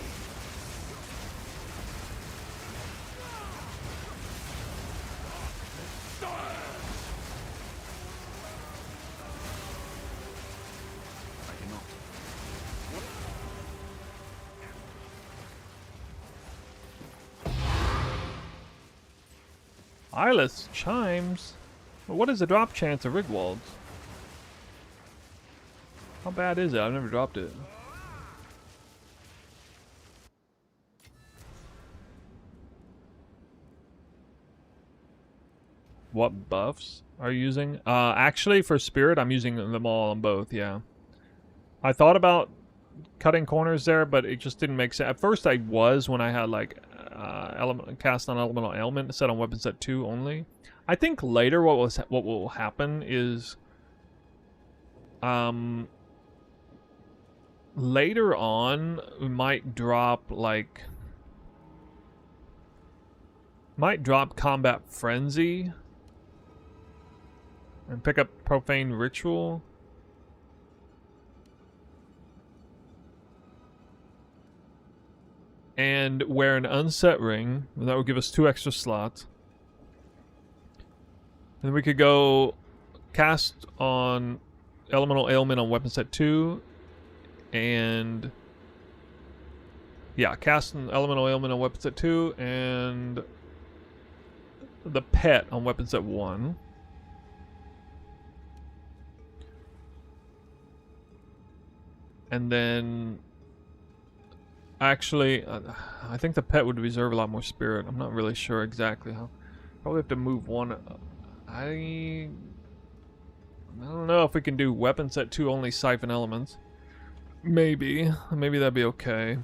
I cannot. Eyeless chimes. Well, what is the drop chance of Rigwald's? How bad is it? I've never dropped it. What buffs are you using? Actually, for Spirit, I'm using them all on both, yeah. I thought about cutting corners there, but it just didn't make sense. At first, I was when I had, like, cast on Elemental Ailment set on weapon set 2 only. I think later what will happen is... later on, we might drop, like... Might drop Combat Frenzy. And pick up Profane Ritual. And wear an Unset Ring. And that would give us 2 extra slots. And we could go cast on Elemental Ailment on weapon set 2. And... yeah, cast an Elemental Ailment on weapon set 2. And... the Pet on weapon set 1. And then, actually, I think the Pet would reserve a lot more spirit. I'm not really sure exactly how. Probably have to move one. I don't know if we can do weapon set 2 only siphon elements. Maybe that'd be okay.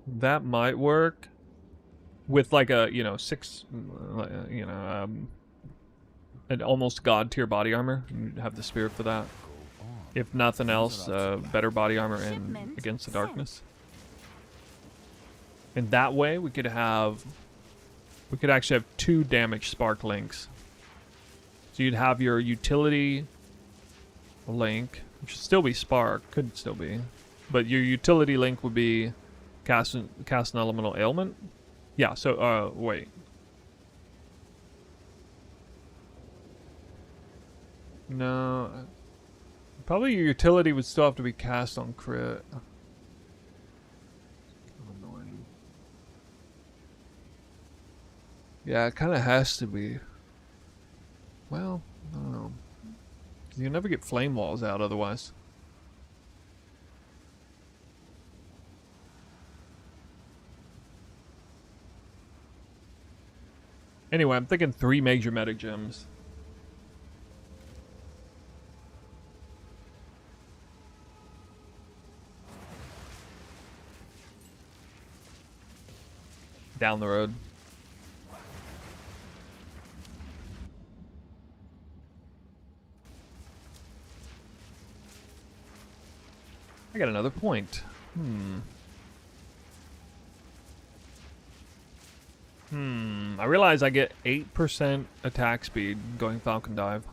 That might work with like a 6, an almost god tier body armor. You'd have the spirit for that. If nothing else, better body armor and against the darkness. And that way we could actually have 2 damage spark links. So you'd have your utility link, which should still be spark, could still be. But your utility link would be cast an elemental ailment. Yeah, so wait. No. Probably your utility would still have to be cast on crit. Annoying. Yeah, it kind of has to be. Well, I don't know. You'll never get flame walls out otherwise. Anyway, I'm thinking 3 major meta gems. Down the road. I got another point. I realize I get 8% attack speed going Falcon Dive.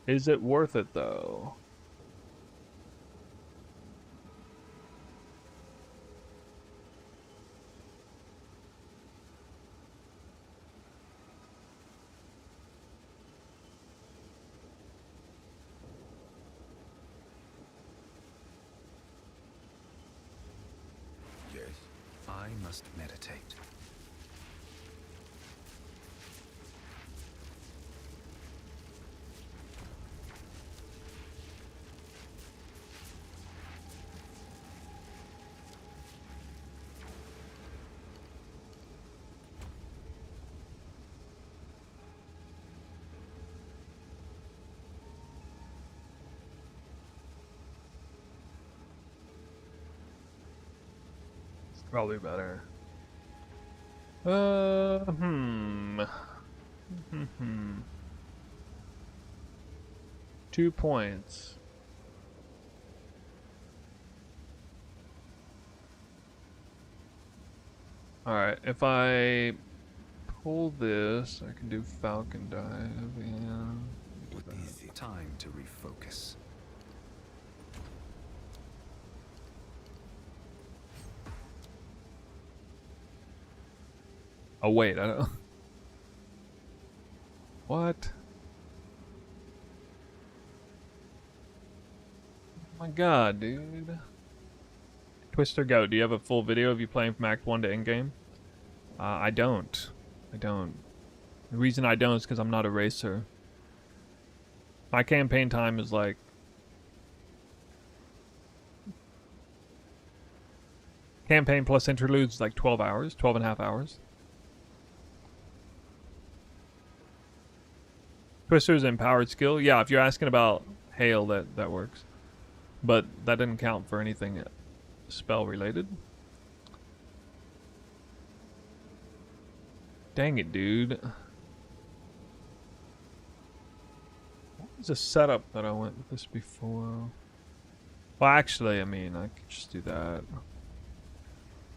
Is it worth it though? Yes. I must meditate. Probably better. Hmm. 2 points. Alright, if I pull this, I can do Falcon Dive, yeah. What is it? Time to refocus. Oh wait, I don't... What? Oh my god, dude. Twister Go, do you have a full video of you playing from Act 1 to endgame? I don't. I don't. The reason I don't is because I'm not a racer. My campaign time is like... Campaign plus interludes is like 12 hours, 12 and a half hours. Twister's empowered skill. Yeah, if you're asking about hail, that works. But that didn't count for anything spell related. Dang it, dude. What was the setup that I went with this before? Well, actually, I mean, I could just do that.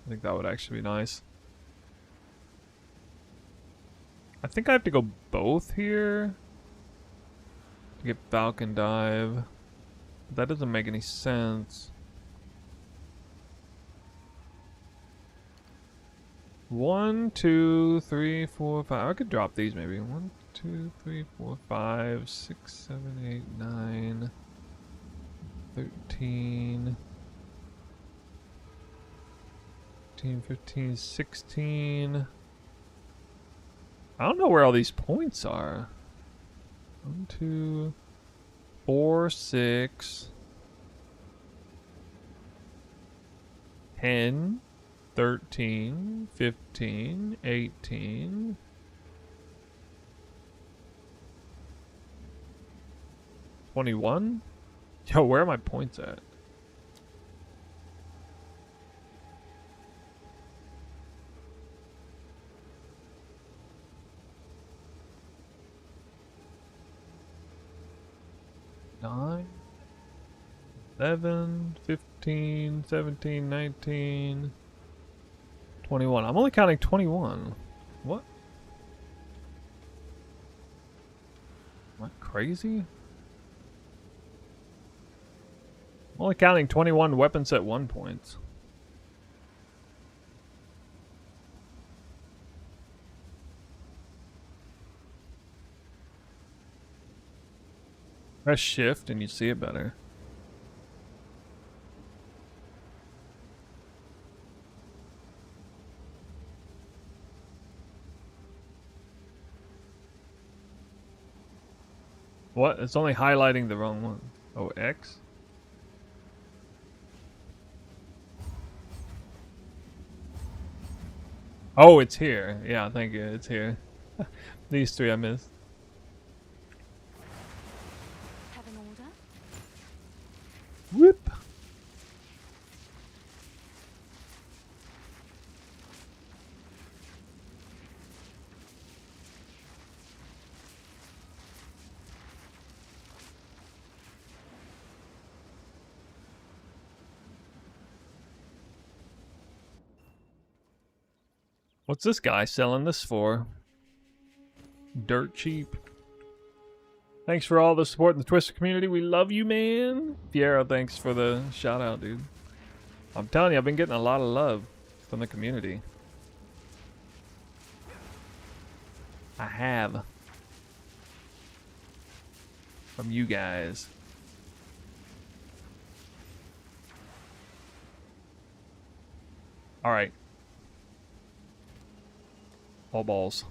I think that would actually be nice. I think I have to go both here to get Falcon Dive. That doesn't make any sense. 1, 2, 3, 4, 5. I could drop these maybe. 1, 2, 3, 4, 5, 6, 7, 8, 9, 13, 14, 15, 16. I don't know where all these points are. 1, 2, 4, 6, 10, 13, 15, 18, 21? Yo, where are my points at? Nine, 11, 15, 17, 19, 21. I'm only counting 21. What? Am I crazy? I'm only counting 21 weapon set 1 points. Press shift and you see it better. What? It's only highlighting the wrong one. Oh, X? Oh, it's here. Yeah, thank you. It's here. These 3 I missed. Have an order? Whoop. What's this guy selling this for? Dirt cheap. Thanks for all the support in the Twister community. We love you, man. Fiero, thanks for the shout out, dude. I'm telling you, I've been getting a lot of love from the community. I have. From you guys. Alright. All balls.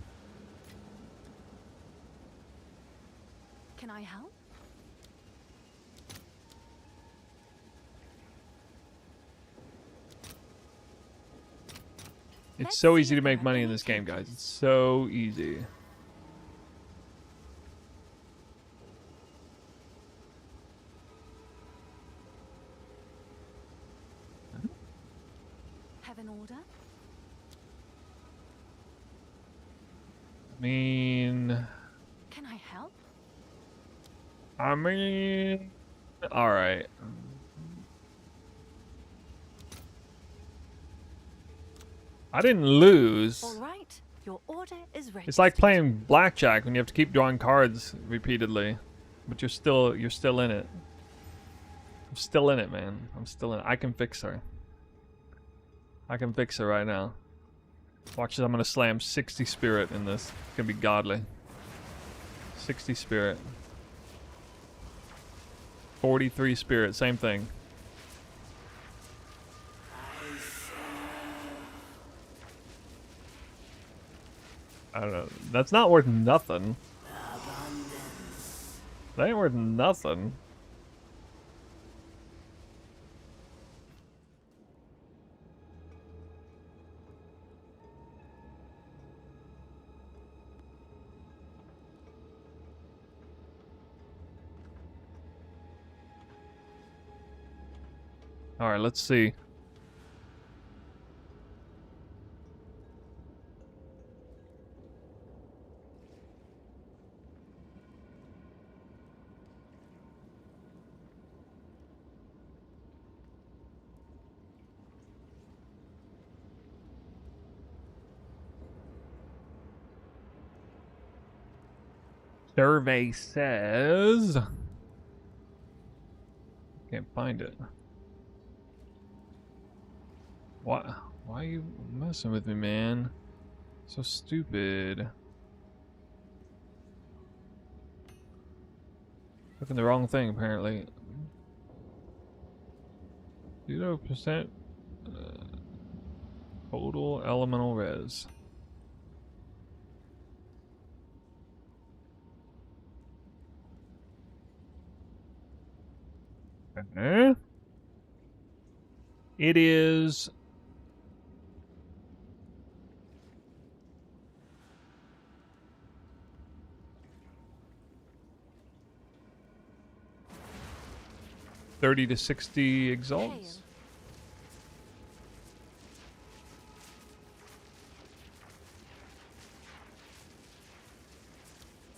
Can I help? It's Let's so see easy to if there make are money in any this game, guys. changes. It's so easy. Have Have an order? I mean, Can I help? all right. I didn't lose. All right. Your order is ready. It's like playing blackjack when you have to keep drawing cards repeatedly, but you're still in it. I'm still in it, man. I'm still in it. I can fix her. I can fix her right now. Watch this. I'm gonna slam 60 spirit in this. It's gonna be godly. 60 spirit. 43 spirit. Same thing. I don't know. That's not worth nothing. That ain't worth nothing. Alright, let's see. Survey says... Can't find it. Why are you messing with me, man? So stupid. Looking the wrong thing, apparently. 0% total elemental res. Okay. It is... $30 to $60 exalts.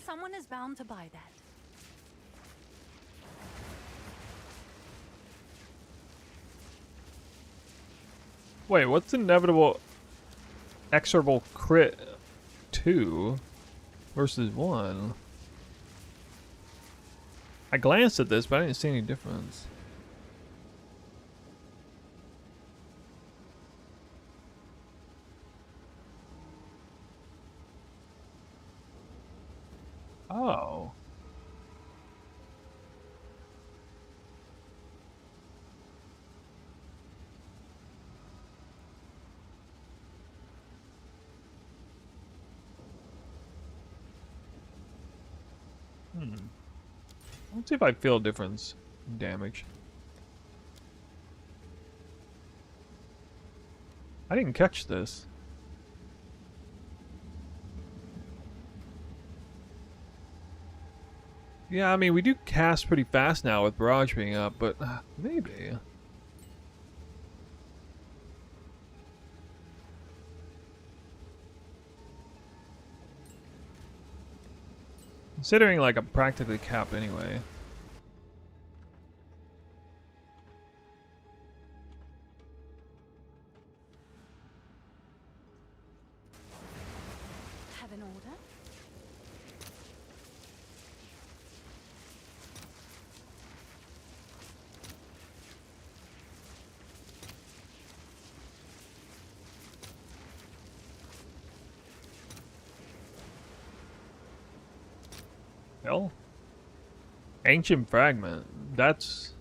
Someone is bound to buy that. Wait, what's inevitable exorable crit 2 versus 1? I glanced at this, but I didn't see any difference. Oh. Let's see if I feel a difference in damage. I didn't catch this. Yeah, I mean, we do cast pretty fast now with Barrage being up, but maybe. Considering, like, I'm practically capped anyway. Have an order? Hell. Ancient Fragment. That's...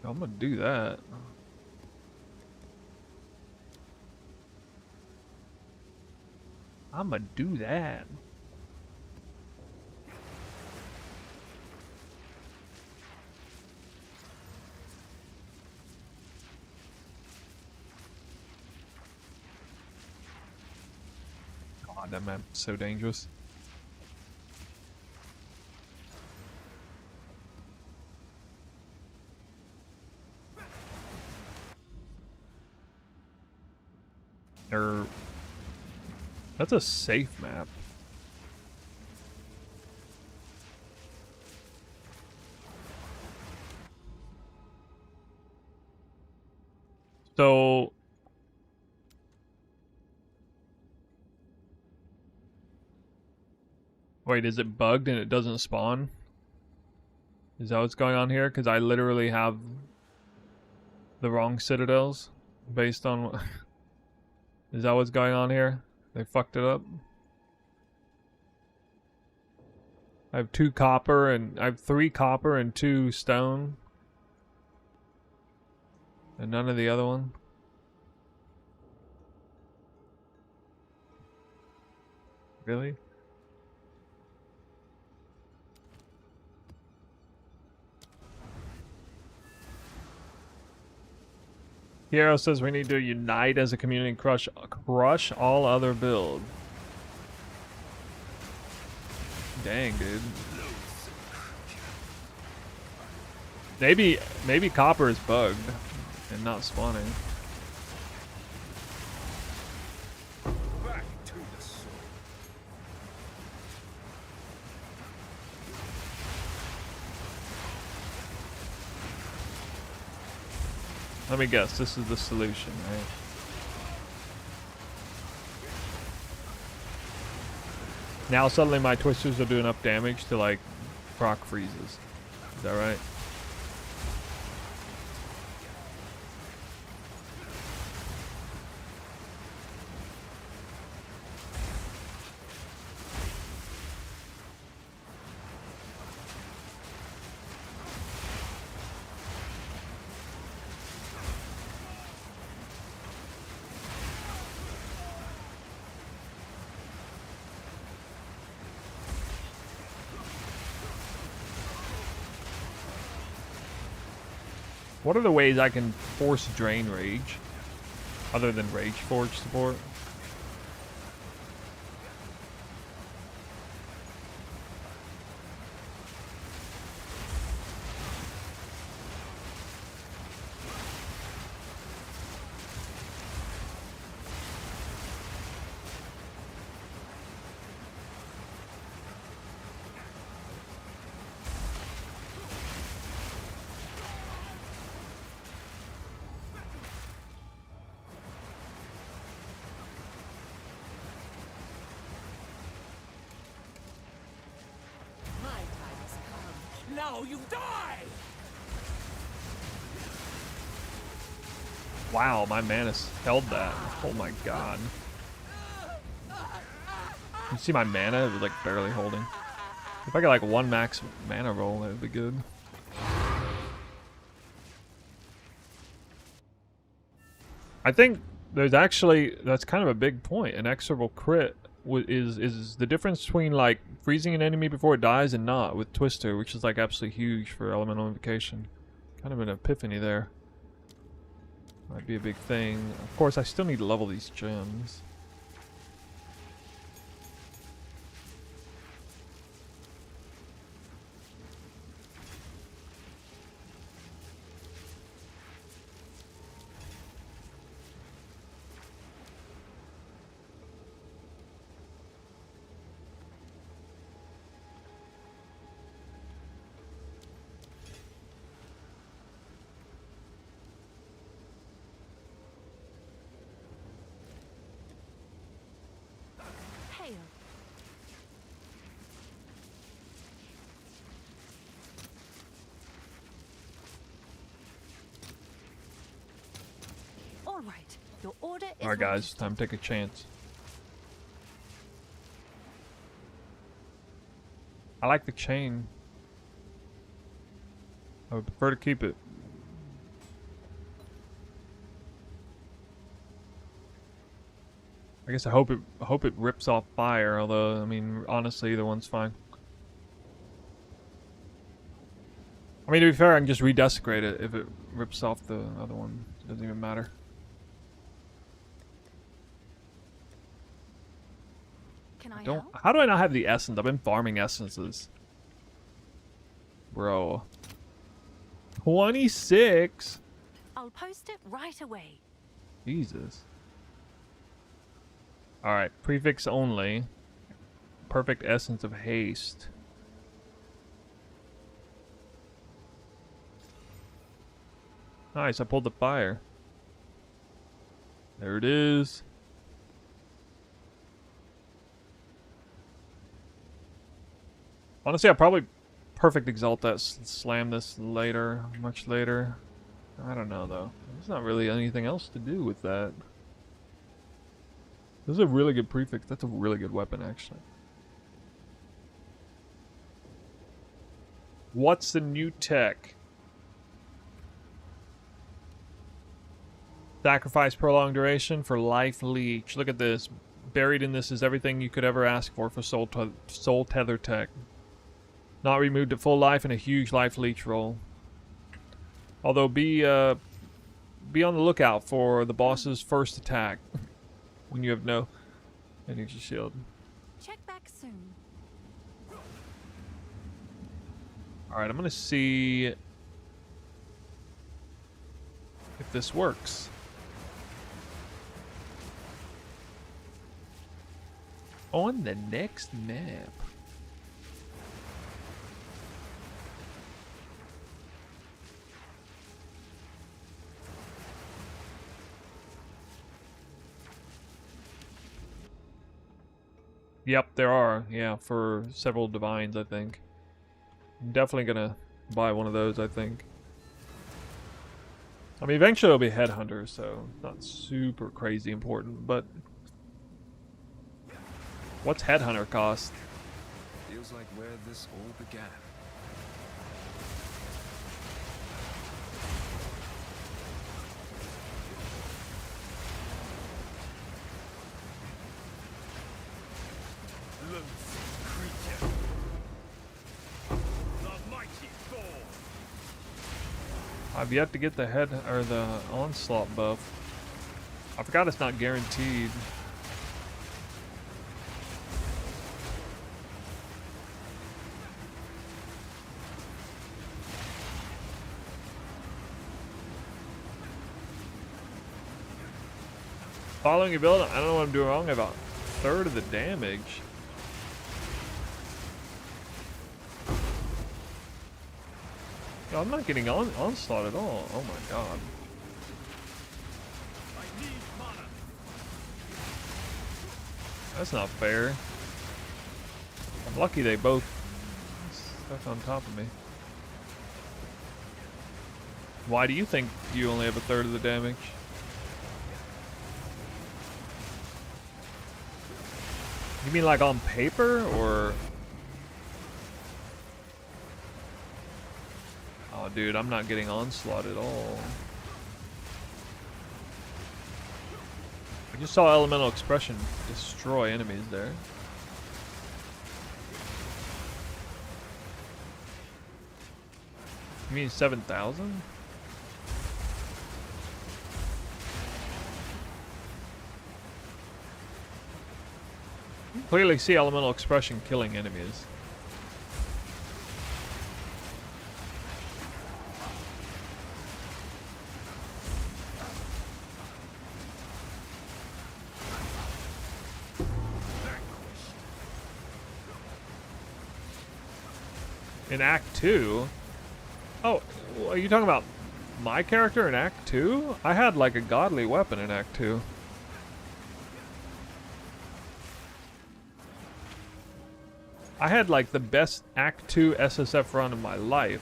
I'm gonna do that. I'm gonna do that. God, that map's so dangerous. That's a safe map. So wait, is it bugged and it doesn't spawn? Is that what's going on here? Because I literally have the wrong citadels based on is that what's going on here? They fucked it up. I have 2 copper and I have 3 copper and 2 stone. And none of the other one. Really? Hero says we need to unite as a community and crush all other builds. Dang, dude. Maybe copper is bugged and not spawning. Back to the sword. Let me guess, this is the solution, right? Now suddenly my twisters will do enough damage to like proc freezes. Is that right? What are the ways I can force drain rage? Other than rage forge support? My time has come. Now you die! Wow, my mana held that. Oh my god. You see my mana? It was like barely holding. If I got like 1 max mana roll, that would be good. I think there's actually, that's kind of a big point. An exorable crit is the difference between like freezing an enemy before it dies and not with Twister, which is like absolutely huge for elemental invocation. Kind of an epiphany there. Might be a big thing. Of course, I still need to level these gems. Hail. All right. Your order is Alright guys, registered. time to take a chance. I like the chain. I would prefer to keep it. I guess I hope it rips off fire, although I mean honestly either one's fine. I mean to be fair, I can just redesecrate it if it rips off the other one. It doesn't even matter. Can I Don't. help? How do I not have the essence? I've been farming essences. Bro. 26? I'll post it right away. Jesus. Alright, prefix only. Perfect essence of haste. Nice, I pulled the fire. There it is. Honestly, I'll probably perfect exalt that, slam this later, much later. I don't know though. There's not really anything else to do with that. This is a really good prefix. That's a really good weapon, actually. What's the new tech? Sacrifice prolonged duration for life leech. Look at this. Buried in this is everything you could ever ask for soul tether tech. Not removed at full life and a huge life leech roll. Although be on the lookout for the boss's first attack when you have no energy shield. Check back soon. Alright, I'm gonna see if this works. On the next map. Yep, there are. Yeah, for several divines, I think. I'm definitely gonna buy one of those, I think. I mean, eventually it'll be Headhunter, so not super crazy important, but... What's Headhunter cost? Feels like where this all began. Loathsome creature. The mighty Thor. I've yet to get the head or the onslaught buff. I forgot it's not guaranteed. Following your build, I don't know what I'm doing wrong. About a third of the damage. Yo, I'm not getting onslaught at all. Oh my god. I need mana. That's not fair. I'm lucky they both stuck on top of me. Why do you think you only have a third of the damage? You mean like on paper, or... Oh, dude, I'm not getting onslaught at all. I just saw elemental expression destroy enemies there. You mean 7,000? Clearly see elemental expression killing enemies. In Act 2? Oh, are you talking about my character in Act 2? I had like a godly weapon in Act 2. I had like the best Act 2 SSF run of my life.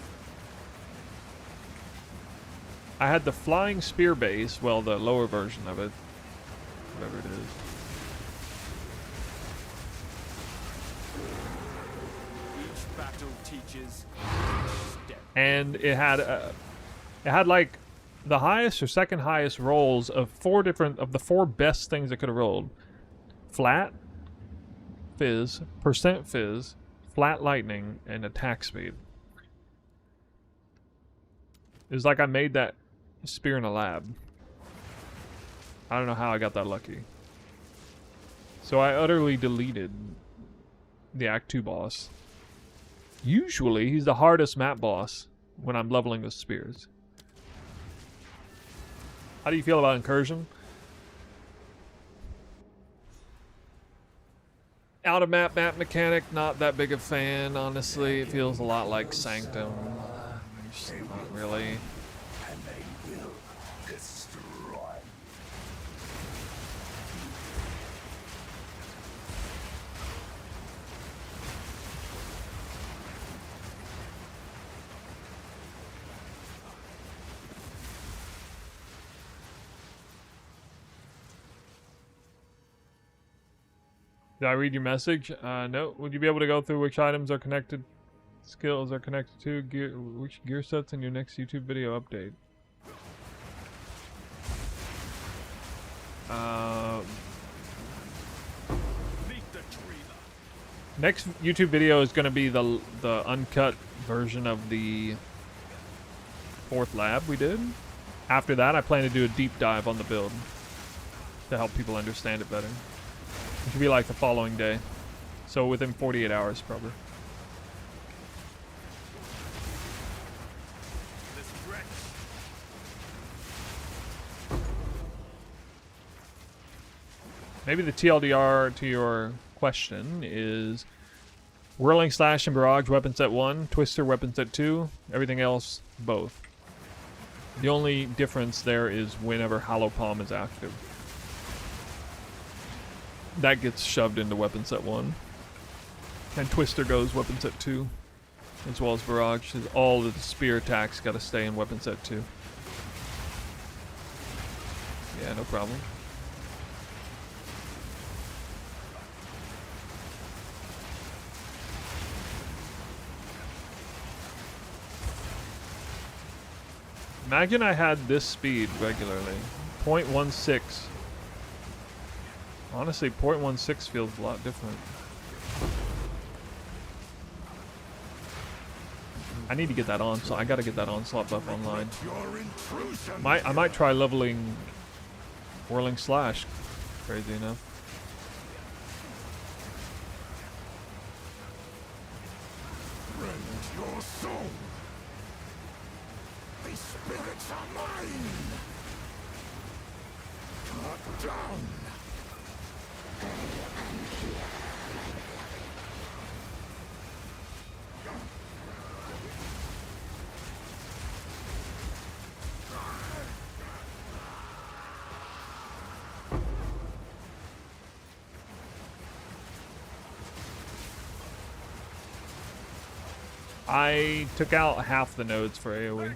I had the flying spear base, well, the lower version of it, whatever it is. Each battle teaches step. And it had like the highest or second highest rolls of the four best things it could have rolled. Flat, fizz, percent fizz, flat lightning, and attack speed. It was like I made that spear in a lab. I don't know how I got that lucky. So I utterly deleted the Act 2 boss. Usually he's the hardest map boss when I'm leveling with spears. How do you feel about Incursion? Out of map mechanic, not that big a fan, honestly. It feels a lot like Sanctum. Just not really. And they will destroy. Did I read your message? No. Would you be able to go through which items are connected, skills are connected to, which gear sets in your next YouTube video update? Next YouTube video is going to be the uncut version of the 4th lab we did. After that, I plan to do a deep dive on the build to help people understand it better. It should be like the following day. So within 48 hours, probably. Maybe the TLDR to your question is Whirling Slash and Barrage weapon set 1, Twister weapon set 2, everything else both. The only difference there is whenever Hollow Palm is active. That gets shoved into weapon set 1. And Twister goes weapon set 2. As well as Barrage. All of the spear attacks gotta stay in weapon set 2. Yeah, no problem. Imagine I had this speed regularly. 0.16. Honestly, 0.16 feels a lot different. I need to get that on, so I gotta get that onslaught buff online. I might try leveling Whirling Slash, crazy enough. Rend your soul. These spirits are mine. Cut down. I took out half the nodes for AoE.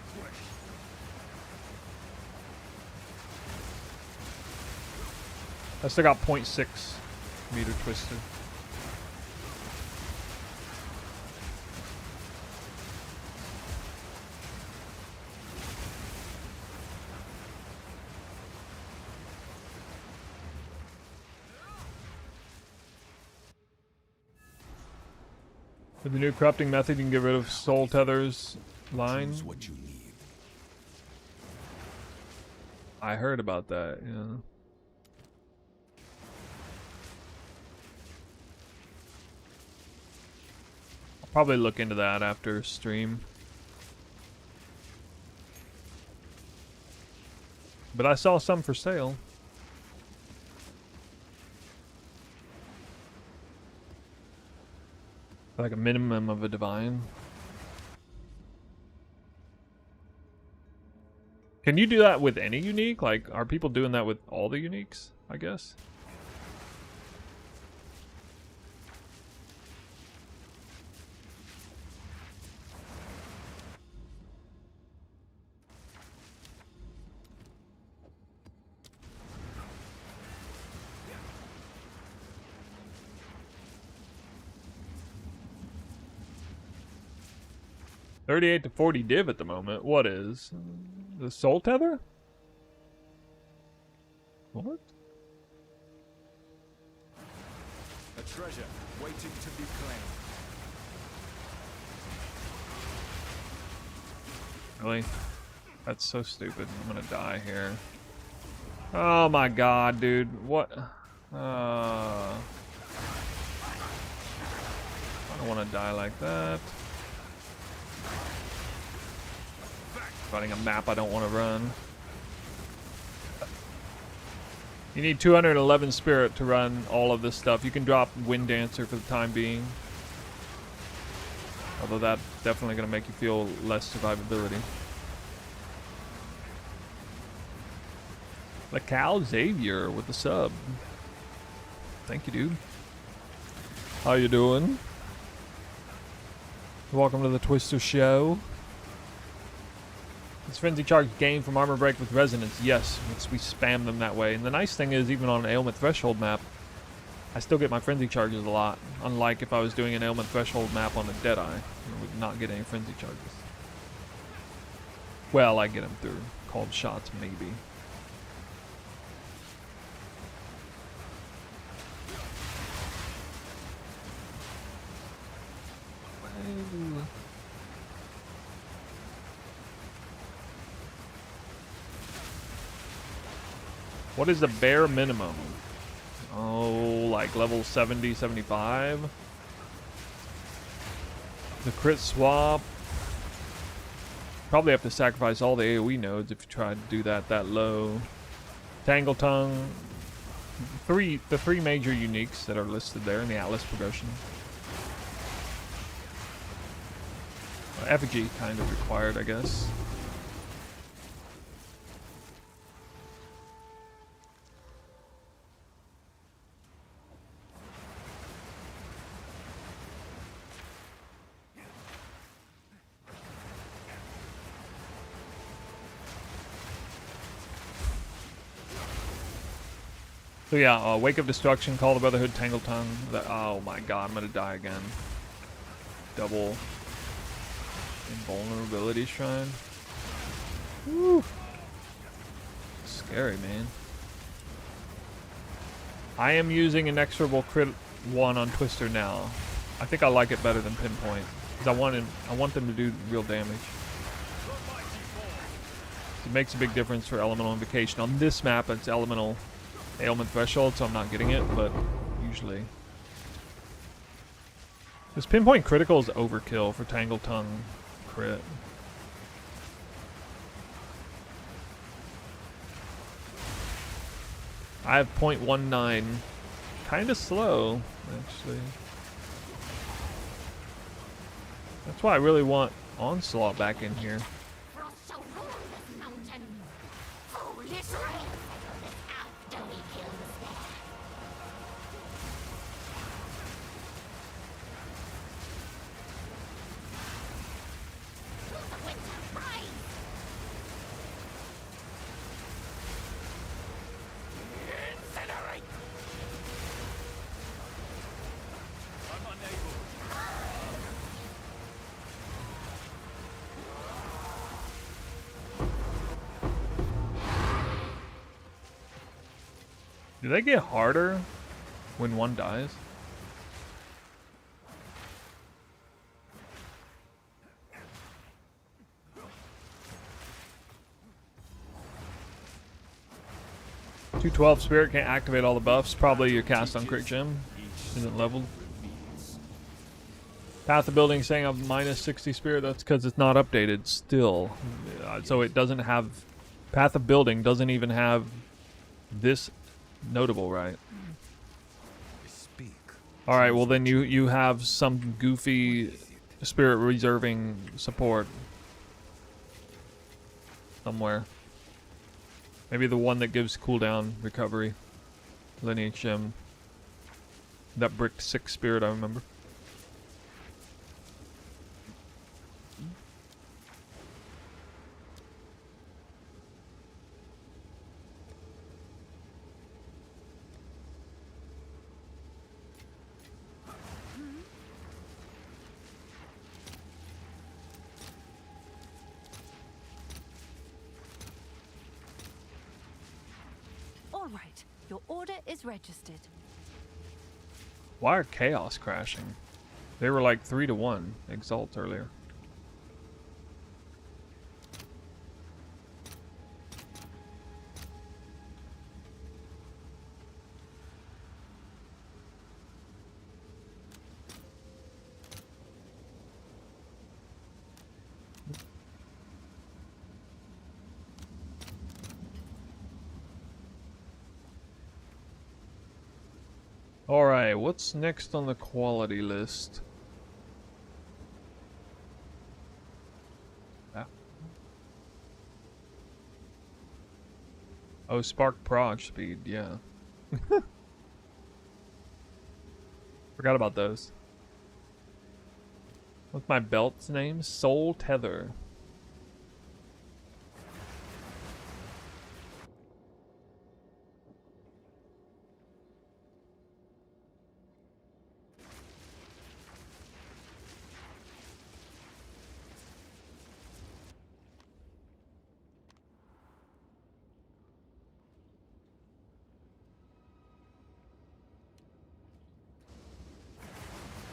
I still got 0.6 meter twisted. With the new corrupting method, you can get rid of soul tethers line. Choose what you need. I heard about that, yeah. I'll probably look into that after stream. But I saw some for sale. Like a minimum of a divine. Can you do that with any unique? Like, are people doing that with all the uniques, I guess? $38 to $40 div at the moment. What is? The soul tether? What? A treasure waiting to be claimed. Really? That's so stupid. I'm gonna die here. Oh my god, dude. What? I don't want to die like that. Running a map I don't want to run. You need 211 spirit to run all of this stuff. You can drop Wind Dancer for the time being. Although that's definitely going to make you feel less survivability. The Cal Xavier with the sub. Thank you, dude. How you doing? Welcome to the Twister Show. This Frenzy Charge gained from Armor Break with Resonance. Yes, we spam them that way. And the nice thing is, even on an Ailment Threshold map, I still get my Frenzy Charges a lot. Unlike if I was doing an Ailment Threshold map on a Deadeye, I would not get any Frenzy Charges. Well, I get them through cold shots, maybe. What is the bare minimum? Oh, like level 70, 75? The crit swap. Probably have to sacrifice all the AoE nodes if you try to do that low. Tangle Tongue. The three major uniques that are listed there in the Atlas progression. Effigy kind of required, I guess. So yeah, Wake of Destruction, Call the Brotherhood, Tangle Tongue. Oh my god, I'm gonna die again. Double Invulnerability Shrine. Woo. Scary, man. I am using Inexorable Crit 1 on Twister now. I think I like it better than Pinpoint. Because I want them to do real damage. It makes a big difference for Elemental Invocation. On this map, it's Elemental Ailment Threshold, so I'm not getting it, but usually. This Pinpoint Critical is overkill for Tangle Tongue crit. I have 0.19. Kind of slow, actually. That's why I really want Onslaught back in here. Do they get harder when one dies? $212 Spirit can't activate all the buffs. Probably your cast on Crit Gem isn't leveled. Path of Building saying I'm minus 60 Spirit. That's because it's not updated still. So it doesn't have... Path of Building doesn't even have this notable, right? Alright, well then you have some goofy spirit reserving support somewhere. Maybe the one that gives cooldown recovery. Lineage Gem. That bricked 6 spirit, I remember. All right, your order is registered. Why are Chaos crashing? They were like 3-1 Exalt earlier. Alright, what's next on the quality list? Ah. Oh, spark prog speed, yeah. Forgot about those. What's my belt's name? Soul Tether.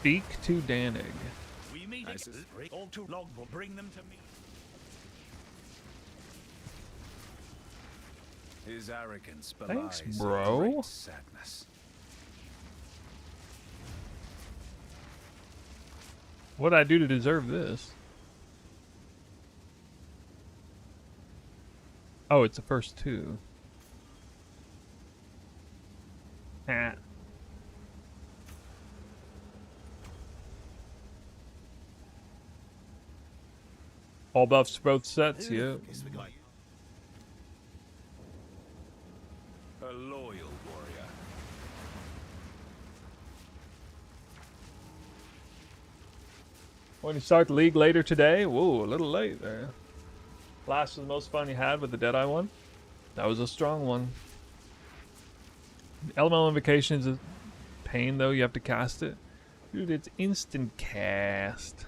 Speak to Danig. We meet all too long will bring them to me. His arrogance Thanks, belies bro. great sadness. What'd I do to deserve this? Oh, it's the first two. Ah. All buffs, both sets, yeah. A loyal warrior. When you start the league later today? Whoa, a little late there. Last was the most fun you had with the Deadeye one? That was a strong one. Elemental Invocation is a pain though, you have to cast it. Dude, it's instant cast.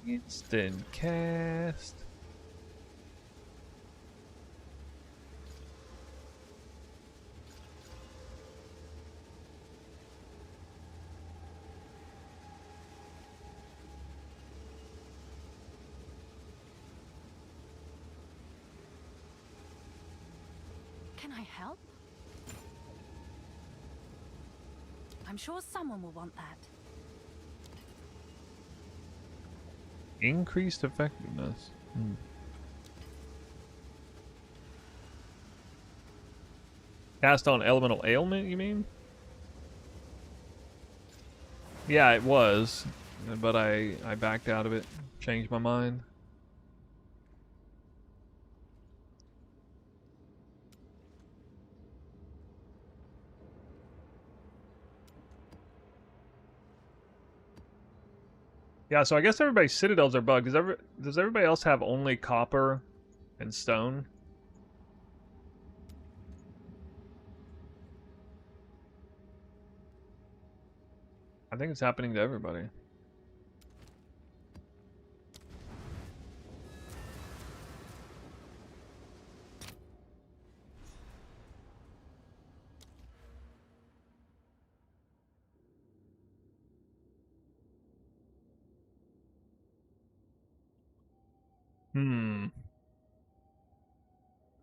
Instant cast. Can I help? I'm sure someone will want that. Increased effectiveness. Cast on elemental ailment, you mean? Yeah, it was, but I backed out of it. Changed my mind. Yeah, so I guess everybody's citadels are bugged. Does everybody else have only copper and stone? I think it's happening to everybody.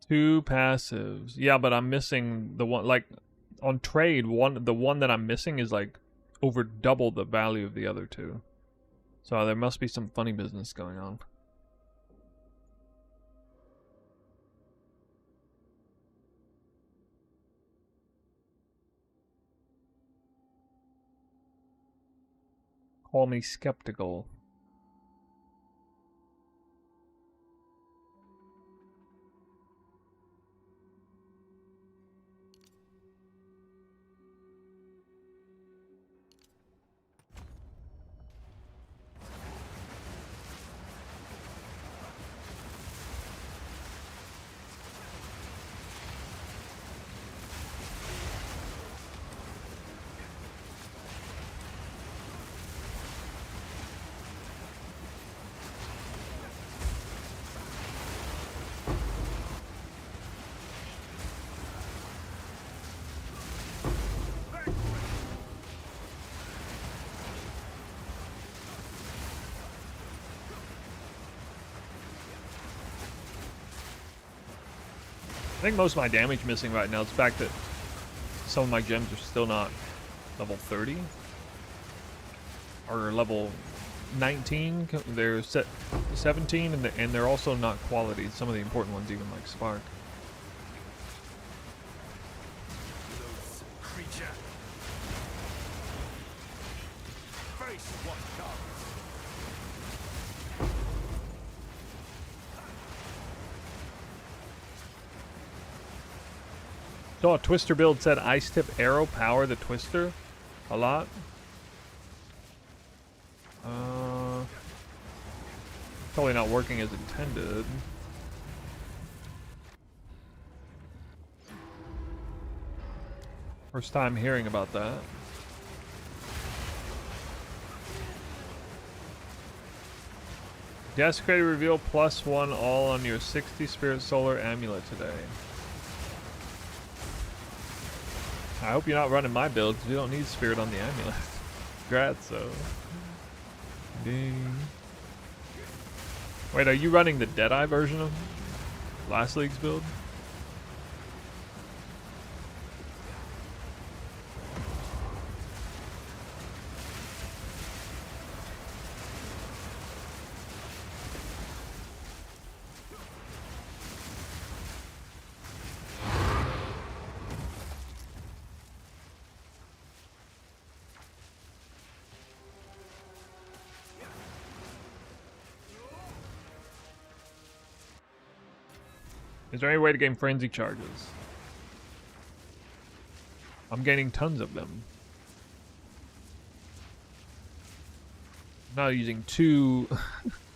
Two passives. Yeah, but I'm missing the one, like, on trade, the one that I'm missing is, like, over double the value of the other two. So there must be some funny business going on. Call me skeptical. I think most of my damage missing right now is the fact that some of my gems are still not level 30 or level 19. They're set 17 and they're also not quality. Some of the important ones even like Spark. danger. Face what comes. So a Twister build said Ice Tip Arrow power the Twister a lot. Probably not working as intended. First time hearing about that. Desecrated reveal +1 all on your 60 Spirit Solar Amulet today. I hope you're not running my build because we don't need Spirit on the Amulet. Congrats, so. Ding. Wait, are you running the Deadeye version of last league's build? Is there any way to gain frenzy charges? I'm gaining tons of them. I'm now using 2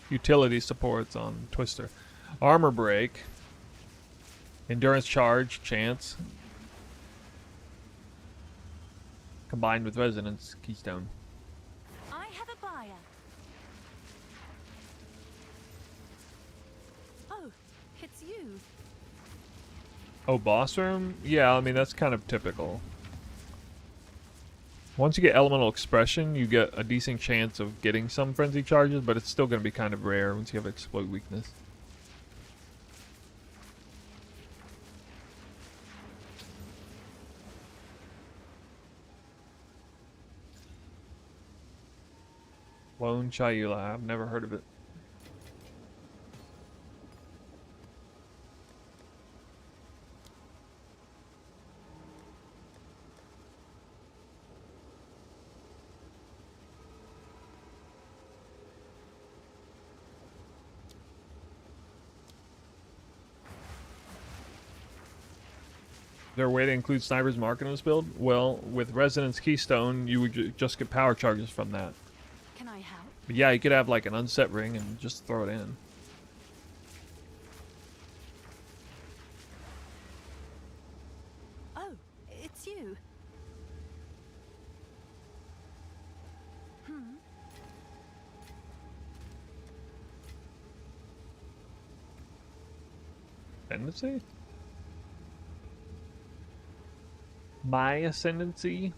utility supports on Twister. Armor break. Endurance charge, chance. Combined with resonance, keystone. I have a buyer. Oh, it's you. Oh, boss room? Yeah, I mean, that's kind of typical. Once you get elemental expression, you get a decent chance of getting some frenzy charges, but it's still going to be kind of rare once you have exploit weakness. Lone Chayula, I've never heard of it. Is there a way to include Sniper's Mark in this build? Well, with Resonance Keystone, you would just get power charges from that. Can I help? But yeah, you could have like an unset ring and just throw it in. Oh, it's you. Ascendancy? My ascendancy?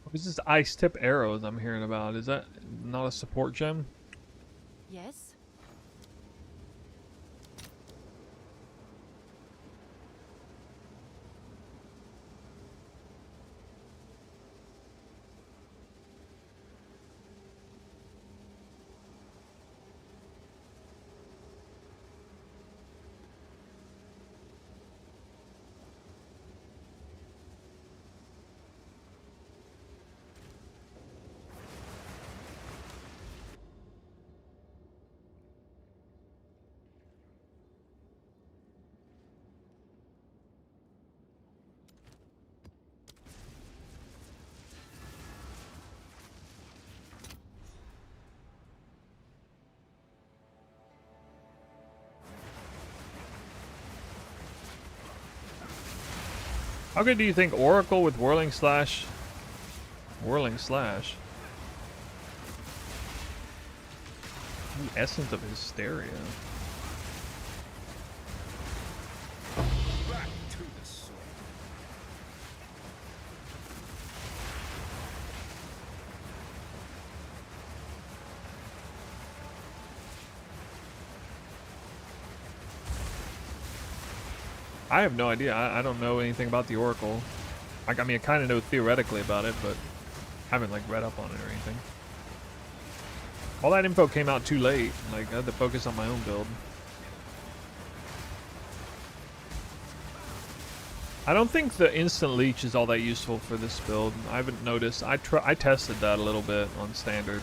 What is this ice tip arrows I'm hearing about? Is that not a support gem? Yes. How good do you think Oracle with Whirling Slash? Whirling Slash. The essence of hysteria. Back to the sword. I have no idea. I don't know anything about the Oracle. Like, I mean, I kind of know theoretically about it, but haven't like read up on it or anything. All that info came out too late. Like, I had to focus on my own build. I don't think the instant leech is all that useful for this build. I haven't noticed. I tested that a little bit on standard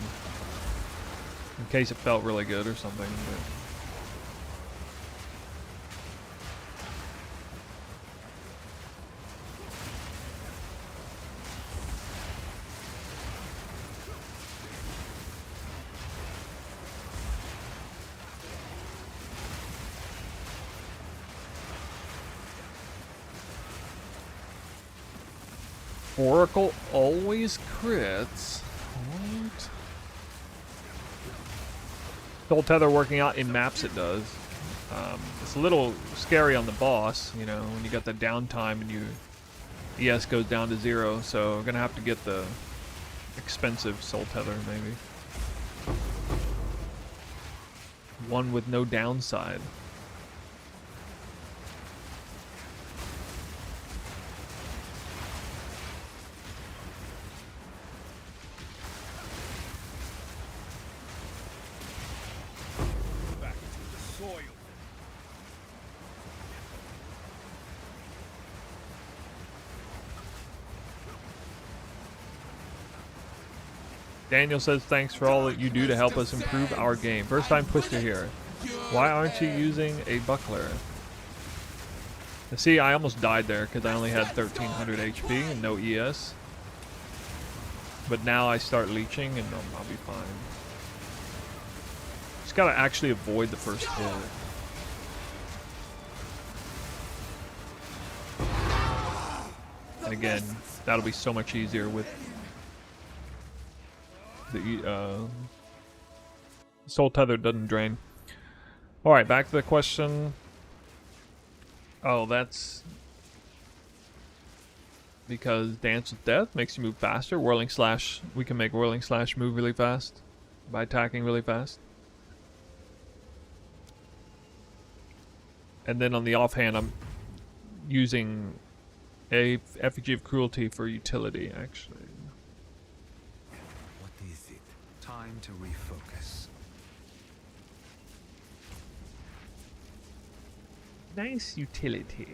in case it felt really good or something. But Oracle always crits. What? Soul Tether working out in maps it does. It's a little scary on the boss, you know, when you got the downtime and your ES goes down to 0, so I'm gonna have to get the expensive Soul Tether maybe. One with no downside. Back to the soil. Daniel says thanks for all that you do to help us improve our game. First time Twister here. Why aren't you using a buckler? See, I almost died there because I only had 1300 HP and no ES. But now I start leeching and I'll be fine. Just gotta actually avoid the first hit. And again, that'll be so much easier with the Soul Tether doesn't drain. Alright, back to the question. Oh, that's because Dance with Death makes you move faster. Whirling Slash, we can make Whirling Slash move really fast by attacking really fast. And then on the offhand, I'm using a Effigy of Cruelty for utility, actually. What is it? Time to refocus. Nice utility.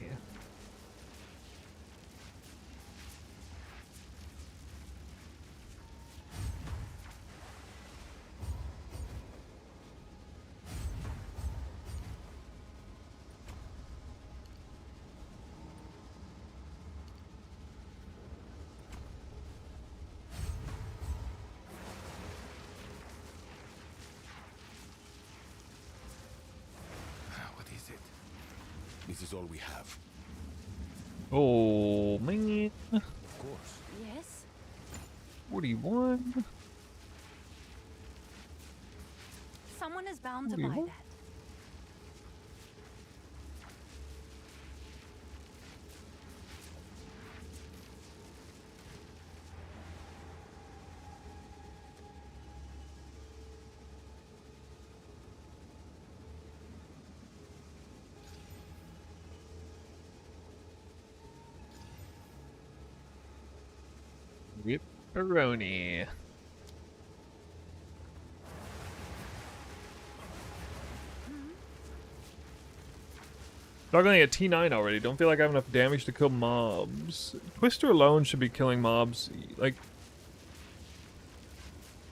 What is it? This is all we have. Oh, man. Of course. Yes? 41. Someone is bound to What do you buy want? that. Ripperoni. Struggling at T9 already. Don't feel like I have enough damage to kill mobs. Twister alone should be killing mobs. Like,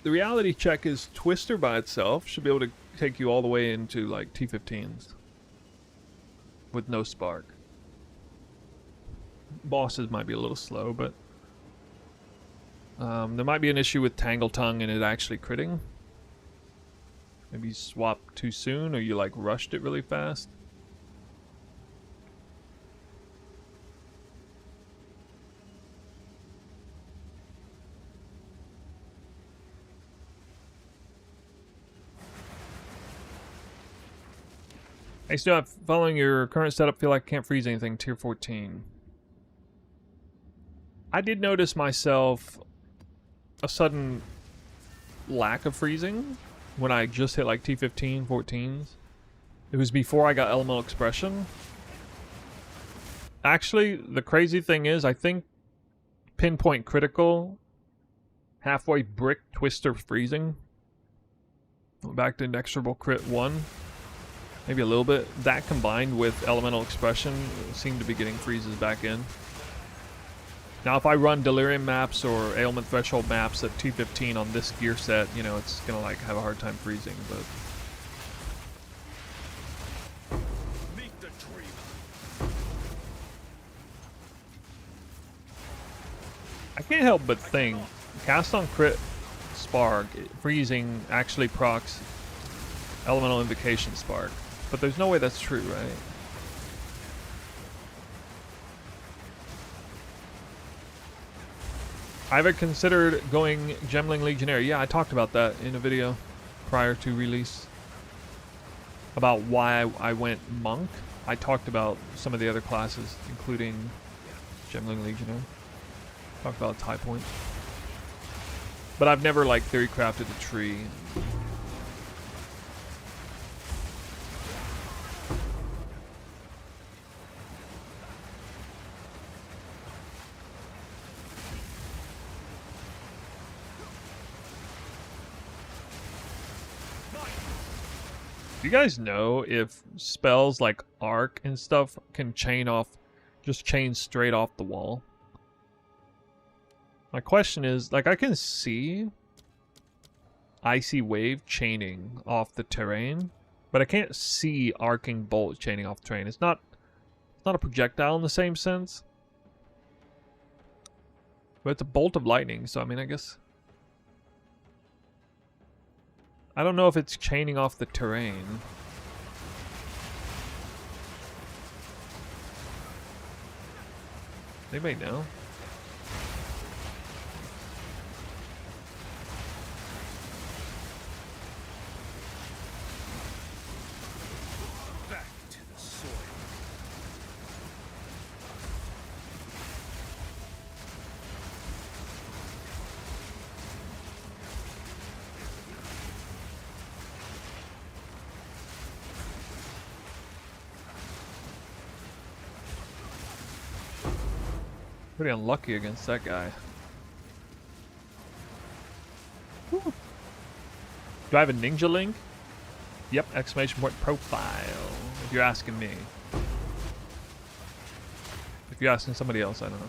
the reality check is Twister by itself should be able to take you all the way into like T15s with no spark. Bosses might be a little slow, but there might be an issue with Tangle Tongue and it actually critting. Maybe you swapped too soon or you like rushed it really fast. Hey, Stuff, following your current setup, feel like I can't freeze anything. Tier 14. I did notice myself a sudden lack of freezing when I just hit like T15, 14s. It was before I got Elemental Expression. Actually, the crazy thing is, I think pinpoint critical, halfway brick, twister, freezing. Back to inexorable crit 1. Maybe a little bit. That combined with elemental expression seem to be getting freezes back in. Now, if I run delirium maps or ailment threshold maps at 215 on this gear set, you know, it's gonna like have a hard time freezing, but. Meet the dream. I can't help but think, cast on crit spark, freezing actually procs elemental invocation spark. But there's no way that's true, right? I've considered going Gemling Legionnaire. Yeah, I talked about that in a video prior to release. About why I went Monk. I talked about some of the other classes, including Gemling Legionnaire. Talked about tie point. But I've never, like, theory crafted a tree. Do you guys know if spells like Arc and stuff can chain off, just chain straight off the wall? My question is, like, I can see Icy Wave chaining off the terrain, but I can't see Arcing Bolt chaining off the terrain. It's not a projectile in the same sense, but it's a bolt of lightning, so I mean, I guess. I don't know if it's chaining off the terrain. Anybody know? Back to the soil. Pretty unlucky against that guy. Whew. Do I have a ninja link? Yep, exclamation point profile. If you're asking me. If you're asking somebody else, I don't know.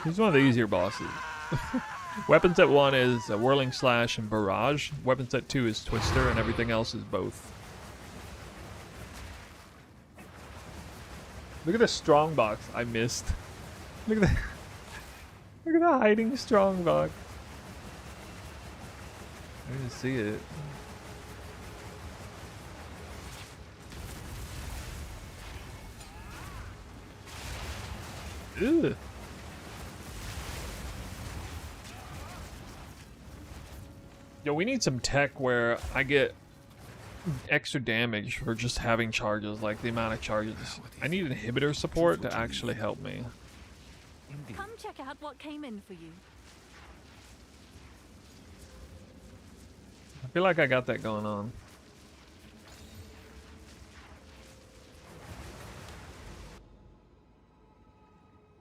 He's one of the easier bosses. Weapon set 1 is a Whirling Slash and Barrage. Weapon set 2 is Twister, and everything else is both. Look at the strongbox I missed. Look at that. Look at the hiding strongbox. I didn't see it. Ugh. Yo, we need some tech where I get extra damage for just having charges, like the amount of charges. I need inhibitor support to actually help me. Come check out what came in for you. I feel like I got that going on.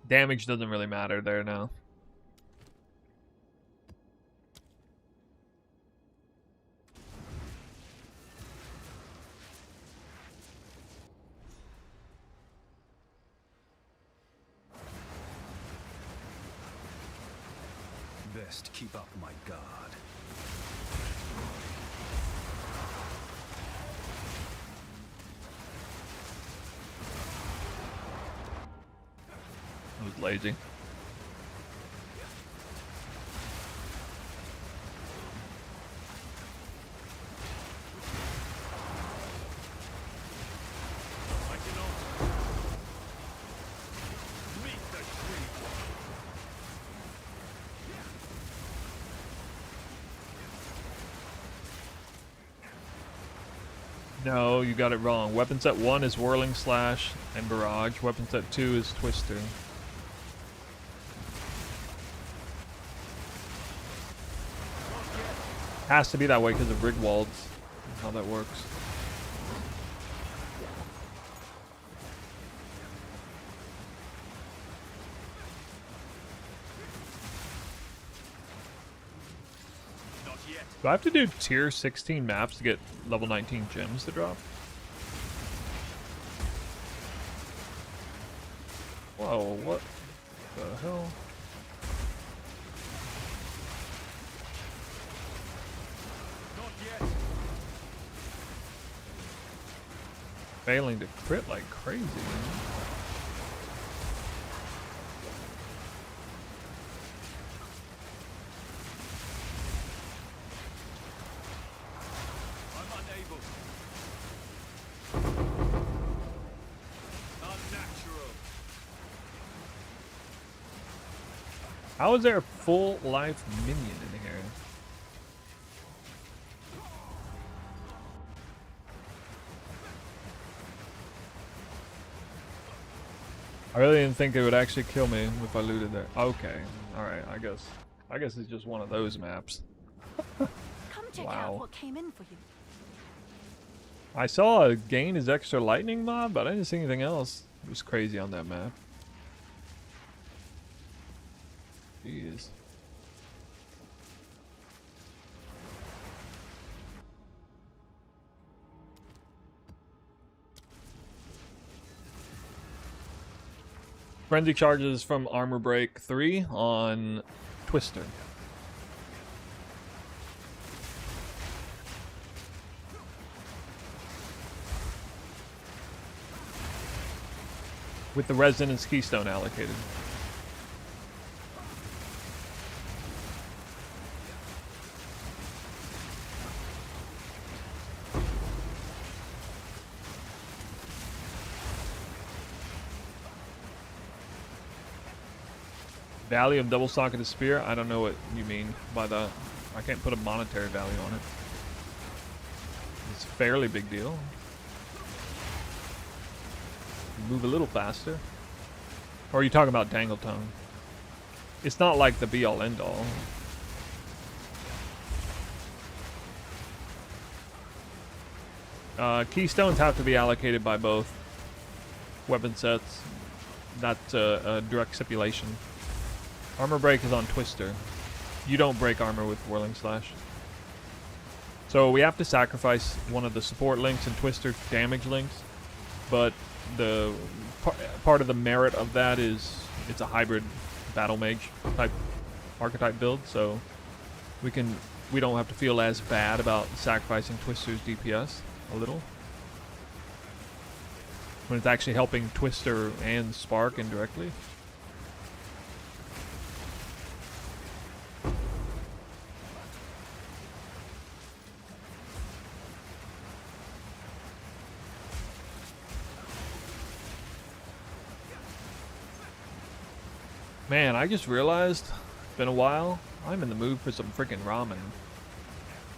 Damage doesn't really matter there now. Best keep up my guard. I was lazy. I cannot. Meet the dream. No, you got it wrong. Weapon set 1 is Whirling Slash and Barrage. Weapon set 2 is Twister. Has to be that way because of Rigwald's. How that works. Not yet. Do I have to do tier 16 maps to get level 19 gems to drop? Whoa, what the hell? Not yet. Failing to crit like crazy, man. I'm unable. Unnatural. How is there a full life minion in here? I really didn't think it would actually kill me if I looted there. Okay, alright, I guess it's just one of those maps. Come check Wow. out what came in for you. I saw a gain his extra lightning mob, but I didn't see anything else. It was crazy on that map. Jeez. Frenzy charges from Armor Break 3 on Twister. With the Resonance Keystone allocated. Value of double socketed spear? I don't know what you mean by that. I can't put a monetary value on it. It's a fairly big deal. Move a little faster. Or are you talking about Dangle Tongue? It's not like the be-all end-all. Keystones have to be allocated by both weapon sets. That's a direct stipulation. Armor break is on Twister. You don't break armor with Whirling Slash. So we have to sacrifice one of the support links and Twister damage links, but the part of the merit of that is it's a hybrid battle mage type archetype build, so we don't have to feel as bad about sacrificing Twister's DPS a little when it's actually helping Twister and Spark indirectly. Man, I just realized, it's been a while, I'm in the mood for some freaking ramen.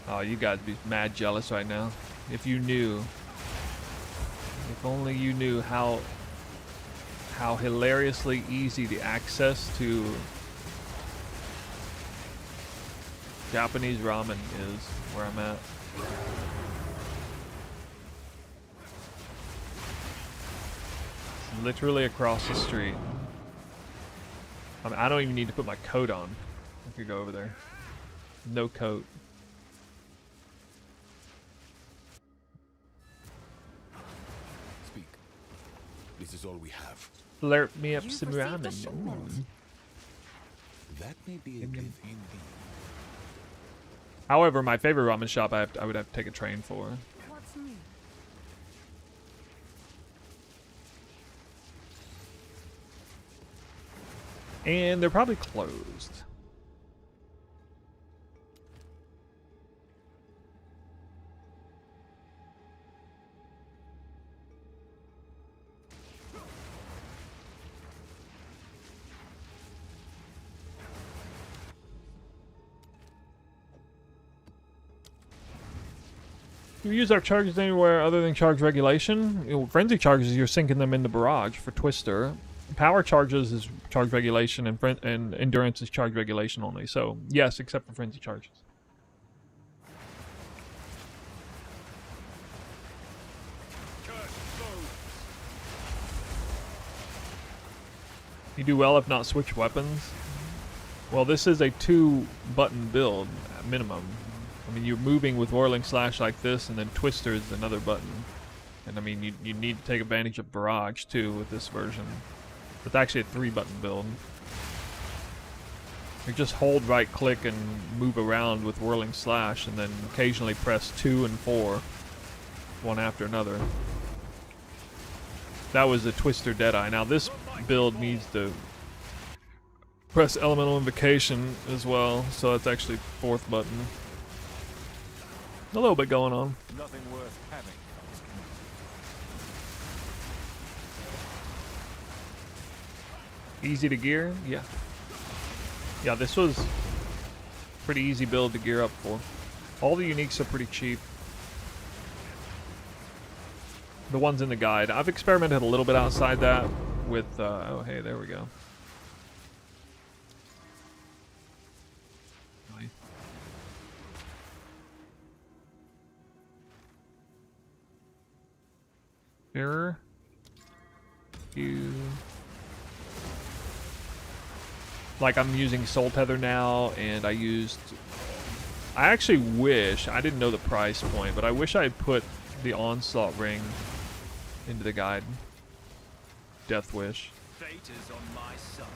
Oh, you guys be mad jealous right now. If you knew. If only you knew how hilariously easy the access to Japanese ramen is where I'm at. It's literally across the street. I mean, I don't even need to put my coat on. I could go over there. No coat. Speak. This is all we have. Slurp me up You've some received a ramen. shipment. Ooh. That may be a Yum, yum. gift indeed. However, my favorite ramen shop I would have to take a train for. What's new? And they're probably closed. You use our charges anywhere other than charge regulation. You know, frenzy charges, you're sinking them into barrage for Twister. Power charges is charge regulation, and endurance is charge regulation only. So yes, except for frenzy charges. You do well if not switch weapons. Well, this is a 2-button build at minimum. I mean, you're moving with Whirling Slash like this, and then Twister is another button. And I mean, you need to take advantage of Barrage too with this version. It's actually a 3-button build. You just hold right click and move around with Whirling Slash, and then occasionally press 2 and 4, one after another. That was a Twister Deadeye. Now this build needs to press Elemental Invocation as well, so that's actually 4th button. A little bit going on. Nothing worth having comes Easy to gear? Yeah. Yeah, this was pretty easy build to gear up for. All the uniques are pretty cheap. The ones in the guide. I've experimented a little bit outside that with, oh hey, there we go. Mirror. You. Like I'm using Soul Tether now, and I actually wish, I didn't know the price point, but I wish I had put the Onslaught ring into the guide. Death Wish. Fate is on my side.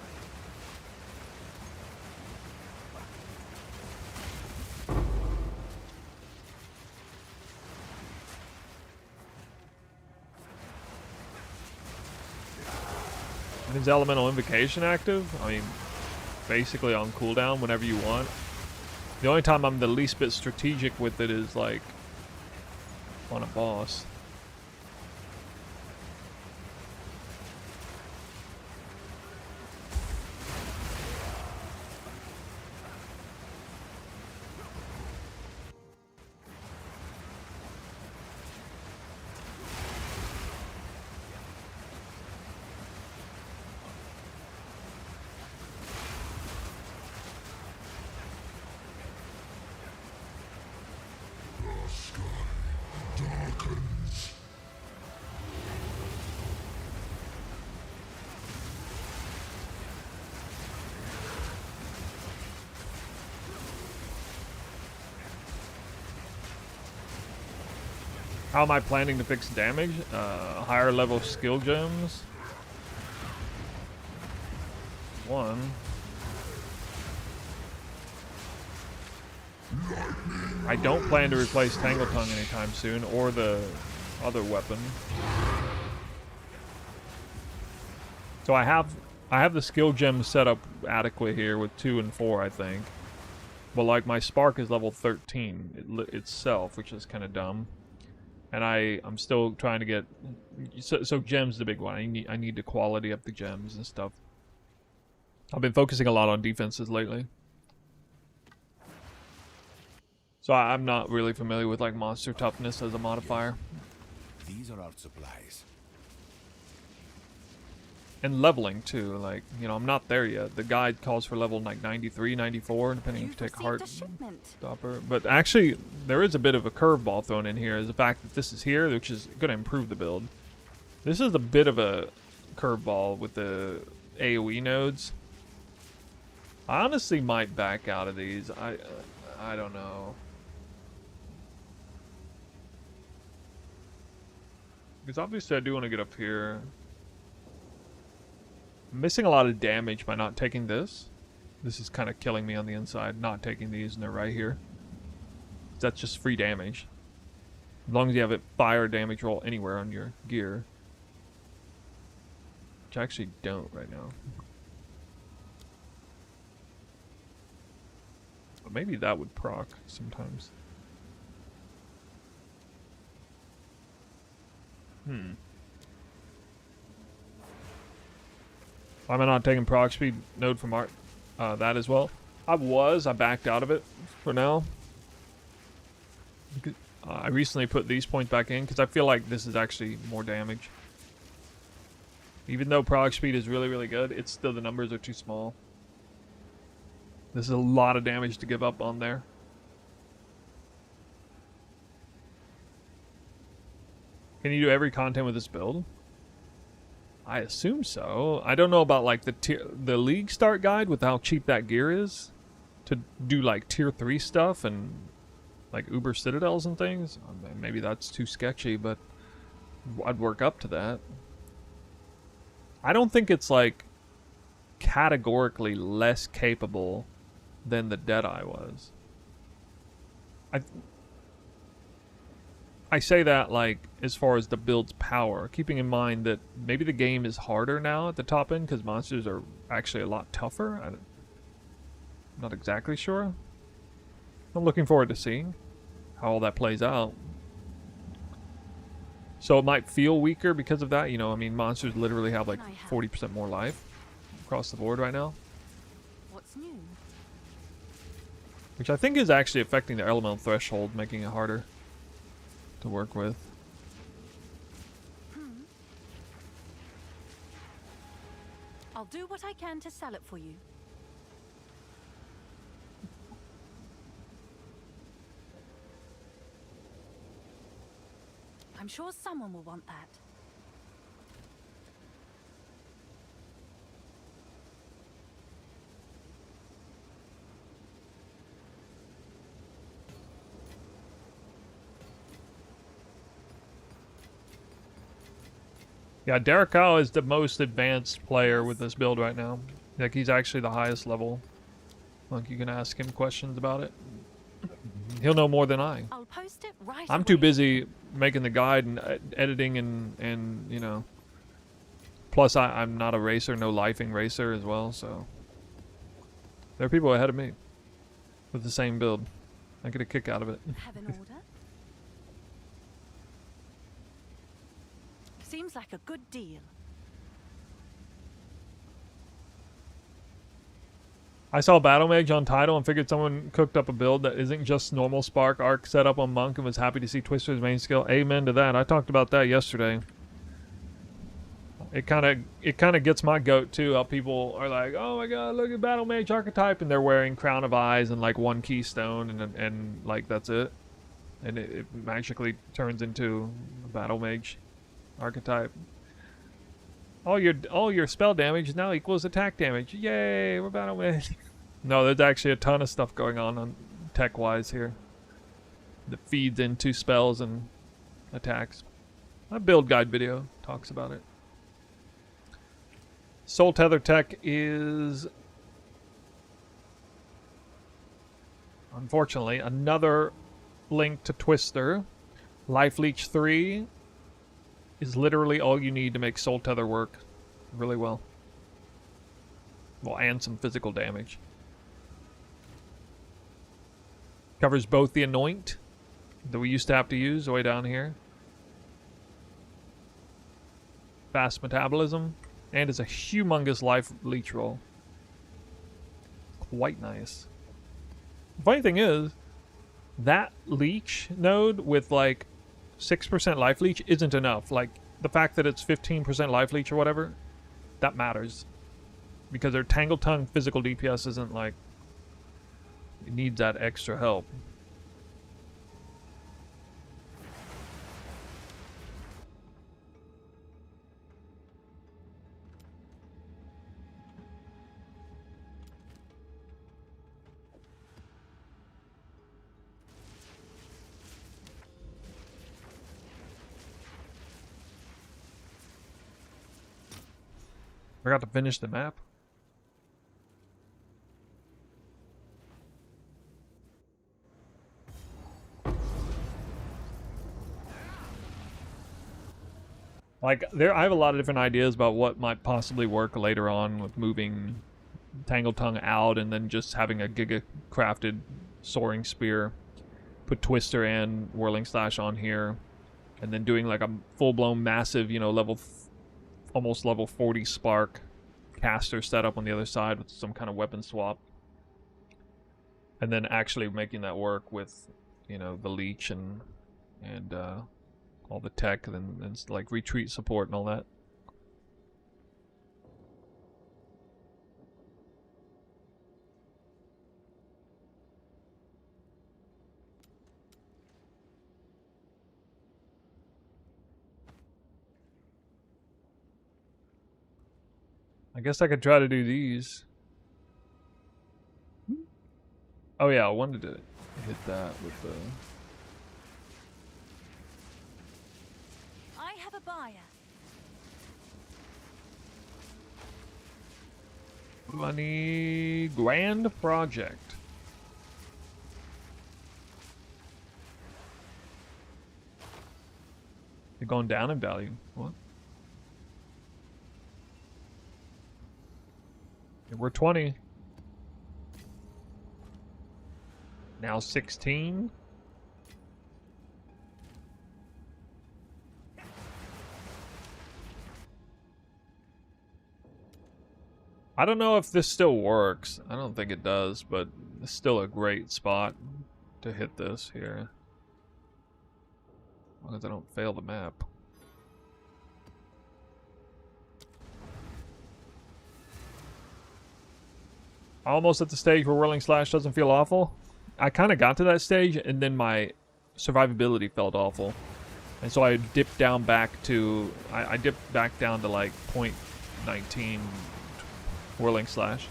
And is Elemental Invocation active? I mean, basically on cooldown whenever you want. The only time I'm the least bit strategic with it is like on a boss. How am I planning to fix damage? Higher level skill gems. 1. I don't plan to replace Tangle Tongue anytime soon, or the other weapon. So I have the skill gems set up adequate here with 2 and 4, I think. But like my Spark is level 13 itself, which is kind of dumb. And I'm still trying to get so gems the big one. I need to quality up the gems and stuff. I've been focusing a lot on defenses lately. So I'm not really familiar with like monster toughness as a modifier. These are our supplies. And leveling too, like, you know, I'm not there yet. The guide calls for level like 93, 94, depending if you take Heart Stopper. But actually, there is a bit of a curveball thrown in here, is the fact that this is here, which is going to improve the build. This is a bit of a curveball with the AoE nodes. I honestly might back out of these. I don't know. Because obviously I do want to get up here. I'm missing a lot of damage by not taking this. This is kind of killing me on the inside, not taking these, and they're right here. That's just free damage. As long as you have it fire damage roll anywhere on your gear. Which I actually don't right now. But maybe that would proc sometimes. Why am I not taking proc speed node from art? That as well. I backed out of it for now. I recently put these points back in because I feel like this is actually more damage. Even though prog speed is really, really good, it's still the numbers are too small. This is a lot of damage to give up on there. Can you do every content with this build? I assume so. I don't know about like the league start guide with how cheap that gear is to do like tier 3 stuff and like Uber Citadels and things. Maybe that's too sketchy, but I'd work up to that. I don't think it's like categorically less capable than the Deadeye was. I say that like as far as the build's power, keeping in mind that maybe the game is harder now at the top end because monsters are actually a lot tougher. I'm not exactly sure. I'm looking forward to seeing how all that plays out. So it might feel weaker because of that. You know, I mean, monsters literally have like 40% more life across the board right now. What's new? Which I think is actually affecting the elemental threshold, making it harder to work with. I'll do what I can to sell it for you. I'm sure someone will want that. Yeah, Derekau is the most advanced player with this build right now. Like, he's actually the highest level. Like, you can ask him questions about it. He'll know more than I. I'll post it right I'm away. too busy making the guide and editing and you know. Plus, I'm not a racer, no lifing racer as well, so. There are people ahead of me with the same build. I get a kick out of it. Have an order? Seems like a good deal. I saw Battle Mage on title and figured someone cooked up a build that isn't just normal Spark Arc setup on Monk and was happy to see Twister's main skill. Amen to that. I talked about that yesterday. It kind of gets my goat too. How people are like, "Oh my God, look at Battle Mage archetype," and they're wearing Crown of Eyes and like one keystone and like that's it, and it magically turns into a Battle Mage archetype. All your spell damage now equals attack damage. Yay, we're Battle Mage. No, there's actually a ton of stuff going on tech-wise here that feeds into spells and attacks. My build guide video talks about it. Soul Tether tech is, unfortunately, another link to Twister. Life Leech 3 is literally all you need to make Soul Tether work really well. Well, and some physical damage. Covers both the Anoint that we used to have to use way down here. Fast metabolism. And is a humongous life leech roll. Quite nice. The funny thing is, that leech node with like 6% life leech isn't enough. Like, the fact that it's 15% life leech or whatever, that matters. Because their Tangle Tongue physical DPS isn't like... It needs that extra help. Forgot to finish the map. Like, I have a lot of different ideas about what might possibly work later on with moving Tangle Tongue out and then just having a Giga crafted Soaring Spear. Put Twister and Whirling Slash on here. And then doing like a full-blown massive, you know, almost level 40 Spark caster setup on the other side with some kind of weapon swap. And then actually making that work with, you know, the Leech and and all the tech and like retreat support and all that. I guess I could try to do these. Oh yeah, I wanted to hit that with the... I have a buyer. Money grand project. They're going down in value. What? Yeah, we're 20. Now 16. I don't know if this still works. I don't think it does, but it's still a great spot to hit this here. As long as I don't fail the map. Almost at the stage where Whirling Slash doesn't feel awful. I kind of got to that stage, and then my survivability felt awful. And so I dipped down back to... I dipped back down to like 0.19 Whirling Slash.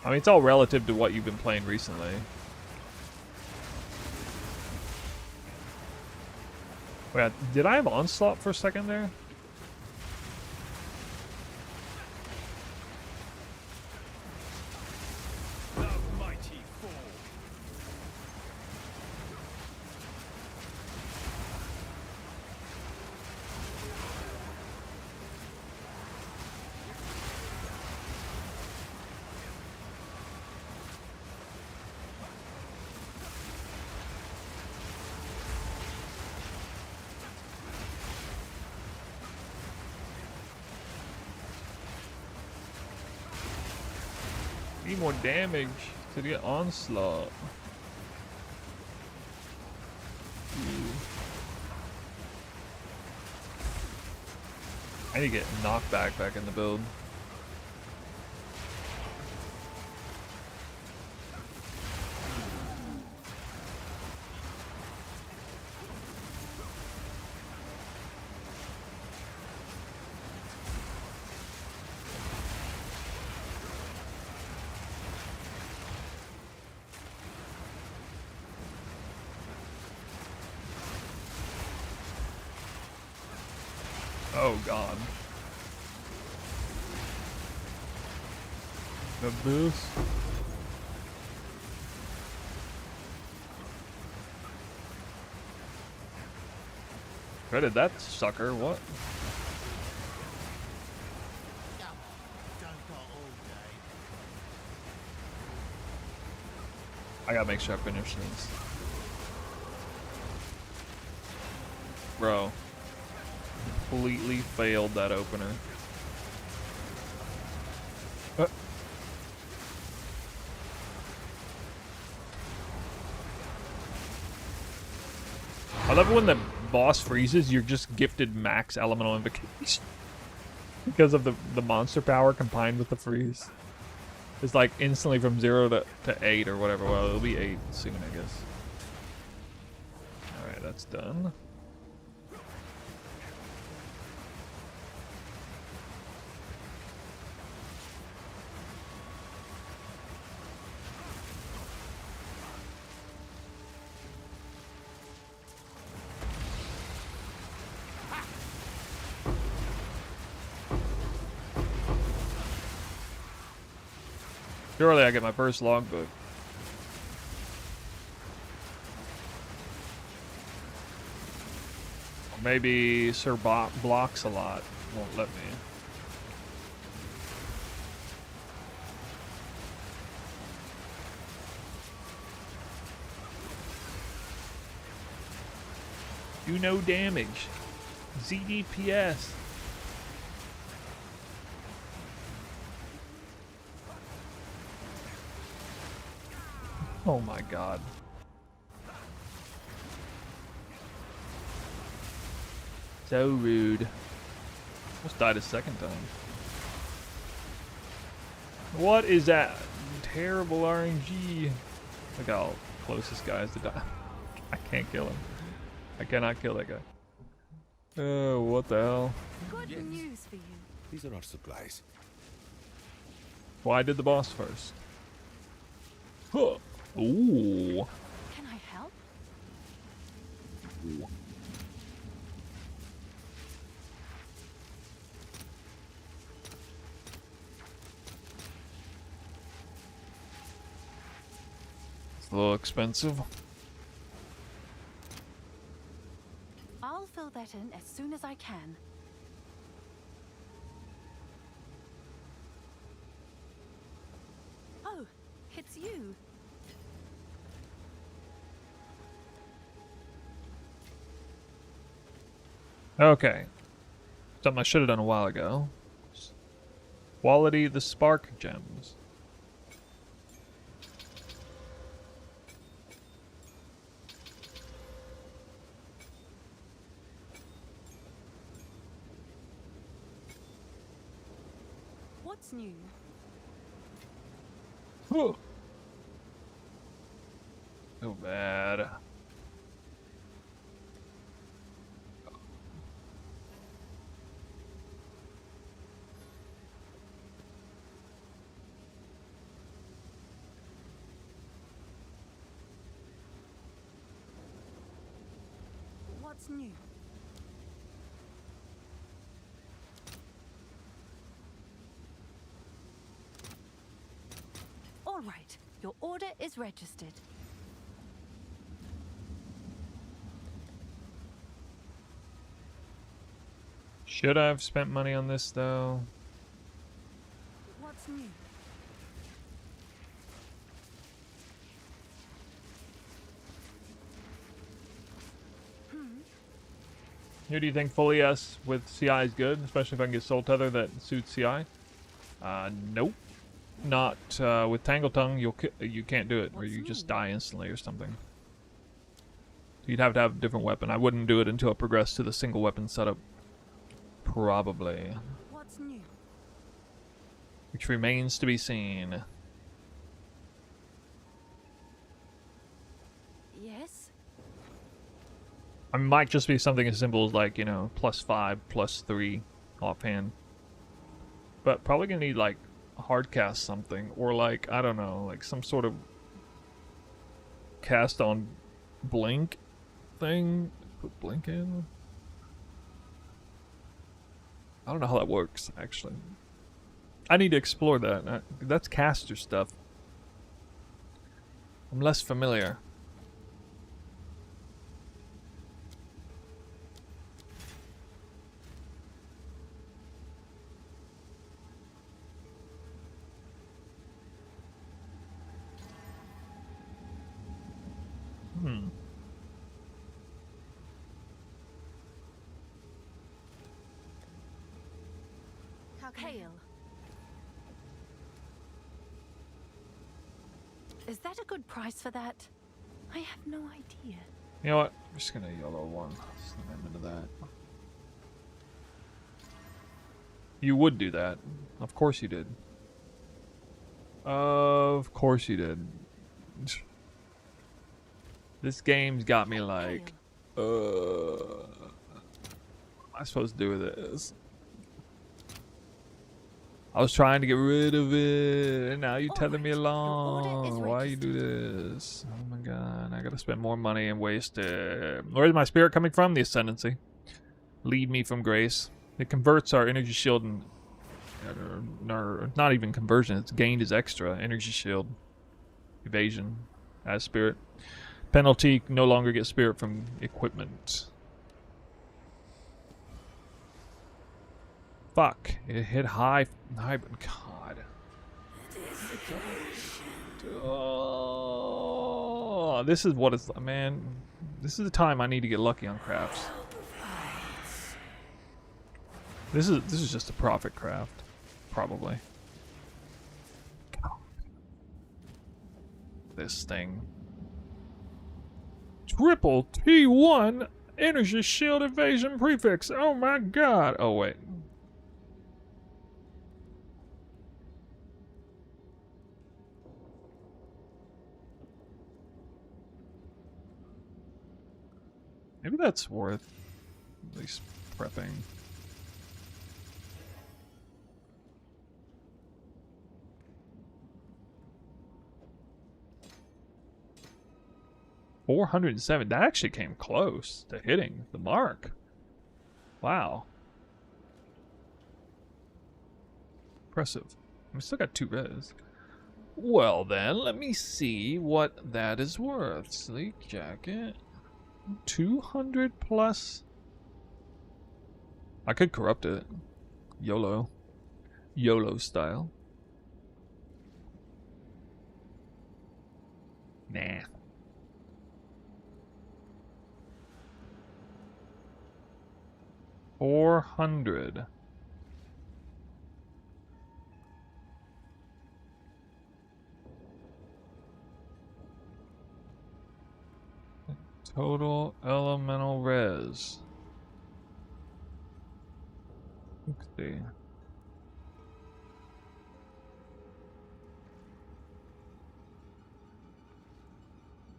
I mean, it's all relative to what you've been playing recently. Wait, did I have Onslaught for a second there? The mighty fall. Need more damage to get Onslaught. I need to get Knockback back in the build. Oh god. The boost. Where did that sucker? What? I gotta make sure I finish this. Bro. Completely failed that opener. I love it when the boss freezes, you're just gifted max elemental invocation. Because of the monster power combined with the freeze. It's like instantly from 0 to 8 or whatever. Well, it'll be 8 soon, I guess. Alright, that's done. Surely I get my first logbook. Or maybe Sir blocks a lot. Won't let me. Do no damage. ZDPS. Oh my god. So rude. Almost died a second time. What is that terrible RNG? Look how close this guy is to die. I can't kill him. I cannot kill that guy. Oh, what the hell? Good news for you. These are our supplies. Well, I did the boss first. Huh. Ooh. Can I help? It's a little expensive. I'll fill that in as soon as I can. Oh, it's you. Okay. Something I should have done a while ago. Quality the spark gems. What's new? Whew. So bad. What's new? All right, your order is registered. Should I have spent money on this though? What's new? Who do you think fully yes with CI is good, especially if I can get Soul Tether that suits CI? Nope. Not with Tangle Tongue. You can't do it, or you just die instantly or something. You'd have to have a different weapon. I wouldn't do it until I progress to the single weapon setup. Probably. What's new? Which remains to be seen. Yes? I mean, might just be something as simple as like, you know, +5, +3 offhand. But probably gonna need like hard cast something, or like, I don't know, like some sort of cast on blink thing. Put blink in. I don't know how that works, actually. I need to explore that. That's caster stuff. I'm less familiar. Kale. Is that a good price for that? I have no idea. You know what? I'm just gonna yellow one. I'm into that. You would do that. Of course you did. Of course you did. This game's got me like, what am I supposed to do with this? I was trying to get rid of it, and now you tether me along. Why you do this? Oh my god, I gotta spend more money and waste it. Where's my spirit coming from? The Ascendancy. Lead me from grace. It converts our energy shield and... not even conversion, it's gained as extra. Energy shield. Evasion. As spirit. Penalty, no longer get spirit from equipment. Fuck. It hit high. God. Oh, this is what it's... Man, this is the time I need to get lucky on crafts. This is just a profit craft. Probably. This thing. Triple T1 Energy shield evasion prefix. Oh my god. Oh wait. Maybe that's worth at least prepping. $407. That actually came close to hitting the mark. Wow. Impressive. We still got 2 res. Well then, let me see what that is worth. Sleek jacket. 200 plus. I could corrupt it. YOLO. YOLO style. Nah. $400. Total elemental res. Let's see.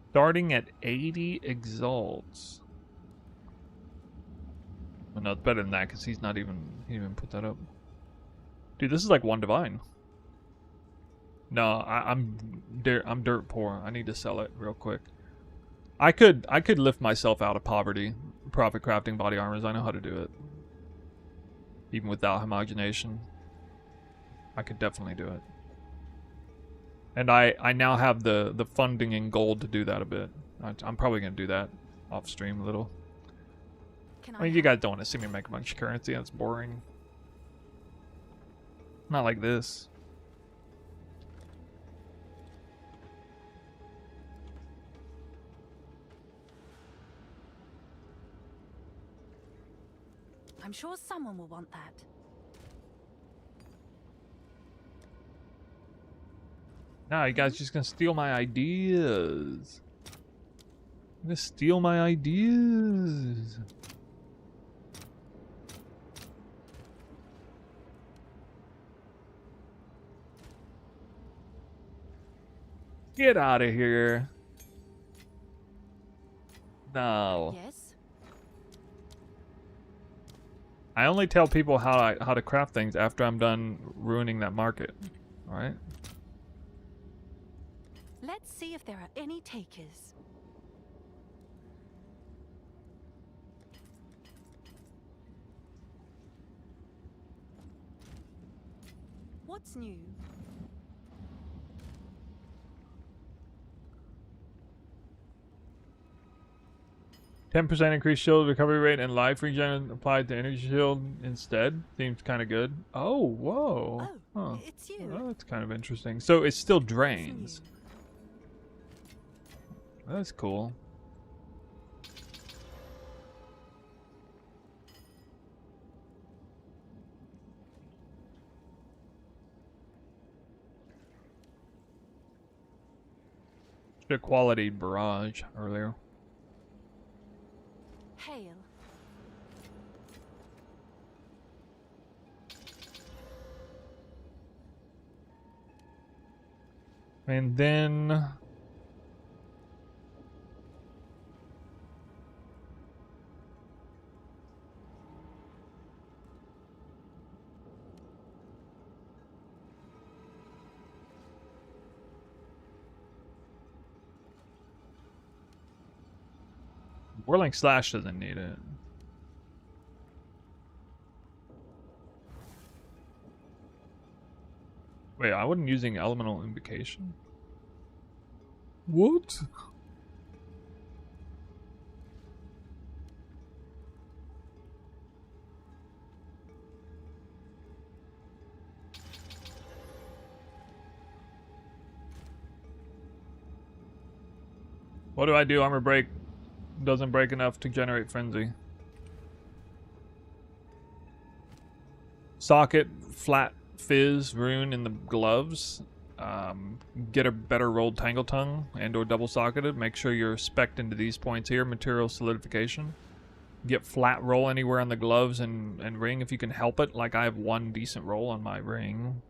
Starting at 80 exalts. Well, no, it's better than that because he didn't even put that up. Dude, this is like 1 divine. No, I'm dirt poor. I need to sell it real quick. I could lift myself out of poverty. Profit crafting body armors. I know how to do it. Even without homogenation. I could definitely do it. And I now have the funding in gold to do that a bit. I'm probably gonna do that off stream a little. I mean, you guys don't want to see me make a bunch of currency. That's boring. Not like this. I'm sure someone will want that. Nah, you guys just gonna steal my ideas. You're gonna steal my ideas. Get out of here. No. Yes? I only tell people how to craft things after I'm done ruining that market. Alright? Let's see if there are any takers. What's new? 10% increased shield recovery rate and life regen applied to energy shield instead. Seems kind of good. Oh, whoa. Oh, Huh. it's you. Oh, that's kind of interesting. So it still drains. That's cool. Should have quality barrage earlier. Hail. And then Whirling Slash doesn't need it. Wait, I wasn't using Elemental Invocation? What? What do I do? Armor break doesn't break enough to generate frenzy. Socket flat fizz rune in the gloves. Get a better rolled tangle tongue and or double socketed. Make sure you're specced into these points here. Material solidification. get flat roll anywhere on the gloves and ring if you can help it. Like, I have one decent roll on my ring.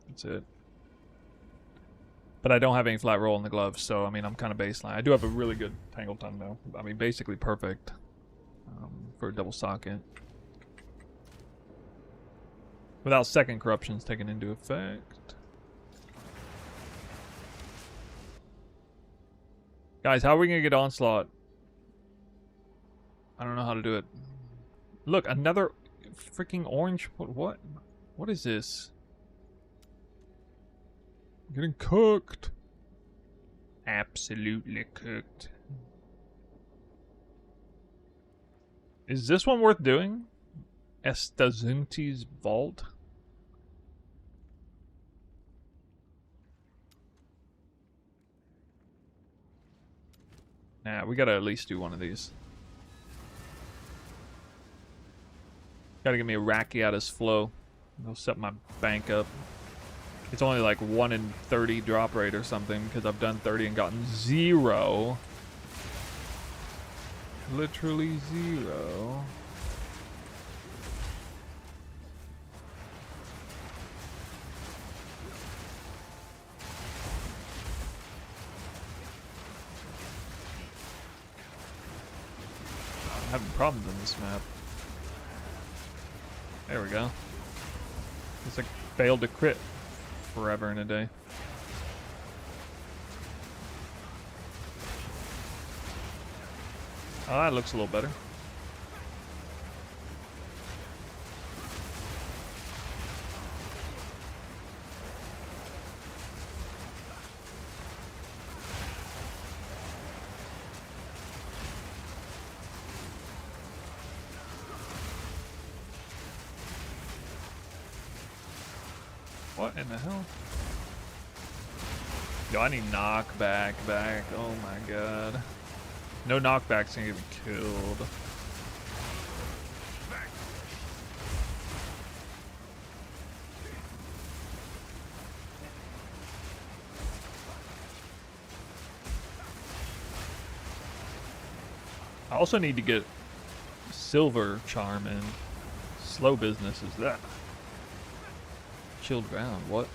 That's it. But I don't have any flat roll on the gloves, so I mean, I'm kind of baseline. I do have a really good Tangleton though. I mean, basically perfect for a double socket. Without second corruptions taken into effect. Guys, how are we gonna get Onslaught? I don't know how to do it. Look, another freaking orange. What? What is this? I'm getting cooked. Absolutely cooked. Is this one worth doing? Estazunti's Vault? Nah, we gotta at least do one of these. Gotta get me a Rakiata's Flow. I'll set my bank up. It's only like 1 in 30 drop rate or something because I've done 30 and gotten 0. Literally 0. I'm having problems on this map. There we go. It's like failed to crit forever and a day. Oh, that looks a little better. What in the hell? Yo, I need knockback back. Oh my god. No knockbacks gonna get me killed. I also need to get Silver Charm in. Slow business is that. Chilled ground, what?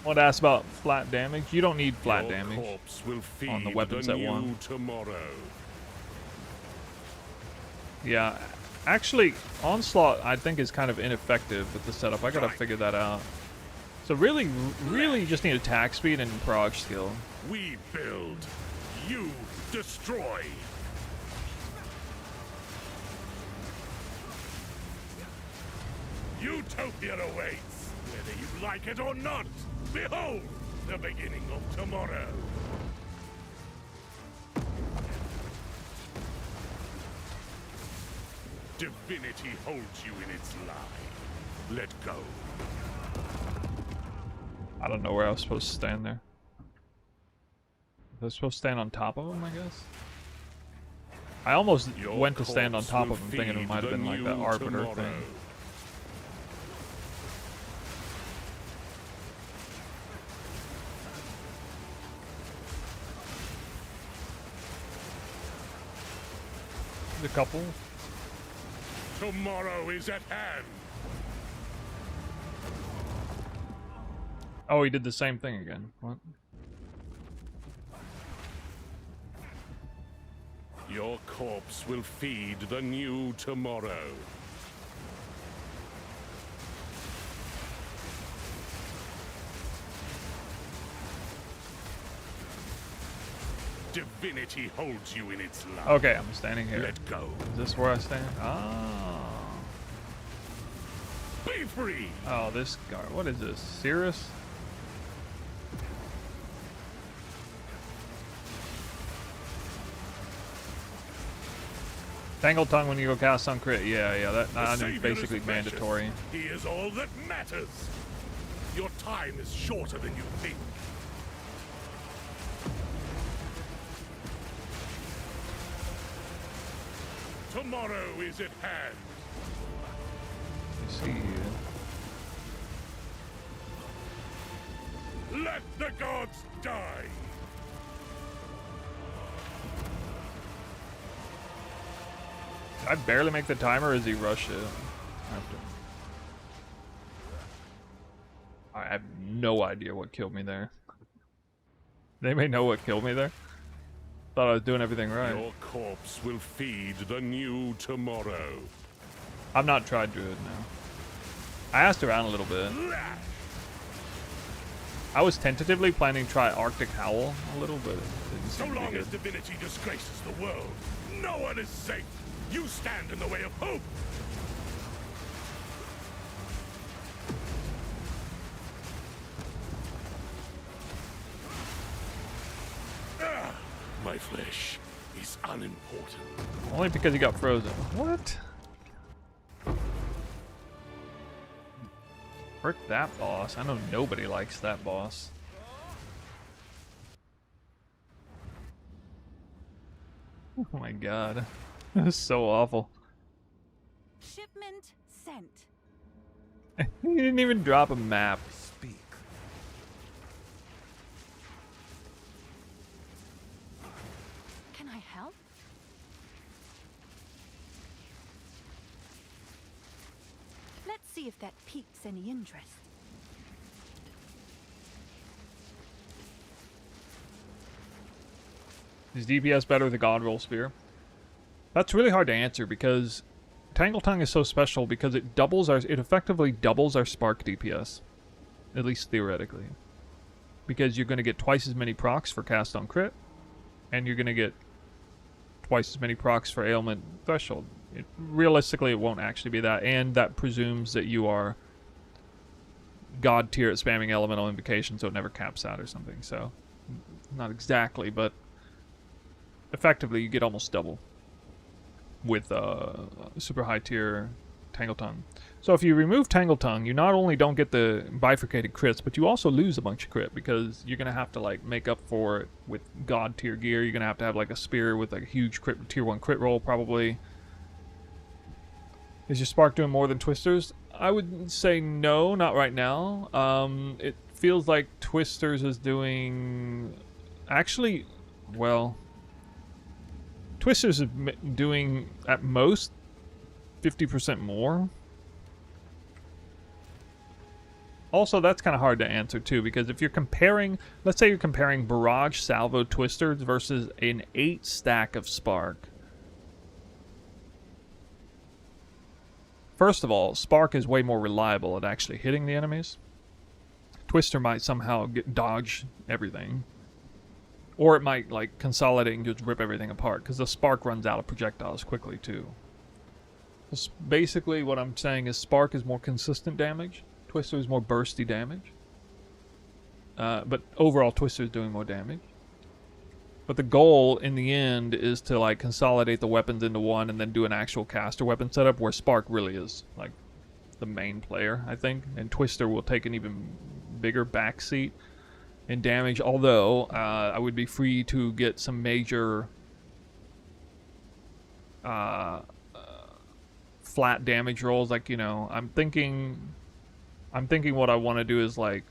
Want to ask about flat damage? You don't need flat damage on the weapons at 1. Tomorrow. Yeah, actually, Onslaught I think is kind of ineffective with the setup. I gotta figure that out. So really, really just need attack speed and prog skill. We build, you destroy. Utopia awaits, whether you like it or not. Behold, the beginning of tomorrow. Divinity holds you in its lie. Let go. I don't know where I was supposed to stand there. Was I supposed to stand on top of him, I guess? I almost went to stand on top of him thinking it might have been like that Arbiter thing. A couple. Tomorrow is at hand. Oh, he did the same thing again. What? Your corpse will feed the new tomorrow. Divinity holds you in its love. Okay, I'm standing here. Let go. Is this where I stand? Oh. Be free. Oh, this guy. What is this? Cirrus? Tangle Tongue when you go cast on crit. Yeah, that is basically mandatory. He is all that matters. Your time is shorter than you think. Tomorrow is at hand. I see you. Let the gods die. I barely make the timer, or is he rush it? I have no idea what killed me there. They may know what killed me there. Thought I was doing everything right. Your corpse will feed the new tomorrow. I've not tried Druid now. I asked around a little bit. I was tentatively planning to try Arctic Howl a little bit. So long as divinity disgraces the world, no one is safe. You stand in the way of hope. My flesh is unimportant. Only because he got frozen. What? Frick that boss. I know nobody likes that boss. Oh my god. That is so awful. Shipment sent. He didn't even drop a map. Speak. Can I help? Let's see if that piques any interest. Is DPS better with the God Roll Spear? That's really hard to answer because Tangle Tongue is so special because it effectively doubles our Spark DPS. At least theoretically. Because you're going to get twice as many procs for cast on crit, and you're going to get twice as many procs for ailment threshold. Realistically, it won't actually be that, and that presumes that you are God tier at spamming elemental invocation, so it never caps out or something. So, not exactly, but effectively you get almost double with super high tier Tangle Tongue. So if you remove Tangle Tongue, you not only don't get the bifurcated crits, but you also lose a bunch of crit because you're gonna have to like make up for it with God tier gear. You're gonna have like a spear with like a huge crit, tier 1 crit roll probably. Is your Spark doing more than Twisters? I would say no, not right now. It feels like Twisters is doing... Actually, well... Twisters is doing, at most, 50% more. Also, that's kind of hard to answer, too, because if you're comparing... Let's say you're comparing Barrage Salvo Twisters versus an 8 stack of Spark. First of all, Spark is way more reliable at actually hitting the enemies. Twister might somehow dodge everything. Or it might, like, consolidate and just rip everything apart, because the Spark runs out of projectiles quickly, too. Basically, what I'm saying is Spark is more consistent damage. Twister is more bursty damage. But overall, Twister is doing more damage. But the goal, in the end, is to, like, consolidate the weapons into one and then do an actual caster weapon setup where Spark really is, like, the main player, I think. And Twister will take an even bigger backseat in damage, although I would be free to get some major flat damage rolls. Like, you know, I'm thinking what I want to do is, like,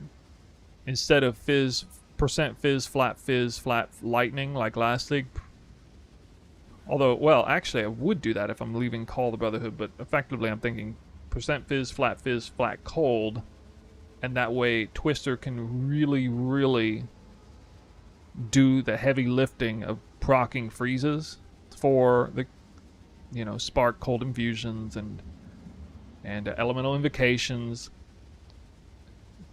instead of percent fizz, flat lightning like last league. Although, well, actually I would do that if I'm leaving Call the Brotherhood, but effectively I'm thinking percent fizz, flat cold, and that way Twister can really, really do the heavy lifting of proccing freezes for the, you know, Spark cold infusions and elemental invocations,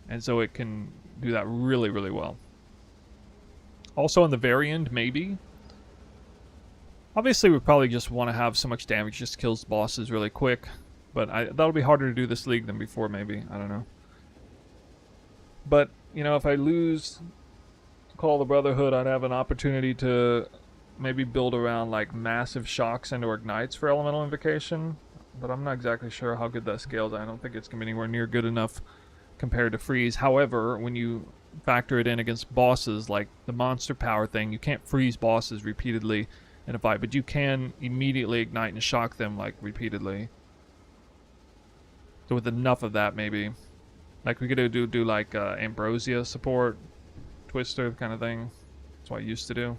and so it can do that really, really well. Also, in the very end, maybe. Obviously, we probably just want to have so much damage just kills bosses really quick. But that'll be harder to do this league than before, maybe. I don't know. But, you know, if I lose Call the Brotherhood, I'd have an opportunity to maybe build around, like, massive shocks and or ignites for elemental invocation. But I'm not exactly sure how good that scales. I don't think it's going to be anywhere near good enough compared to freeze. However, when you factor it in against bosses, like the monster power thing, you can't freeze bosses repeatedly in a fight, but you can immediately ignite and shock them, like, repeatedly. So with enough of that, maybe, like, we could do like Ambrosia support, Twister kind of thing. That's what I used to do.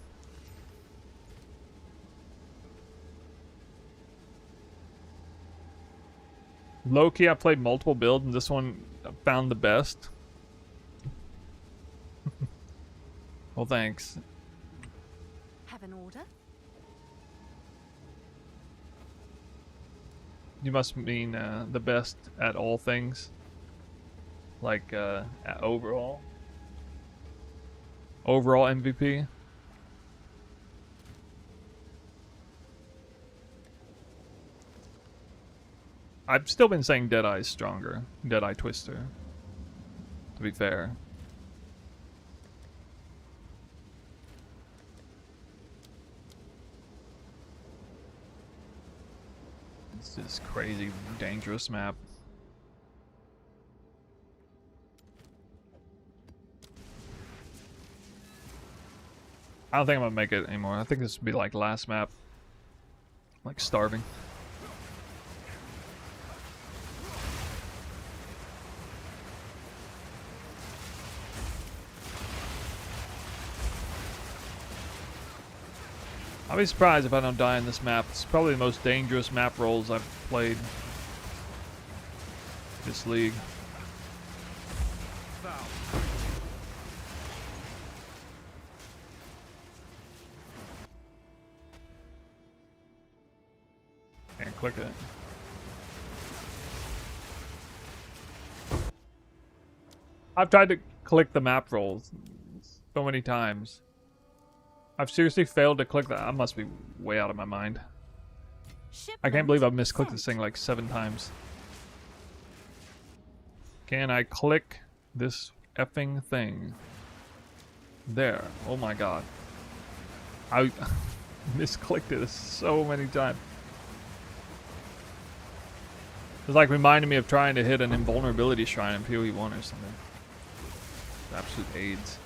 Low-key, I played multiple builds, and this one I found the best. Well, thanks. Have an order? You must mean the best at all things. Like, at overall. Overall MVP. I've still been saying Deadeye is stronger. Deadeye Twister. To be fair. It's this crazy, dangerous map. I don't think I'm gonna make it anymore. I think this would be like last map. Like starving. I'll be surprised if I don't die in this map. It's probably the most dangerous map rolls I've played this league. Can't click it. I've tried to click the map rolls so many times. I've seriously failed to click that. I must be way out of my mind. I can't believe I've misclicked this thing like 7 times. Can I click this effing thing? There. Oh my god. I misclicked it so many times. It's like reminding me of trying to hit an invulnerability shrine in PoE 1 or something. Absolute AIDS.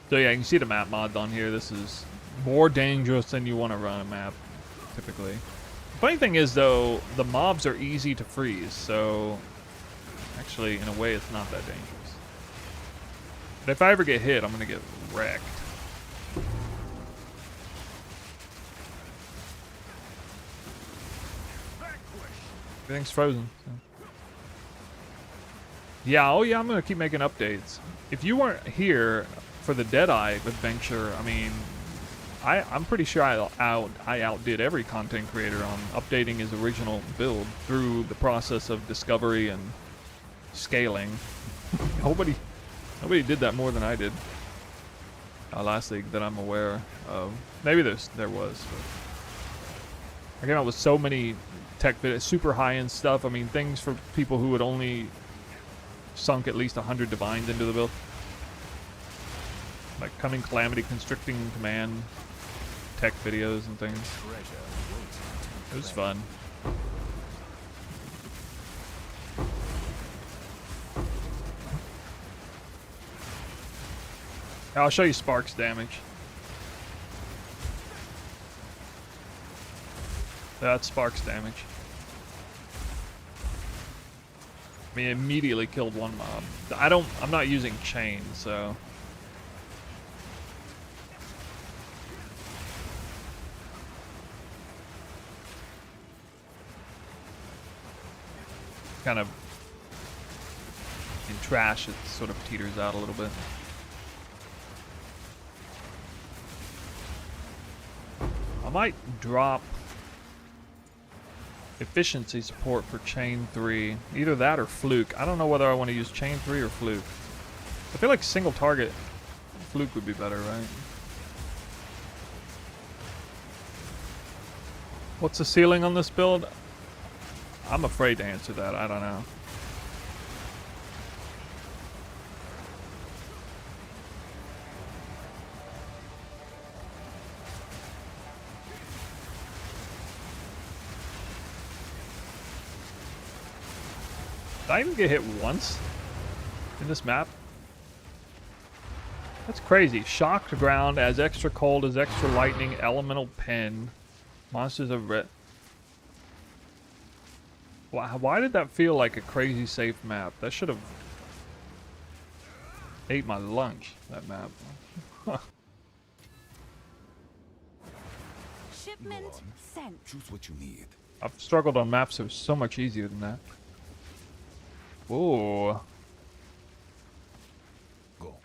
So yeah, you can see the map mods on here. This is more dangerous than you want to run a map, typically. The funny thing is, though, the mobs are easy to freeze, so actually, in a way, it's not that dangerous. But if I ever get hit, I'm going to get wrecked. Everything's frozen. So. Yeah, oh yeah, I'm going to keep making updates. If you weren't here for the Deadeye adventure, I mean, I'm pretty sure I outdid every content creator on updating his original build through the process of discovery and scaling. Nobody did that more than I did last league that I'm aware of. Maybe there was, but I came out with so many tech videos, super high-end stuff. I mean, things for people who had only sunk at least 100 divines into the build. Like Cunning Calamity, Constricting Command, tech videos and things. It was fun. I'll show you Sparks damage. That's Sparks damage. I mean, it immediately killed one mob. I'm not using chain, so. Kind of in trash, it sort of teeters out a little bit. I might drop efficiency support for chain 3. Either that or fluke. I don't know whether I want to use chain 3 or fluke. I feel like single target fluke would be better, right? What's the ceiling on this build? I'm afraid to answer that. I don't know. Did I even get hit once in this map? That's crazy. Shocked ground, as extra cold as extra lightning, elemental pen. Monsters of red. Why did that feel like a crazy safe map? That should have ate my lunch, that map. Huh. Shipment on. sent. Choose what you need. I've struggled on maps that were so much easier than that. Whoa. Go.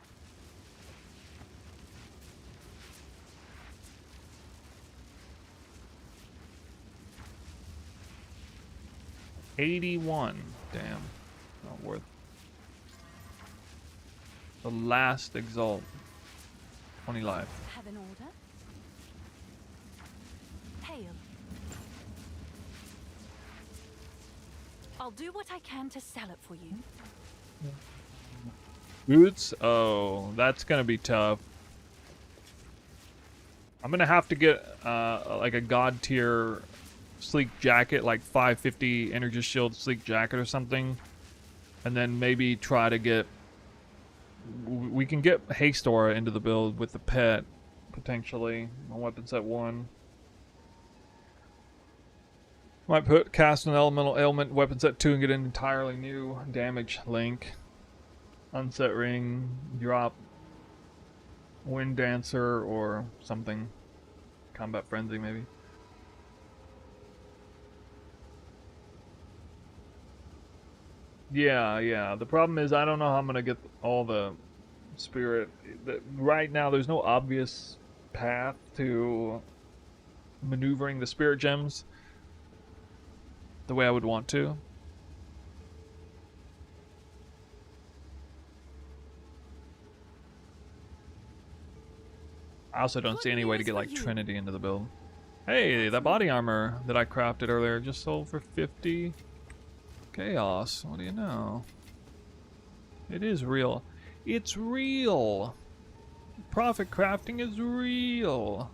$81. Damn. Not worth. The last exalt. 20 life. Have an order? Hail. I'll do what I can to sell it for you. Boots? Oh, that's gonna be tough. I'm gonna have to get like a god tier sleek jacket, like 550 energy shield sleek jacket or something, and then maybe try to get. We can get haste aura into the build with the pet potentially on weapon set 1. Might put cast an elemental ailment weapon set 2 and get an entirely new damage link. Unset ring, drop wind dancer or something. Combat frenzy maybe. Yeah. The problem is I don't know how I'm gonna get all the spirit. Right now there's no obvious path to maneuvering the spirit gems the way I would want to. I also don't see any way to get like Trinity into the build. Hey, that body armor that I crafted earlier just sold for 50 chaos. What do you know? It is real. It's real. Profit crafting is real.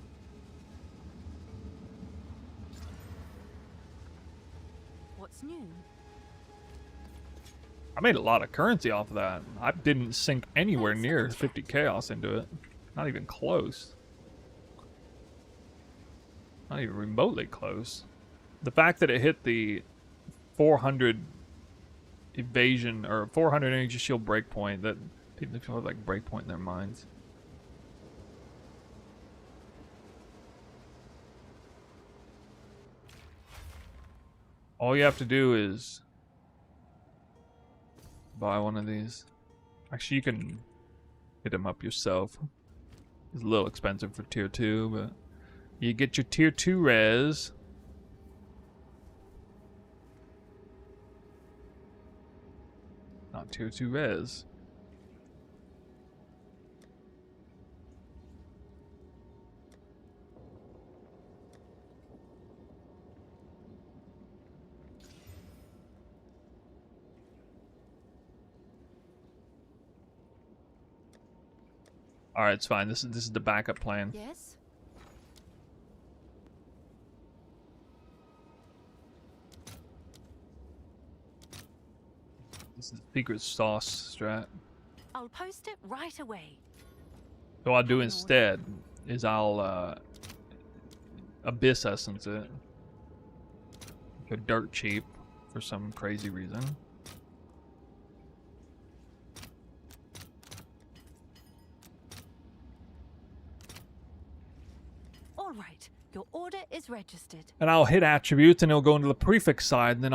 What's new? I made a lot of currency off of that. I didn't sink anywhere near 50 chaos into it. Not even close. Not even remotely close. The fact that it hit the 400 evasion or 400 energy shield breakpoint, that people have like breakpoint in their minds. All you have to do is buy one of these. Actually, you can hit them up yourself. It's a little expensive for tier 2, but you get your tier 2 res. Not tier 2 res. All right, it's fine. This is the backup plan. Yes? This is secret sauce strat. I'll post it right away. So what I'll do instead is I'll abyss essence it. Go dirt cheap for some crazy reason. All right. Your order is registered. And I'll hit attributes and it'll go into the prefix side, and then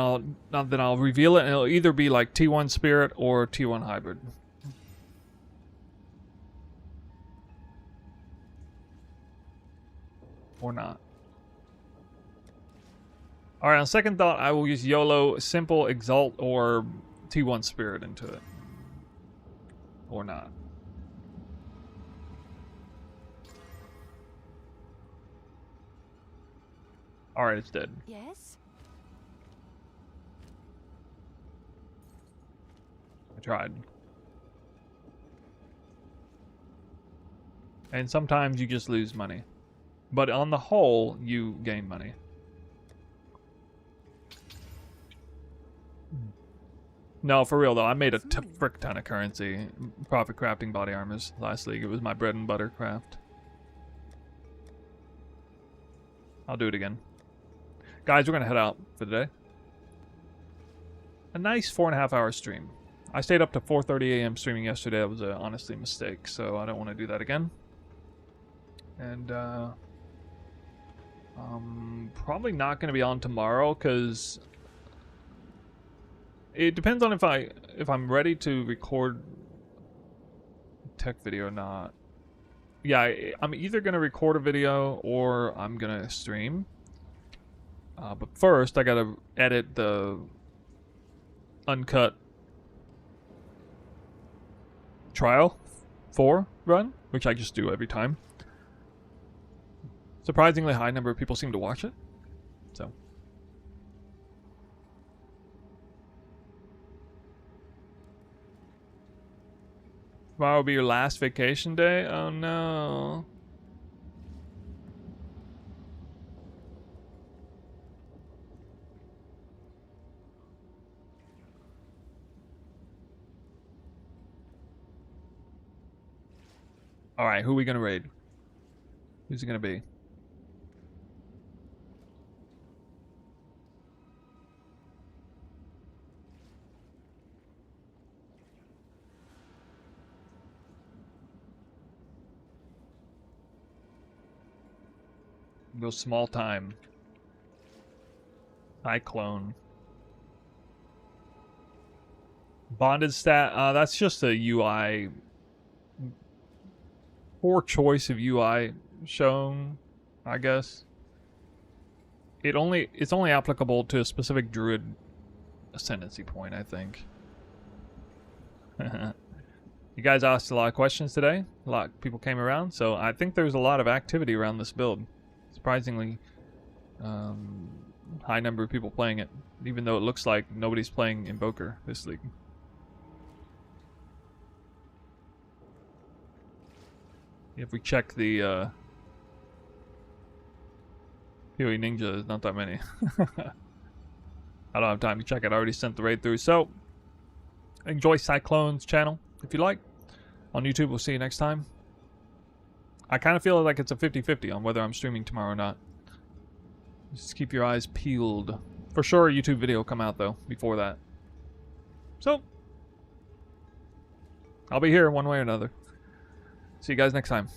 I'll reveal it, and it'll either be like T1 Spirit or T1 Hybrid. Or not. Alright, on second thought, I will use YOLO, Simple, Exalt, or T1 Spirit into it. Or not. Alright, it's dead. Yes? I tried. And sometimes you just lose money. But on the whole, you gain money. No, for real though, I made a frick ton of currency. Profit crafting body armors last league. It was my bread and butter craft. I'll do it again. Guys, we're going to head out for the day. A nice 4.5 hour stream. I stayed up to 4:30 a.m. streaming yesterday. That was honestly a mistake, so I don't want to do that again. And I'll probably not going to be on tomorrow because it depends on if I'm ready to record tech video or not. Yeah, I'm either going to record a video or I'm going to stream. But first, I got to edit the uncut trial 4 run, which I just do every time. Surprisingly high number of people seem to watch it. So. Tomorrow will be your last vacation day? Oh no. Alright, who are we gonna raid? Who's it gonna be? Go small time. Cyclone. Bonded stat, that's just a UI. Poor choice of UI shown, I guess. It's only applicable to a specific druid ascendancy point, I think. You guys asked a lot of questions today. A lot of people came around, so I think there's a lot of activity around this build. Surprisingly, high number of people playing it, even though it looks like nobody's playing Invoker this league. If we check the PoE Ninja, there's not that many. I don't have time to check it. I already sent the raid through. So, enjoy Cyclone's channel if you like. On YouTube, we'll see you next time. I kind of feel like it's a 50-50 on whether I'm streaming tomorrow or not. Just keep your eyes peeled. For sure, a YouTube video will come out, though, before that. So, I'll be here one way or another. See you guys next time.